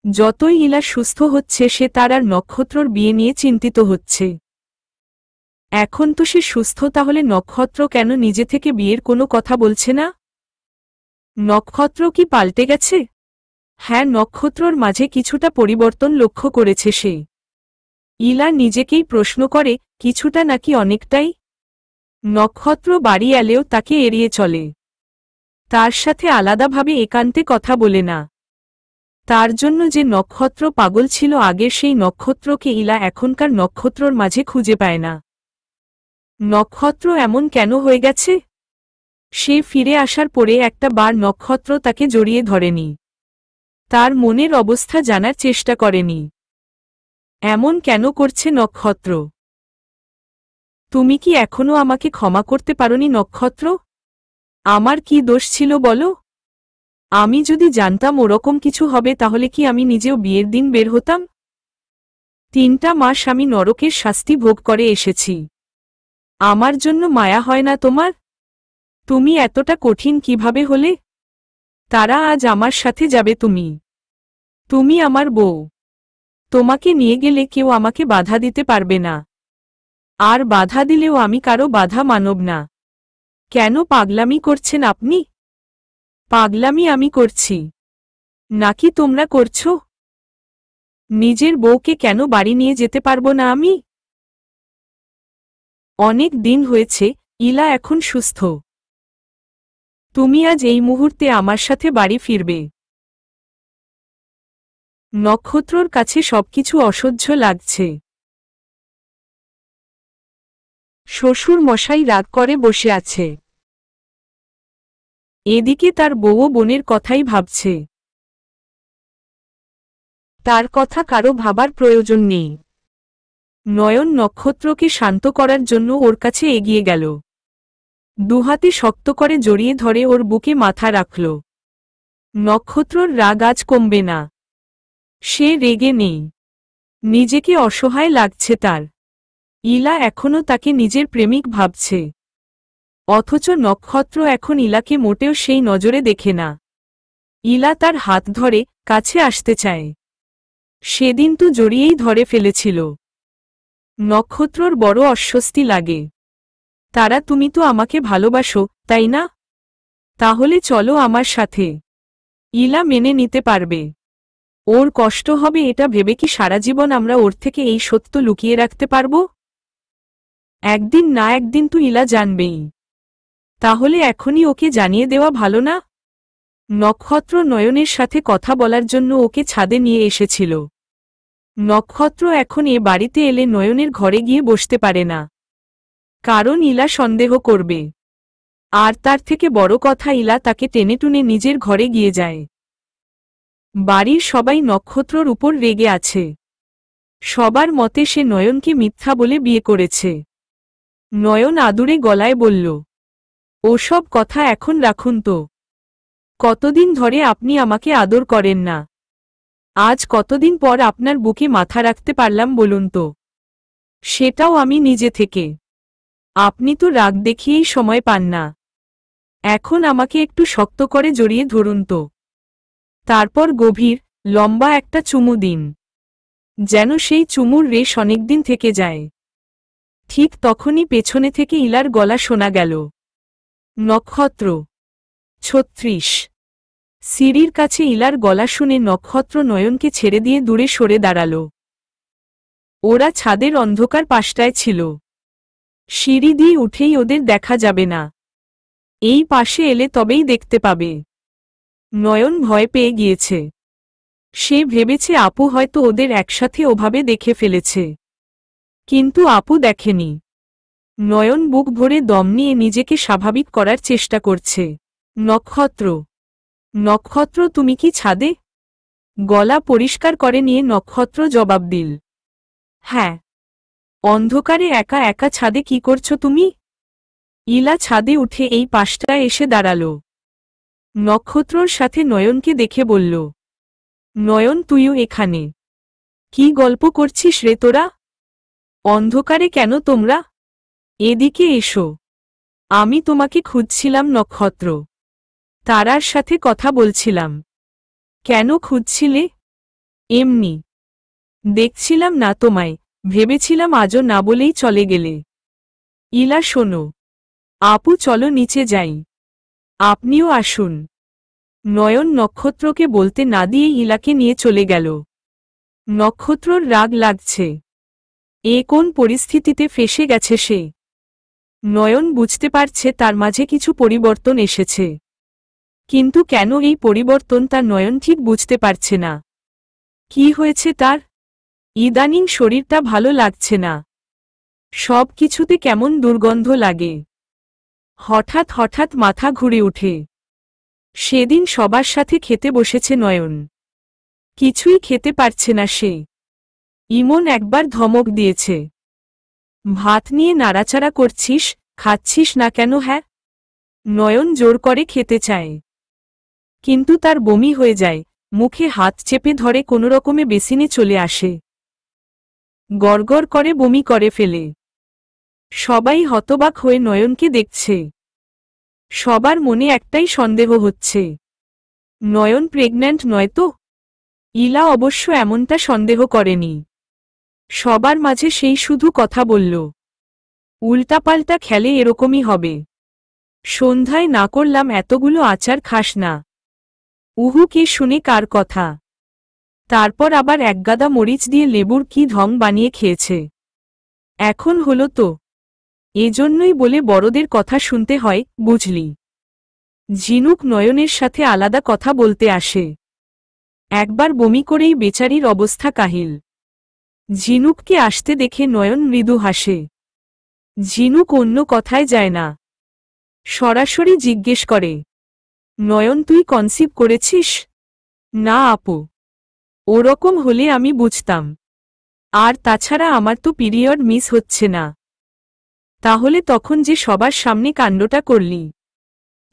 যতই ইলা সুস্থ হচ্ছে সে তার আর নক্ষত্রর বিয়ে নিয়ে চিন্তিত হচ্ছে। এখন তো সে সুস্থ, তাহলে নক্ষত্র কেন নিজে থেকে বিয়ের কোনো কথা বলছে না? নক্ষত্র কি পাল্টে গেছে? হ্যাঁ, নক্ষত্রর মাঝে কিছুটা পরিবর্তন লক্ষ্য করেছে সে। ইলা নিজেকেই প্রশ্ন করে, কিছুটা নাকি অনেকটাই? নক্ষত্র বাড়ি এলেও তাকে এড়িয়ে চলে। তার সাথে আলাদাভাবে একান্তে কথা বলে না। তার জন্য যে নক্ষত্র পাগল ছিল আগের, সেই নক্ষত্রকে ইলা এখনকার নক্ষত্রর মাঝে খুঁজে পায় না। নক্ষত্র এমন কেন হয়ে গেছে? সে ফিরে আসার পরে একটা বার নক্ষত্র তাকে জড়িয়ে ধরেনি। তার মনের অবস্থা জানার চেষ্টা করেনি। এমন কেন করছে নক্ষত্র? তুমি কি এখনো আমাকে ক্ষমা করতে পারোনি নক্ষত্র? আমার কি দোষ ছিল বলো? আমি যদি জানতাম ওরকম কিছু হবে তাহলে কি আমি নিজেও বিয়ের দিন বের হতাম? 3টা মাস আমি নরকের শাস্তি ভোগ করে এসেছি। আমার জন্য মায়া হয় না তোমার? তুমি এতটা কঠিন কিভাবে হলে? তারা আজ আমার সাথে যাবে তুমি। তুমি আমার বউ। তোমাকে নিয়ে গেলে কেউ আমাকে বাধা দিতে পারবে না। আর বাধা দিলেও আমি কারো বাধা মানব না। কেন পাগলামি করছেন আপনি? পাগলামি আমি করছি নাকি তোমরা করছো? নিজের বউকে কেন বাড়ি নিয়ে যেতে পারবো না আমি? অনেক দিন হয়েছে, ইলা এখন সুস্থ। তুমি আজ এই মুহূর্তে আমার সাথে বাড়ি ফিরবে। নক্ষত্রর কাছে সবকিছু অসহ্য লাগছে। শ্বশুর মশাই রাগ করে বসে আছে। এদিকে তার বউও বোনের কথাই ভাবছে। তার কথা কারো ভাবার প্রয়োজন নেই। নয়ন নক্ষত্রকে শান্ত করার জন্য ওর কাছে এগিয়ে গেল। দুহাতে শক্ত করে জড়িয়ে ধরে ওর বুকে মাথা রাখল। নক্ষত্রর রাগ আজ কমবে না। সে রেগে নেই, নিজেকে অসহায় লাগছে তার। ইলা এখনও তাকে নিজের প্রেমিক ভাবছে, অথচ নক্ষত্র এখন ইলাকে মোটেও সেই নজরে দেখে না। ইলা তার হাত ধরে কাছে আসতে চায়। সেদিন তো জড়িয়েই ধরে ফেলেছিল। নক্ষত্রর বড় অস্বস্তি লাগে। তারা, তুমি তো আমাকে ভালোবাসো, তাই না? তাহলে চলো আমার সাথে। ইলা মেনে নিতে পারবে। ওর কষ্ট হবে এটা ভেবে কি সারা জীবন আমরা ওর থেকে এই সত্য লুকিয়ে রাখতে পারব? একদিন না একদিন তো ইলা জানবেই। তাহলে এখনই ওকে জানিয়ে দেওয়া ভালো না? নক্ষত্র নয়নের সাথে কথা বলার জন্য ওকে ছাদে নিয়ে এসেছিল। নক্ষত্র এখন এ বাড়িতে এলে নয়নের ঘরে গিয়ে বসতে পারে না, কারণ ইলা সন্দেহ করবে। আর তার থেকে বড় কথা, ইলা তাকে টেনে টুনে নিজের ঘরে গিয়ে যায়। বাড়ির সবাই নক্ষত্রর উপর রেগে আছে। সবার মতে সে নয়নকে মিথ্যা বলে বিয়ে করেছে। নয়ন আদুরে গলায় বলল, ওসব কথা এখন রাখুন তো। কতদিন ধরে আপনি আমাকে আদর করেন না? আজ কতদিন পর আপনার বুকে মাথা রাখতে পারলাম বলুন তো? সেটাও আমি নিজে থেকে। আপনি তো রাগ দেখিয়েই সময় পান না। এখন আমাকে একটু শক্ত করে জড়িয়ে ধরুন তো। তারপর গভীর লম্বা একটা চুমু দিন, যেন সেই চুমুর রেশ অনেকদিন থেকে যায়। ঠিক তখনই পেছনে থেকে ইলার গলা শোনা গেল, নক্ষত্র। ৩৬। সিঁড়ির কাছে ইলার গলা শুনে নক্ষত্র নয়নকে ছেড়ে দিয়ে দূরে সরে দাঁড়াল। ওরা ছাদের অন্ধকার পাশটায় ছিল। সিঁড়ি দিয়ে উঠেই ওদের দেখা যাবে না। এই পাশে এলে তবেই দেখতে পাবে। নয়ন ভয় পেয়ে গিয়েছে। সে ভেবেছে আপু হয়তো ওদের একসাথে ওভাবে দেখে ফেলেছে, কিন্তু আপু দেখেনি। নয়ন বুক ভরে দম নিয়ে নিজেকে স্বাভাবিক করার চেষ্টা করছে। নক্ষত্র, নক্ষত্র, তুমি কি ছাদে? গলা পরিষ্কার করে নিয়ে নক্ষত্র জবাব দিল, হ্যাঁ। অন্ধকারে একা একা ছাদে কি করছো তুমি? ইলা ছাদে উঠে এই পাশটায় এসে দাঁড়াল। নক্ষত্রর সাথে নয়নকে দেখে বলল, নয়ন, তুইও এখানে? কি গল্প করছিস রে তোরা? অন্ধকারে কেন তোমরা? এদিকে এসো। আমি তোমাকে খুঁজছিলাম নক্ষত্র। তারার সাথে কথা বলছিলাম। কেন খুঁজছিলে? এমনি দেখছিলাম না তোমায়, ভেবেছিলাম আজও না বলেই চলে গেলে। ইলা, শোনো। আপু, চলো নিচে যাই। আপনিও আসুন। নয়ন নক্ষত্রকে বলতে না দিয়ে ইলাকে নিয়ে চলে গেল। নক্ষত্রর রাগ লাগছে। এ কোন পরিস্থিতিতে ফেসে গেছে সে? নয়ন বুঝতে পারছে তার মাঝে কিছু পরিবর্তন এসেছে, কিন্তু কেন এই পরিবর্তন তা নয়ন ঠিক বুঝতে পারছে না। কি হয়েছে তার? ইদানিং শরীরটা ভালো লাগছে না। সব কিছুতে কেমন দুর্গন্ধ লাগে। হঠাৎ হঠাৎ মাথা ঘুরে ওঠে। সেদিন সবার সাথে খেতে বসেছে নয়ন, কিছুই খেতে পারছে না সে। ইমন একবার ধমক দিয়েছে, ভাত নিয়ে নাড়াচাড়া করছিস, খাচ্ছিস না কেন? হ্যাঁ। নয়ন জোর করে খেতে চায়, কিন্তু তার বমি হয়ে যায়। মুখে হাত চেপে ধরে কোনোরকমে বেসিনে চলে আসে। গড়গড় করে বমি করে ফেলে। সবাই হতবাক হয়ে নয়নকে দেখছে। সবার মনে একটাই সন্দেহ হচ্ছে, নয়ন প্রেগন্যান্ট নয় তো? ইলা অবশ্য এমনটা সন্দেহ করেনি। সবার মাঝে সেই শুধু কথা বলল, উল্টাপাল্টা খেলে এরকমই হবে। সন্ধ্যায় না করলাম এতগুলো আচার খাস না। উহু, কে শুনে কার কথা? তারপর আবার একগাদা মরিচ দিয়ে লেবুর কি ঢং বানিয়ে খেয়েছে। এখন হলো তো। এজন্যই বলে বড়দের কথা শুনতে হয়, বুঝলি? ঝিনুক নয়নের সাথে আলাদা কথা বলতে আসে। একবার বমি করেই বেচারির অবস্থা কাহিল। ঝিনুককে আসতে দেখে নয়ন মৃদু হাসে। ঝিনুক অন্য কথায় যায় না, সরাসরি জিজ্ঞেস করে, নয়ন তুই কনসিভ করেছিস? না আপু, ওরকম হলে আমি বুঝতাম। আর তাছাড়া আমার তো পিরিয়ড মিস হচ্ছে না। তাহলে তখন যে সবার সামনে কাণ্ডটা করলি,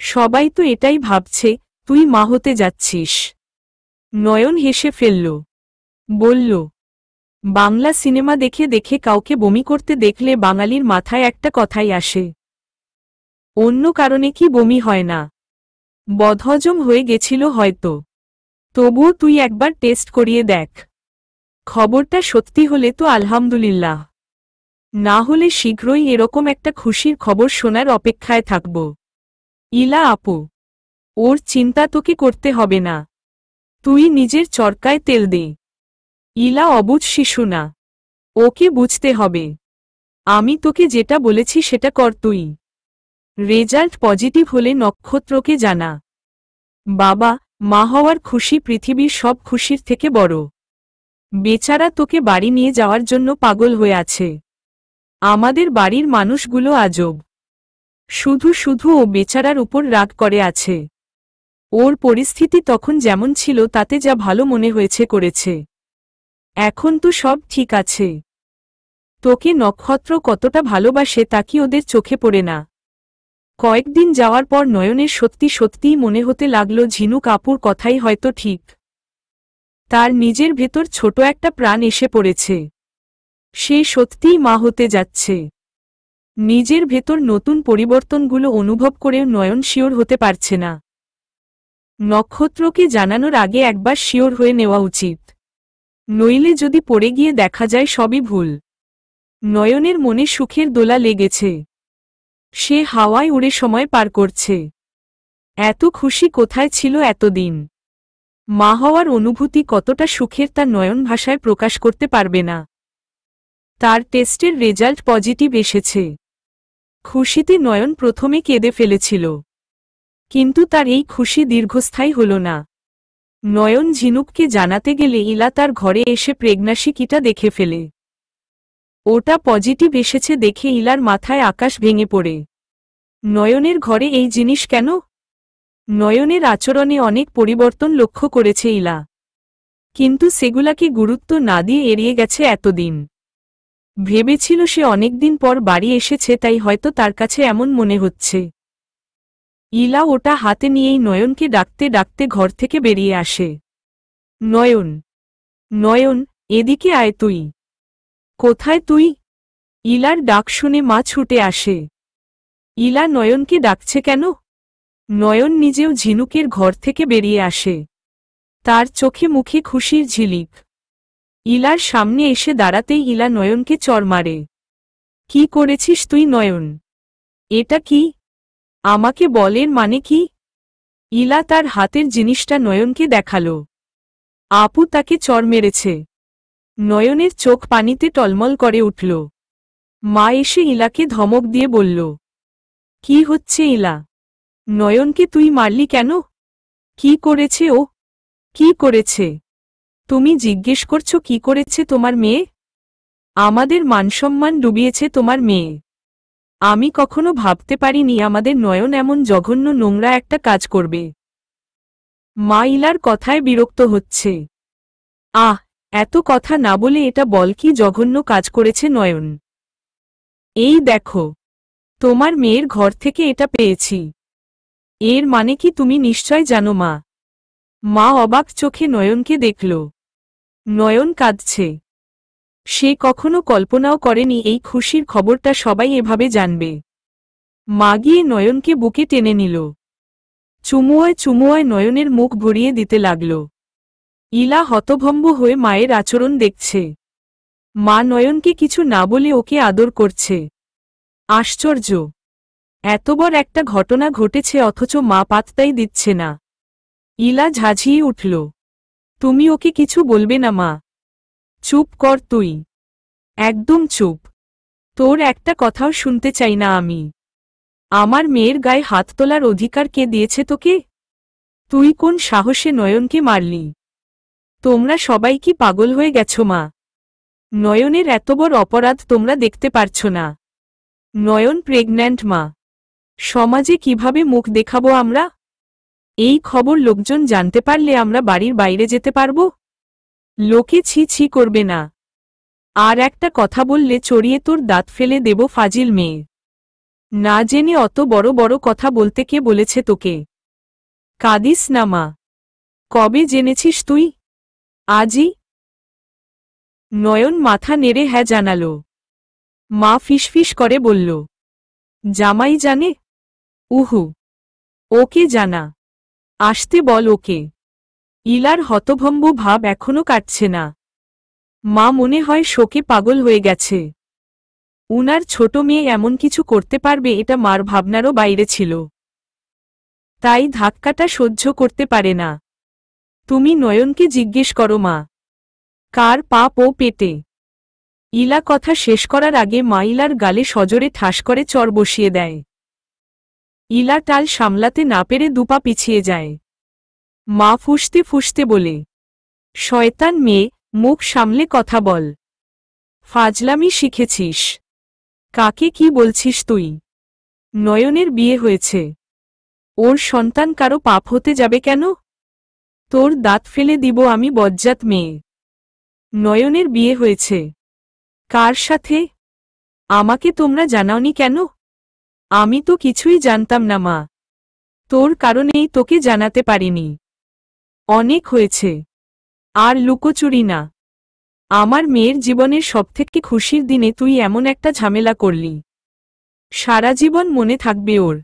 সবাই তো এটাই ভাবছে তুই মা হতে যাচ্ছিস। নয়ন হেসে ফেলল, বলল, বাংলা সিনেমা দেখে দেখে কাউকে বমি করতে দেখলে বাঙালির মাথায় একটা কথাই আসে, অন্য কারণে কি বমি হয় না? বদহজম হয়ে গেছিল হয়তো। তবুও তুই একবার টেস্ট করিয়ে দেখ। খবরটা সত্যি হলে তো আলহামদুলিল্লাহ, না হলে শীঘ্রই এরকম একটা খুশির খবর শোনার অপেক্ষায় থাকব। ইলা আপু, ওর চিন্তা তোকে করতে হবে না, তুই নিজের চরকায় তেল দে। ইলা অবুঝ শিশু না, ওকে বুঝতে হবে। আমি তোকে যেটা বলেছি সেটা কর তুই। রেজাল্ট পজিটিভ হলে নক্ষত্রকে জানা। বাবা, মা হওয়ার খুশি পৃথিবীর সব খুশির থেকে বড়। বেচারা তোকে বাড়ি নিয়ে যাওয়ার জন্য পাগল হয়ে আছে। আমাদের বাড়ির মানুষগুলো আজব, শুধু শুধু ও বেচারার উপর রাগ করে আছে। ওর পরিস্থিতি তখন যেমন ছিল তাতে যা ভালো মনে হয়েছে করেছে। এখন তো সব ঠিক আছে। তোকে নক্ষত্র কতটা ভালোবাসে তা কি ওদের চোখে পড়ে না? কয়েকদিন যাওয়ার পর নয়নের সত্যি সত্যিই মনে হতে লাগল ঝিনুক আপুর কথাই হয়তো ঠিক। তার নিজের ভেতর ছোট একটা প্রাণ এসে পড়েছে। সে সত্যিই মা হতে যাচ্ছে। নিজের ভেতর নতুন পরিবর্তনগুলো অনুভব করেও নয়ন শিওর হতে পারছে না। নক্ষত্রকে জানানোর আগে একবার শিওর হয়ে নেওয়া উচিত, নইলে যদি পড়ে গিয়ে দেখা যায় সবই ভুল। নয়নের মনে সুখের দোলা লেগেছে। সে হাওয়ায় উড়ে সময় পার করছে। এত খুশি কোথায় ছিল এতদিন? মা হওয়ার অনুভূতি কতটা সুখের তা নয়ন ভাষায় প্রকাশ করতে পারবে না। তার টেস্টের রেজাল্ট পজিটিভ এসেছে। খুশিতে নয়ন প্রথমে কেঁদে ফেলেছিল, কিন্তু তার এই খুশি দীর্ঘস্থায়ী হল না। নয়ন ঝিনুককে জানাতে গেলে ইলা তার ঘরে এসে প্রেগন্যান্সি কিটা দেখে ফেলে। ওটা পজিটিভ এসেছে দেখে ইলার মাথায় আকাশ ভেঙে পড়ে। নয়নের ঘরে এই জিনিস কেন? নয়নের আচরণে অনেক পরিবর্তন লক্ষ্য করেছে ইলা, কিন্তু সেগুলাকে গুরুত্ব না দিয়ে এড়িয়ে গেছে এতদিন। ভেবেছিল সে অনেকদিন পর বাড়ি এসেছে তাই হয়তো তার কাছে এমন মনে হচ্ছে। ইলা ওটা হাতে নিয়েই নয়নকে ডাকতে ডাকতে ঘর থেকে বেরিয়ে আসে। নয়ন, নয়ন, এদিকে আয় তুই। কোথায় তুই? ইলার ডাক শুনে মা ছুটে আসে। ইলা নয়নকে ডাকছে কেন? নয়ন নিজেও ঝিনুকের ঘর থেকে বেরিয়ে আসে। তার চোখে মুখে খুশির ঝিলিক। ইলার সামনে এসে দাঁড়াতেই ইলা নয়নকে চড় মারে। কি করেছিস তুই নয়ন? এটা কি? আমাকে বলের মানে কি? ইলা তার হাতের জিনিসটা নয়নকে দেখালো। আপু তাকে চড় মেরেছে। নয়নের চোখ পানিতে টলমল করে উঠল। মা এসে ইলাকে ধমক দিয়ে বলল, কি হচ্ছে ইলা? নয়নকে তুই মারলি কেন? কি করেছে ও? কি করেছে? তুমি জিজ্ঞেস করছো কি করেছে তোমার মেয়ে? আমাদের মানসম্মান ডুবিয়েছে তোমার মেয়ে। আমি কখনো ভাবতে পারিনি আমাদের নয়ন এমন জঘন্য নোংরা একটা কাজ করবে। মা ইলার কথায় বিরক্ত হচ্ছে। আহ, এত কথা না বলে এটা বল কি জঘন্য কাজ করেছে নয়ন? এই দেখো, তোমার মেয়ের ঘর থেকে এটা পেয়েছি। এর মানে কি তুমি নিশ্চয় জানো মা? মা অবাক চোখে নয়নকে দেখল। নয়ন কাঁদছে। সে কখনো কল্পনাও করেনি এই খুশির খবরটা সবাই এভাবে জানবে। মা গিয়ে নয়নকে বুকে টেনে নিল। চুমুয়ায় চুমুয়ায় নয়নের মুখ ভরিয়ে দিতে লাগল। ইলা হতভম্ব হয়ে মায়ের আচরণ দেখছে। মা নয়নকে কিছু না বলে ওকে আদর করছে। আশ্চর্য, এত বড় একটা ঘটনা ঘটেছে অথচ মা পাত্তাই দিচ্ছে না। ইলা ঝাঁঝিয়ে উঠল। তুমি ওকে কিছু বলবে না মা? চুপ কর তুই, একদম চুপ। তোর একটা কথাও শুনতে চাই না আমি। আমার মেয়ের গায়ে হাত তোলার অধিকার কে দিয়েছে তোকে? তুই কোন সাহসে নয়নকে মারলি? তোমরা সবাই কি পাগল হয়ে গেছো মা? নয়নের এত বড় অপরাধ তোমরা দেখতে পারছো না? নয়ন প্রেগন্যান্ট মা। সমাজে কিভাবে মুখ দেখাবো আমরা? এই খবর লোকজন জানতে পারলে আমরা বাড়ির বাইরে যেতে পারবো? লোকে ছি ছি করবে না? আর একটা কথা বললে চড়িয়ে তোর দাঁত ফেলে দেব ফাজিল মেয়ে। না জেনে অত বড় বড় কথা বলতে কে বলেছে তোকে? কাঁদিস না মা। কবে জেনেছিস তুই? আজই? নয়ন মাথা নেড়ে হ্যাঁ জানালো। মা ফিসফিস করে বলল, জামাই জানে? উহু, ওকে জানা। আসতে বল ওকে। ইলার হতভম্ব ভাব এখনো কাটছে না। মা মনে হয় শোকে পাগল হয়ে গেছে। উনার ছোট মেয়ে এমন কিছু করতে পারবে এটা মার ভাবনারও বাইরে ছিল। তাই ধাক্কাটা সহ্য করতে পারে না। তুমি নয়নকে জিজ্ঞেস করো মা, কার পাপ ও পেটে? ইলা কথা শেষ করার আগে মা ইলার গালে সজোরে ঠাস করে চর বসিয়ে দেয়। ইলা টাল সামলাতে না পেরে দুপা পিছিয়ে যায়। মা ফুঁসতে ফুঁসতে বলে, শয়তান মেয়ে, মুখ সামলে কথা বল। ফাজলামি শিখেছিস? কাকে কি বলছিস তুই? নয়নের বিয়ে হয়েছে। ওর সন্তান কারো পাপ হতে যাবে কেন? তোর দাঁত ফেলে দিব আমি বজ্জাত মেয়ে। নয়নের বিয়ে হয়েছে। কার সাথে? আমাকে তোমরা জানাওনি কেন? আমি তো কিছুই জানতাম না মা। তোর কারণেই তোকে জানাতে পারিনি। অনেক হয়েছে। আর লুকোচুরি না। আমার মেয়ের জীবনের সবথেকে খুশির দিনে তুই এমন একটা ঝামেলা করলি। সারা জীবন মনে থাকবে ওর।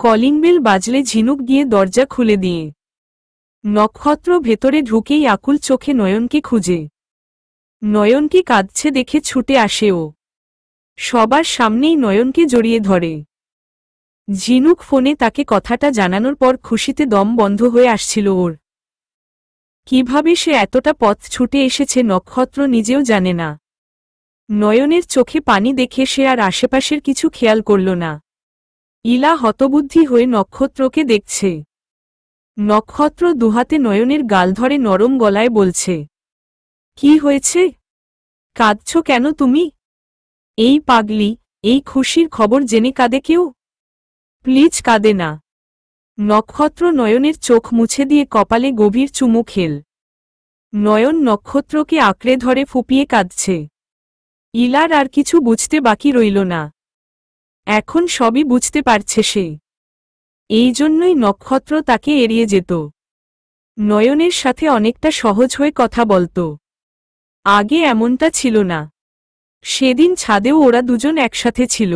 কলিং বেল বাজলে ঝিনুক গিয়ে দরজা খুলে দিয়ে নক্ষত্র ভেতরে ঢুকেই আকুল চোখে নয়নকে খুঁজে। নয়নকে কাঁদছে দেখে ছুটে আসে ও। সবার সামনেই নয়নকে জড়িয়ে ধরে। ঝিনুক ফোনে তাকে কথাটা জানানোর পর খুশিতে দম বন্ধ হয়ে আসছিল ওর। কিভাবে সে এতটা পথ ছুটে এসেছে নক্ষত্র নিজেও জানে না। নয়নের চোখে পানি দেখে সে আর আশেপাশের কিছু খেয়াল করল না। ইলা হতবুদ্ধি হয়ে নক্ষত্রকে দেখছে। নক্ষত্র দুহাতে নয়নের গাল ধরে নরম গলায় বলছে, কি হয়েছে? কাঁদছ কেন তুমি? এই পাগলি, এই খুশির খবর জেনে কাঁদে কেউ? প্লিজ কাঁদে না। নক্ষত্র নয়নের চোখ মুছে দিয়ে কপালে গভীর চুমু খেল। নয়ন নক্ষত্রকে আঁকড়ে ধরে ফুপিয়ে কাঁদছে। ইলার আর কিছু বুঝতে বাকি রইল না। এখন সবই বুঝতে পারছে সে। এই জন্যই নক্ষত্র তাকে এড়িয়ে যেত। নয়নের সাথে অনেকটা সহজ হয়ে কথা বলত। আগে এমনটা ছিল না। সেদিন ছাদেও ওরা দুজন একসাথে ছিল।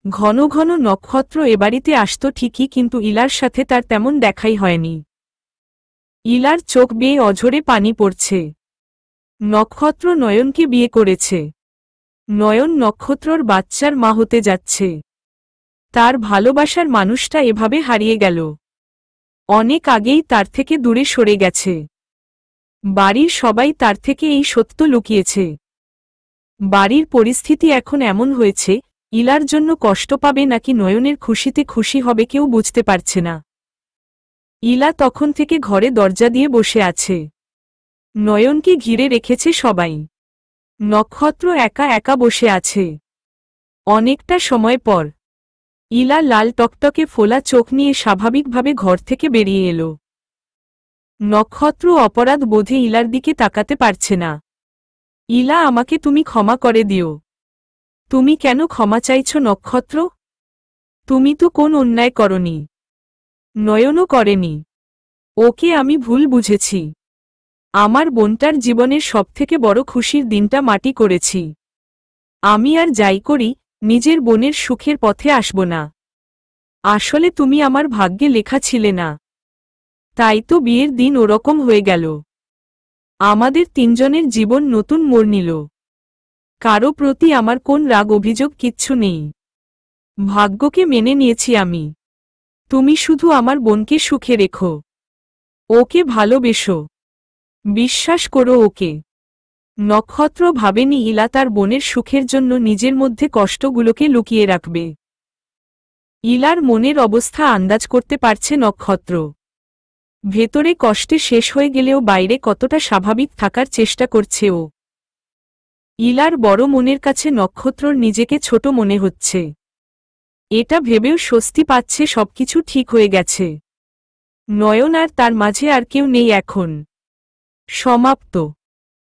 ঘন ঘন নক্ষত্র এবাড়িতে আসত ঠিকই, কিন্তু ইলার সাথে তার তেমন দেখাই হয়নি। ইলার চোখ বেয়ে অঝরে পানি পড়ছে। নক্ষত্র নয়নকে বিয়ে করেছে। নয়ন নক্ষত্রর বাচ্চার মা হতে যাচ্ছে। তার ভালোবাসার মানুষটা এভাবে হারিয়ে গেল। অনেক আগেই তার থেকে দূরে সরে গেছে। বাড়ির সবাই তার থেকে এই সত্য লুকিয়েছে। বাড়ির পরিস্থিতি এখন এমন হয়েছে, ইলার জন্য কষ্ট পাবে নাকি নয়নের খুশিতে খুশি হবে কেউ বুঝতে পারছে না। ইলা তখন থেকে ঘরে দরজা দিয়ে বসে আছে। নয়নকে ঘিরে রেখেছে সবাই। নক্ষত্র একা একা বসে আছে। অনেকটা সময় পর ইলা লাল টকটকে ফোলা চোখ নিয়ে স্বাভাবিকভাবে ঘর থেকে বেরিয়ে এলো। নক্ষত্র অপরাধ বোধে ইলার দিকে তাকাতে পারছে না। ইলা, আমাকে তুমি ক্ষমা করে দিও। তুমি কেন ক্ষমা চাইছ নক্ষত্র? তুমি তো কোন অন্যায় করনি। নয়নও করেনি। ওকে আমি ভুল বুঝেছি। আমার বোনটার জীবনের সবথেকে বড় খুশির দিনটা মাটি করেছি। আমি আর যাই করি, নিজের বোনের সুখের পথে আসব না। আসলে তুমি আমার ভাগ্যে লেখা ছিলে না। তাই তো বিয়ের দিন ওরকম হয়ে গেল। আমাদের তিনজনের জীবন নতুন মোড় নিল। কারো প্রতি আমার কোন রাগ অভিযোগ কিচ্ছু নেই। ভাগ্যকে মেনে নিয়েছি আমি। তুমি শুধু আমার বোনকে সুখে রেখো। ওকে ভালোবেসো। বিশ্বাস করো ওকে। নক্ষত্র ভাবেনি ইলা তার বোনের সুখের জন্য নিজের মধ্যে কষ্টগুলোকে লুকিয়ে রাখবে। ইলার মনের অবস্থা আন্দাজ করতে পারছে নক্ষত্র। ভেতরে কষ্টে শেষ হয়ে গেলেও বাইরে কতটা স্বাভাবিক থাকার চেষ্টা করছে ও। ইলার বড় মনের কাছে নক্ষত্রর নিজেকে ছোট মনে হচ্ছে। এটা ভেবেও স্বস্তি পাচ্ছে সবকিছু ঠিক হয়ে গেছে। নয়ন আর তার মাঝে আর কেউ নেই এখন। সমাপ্ত।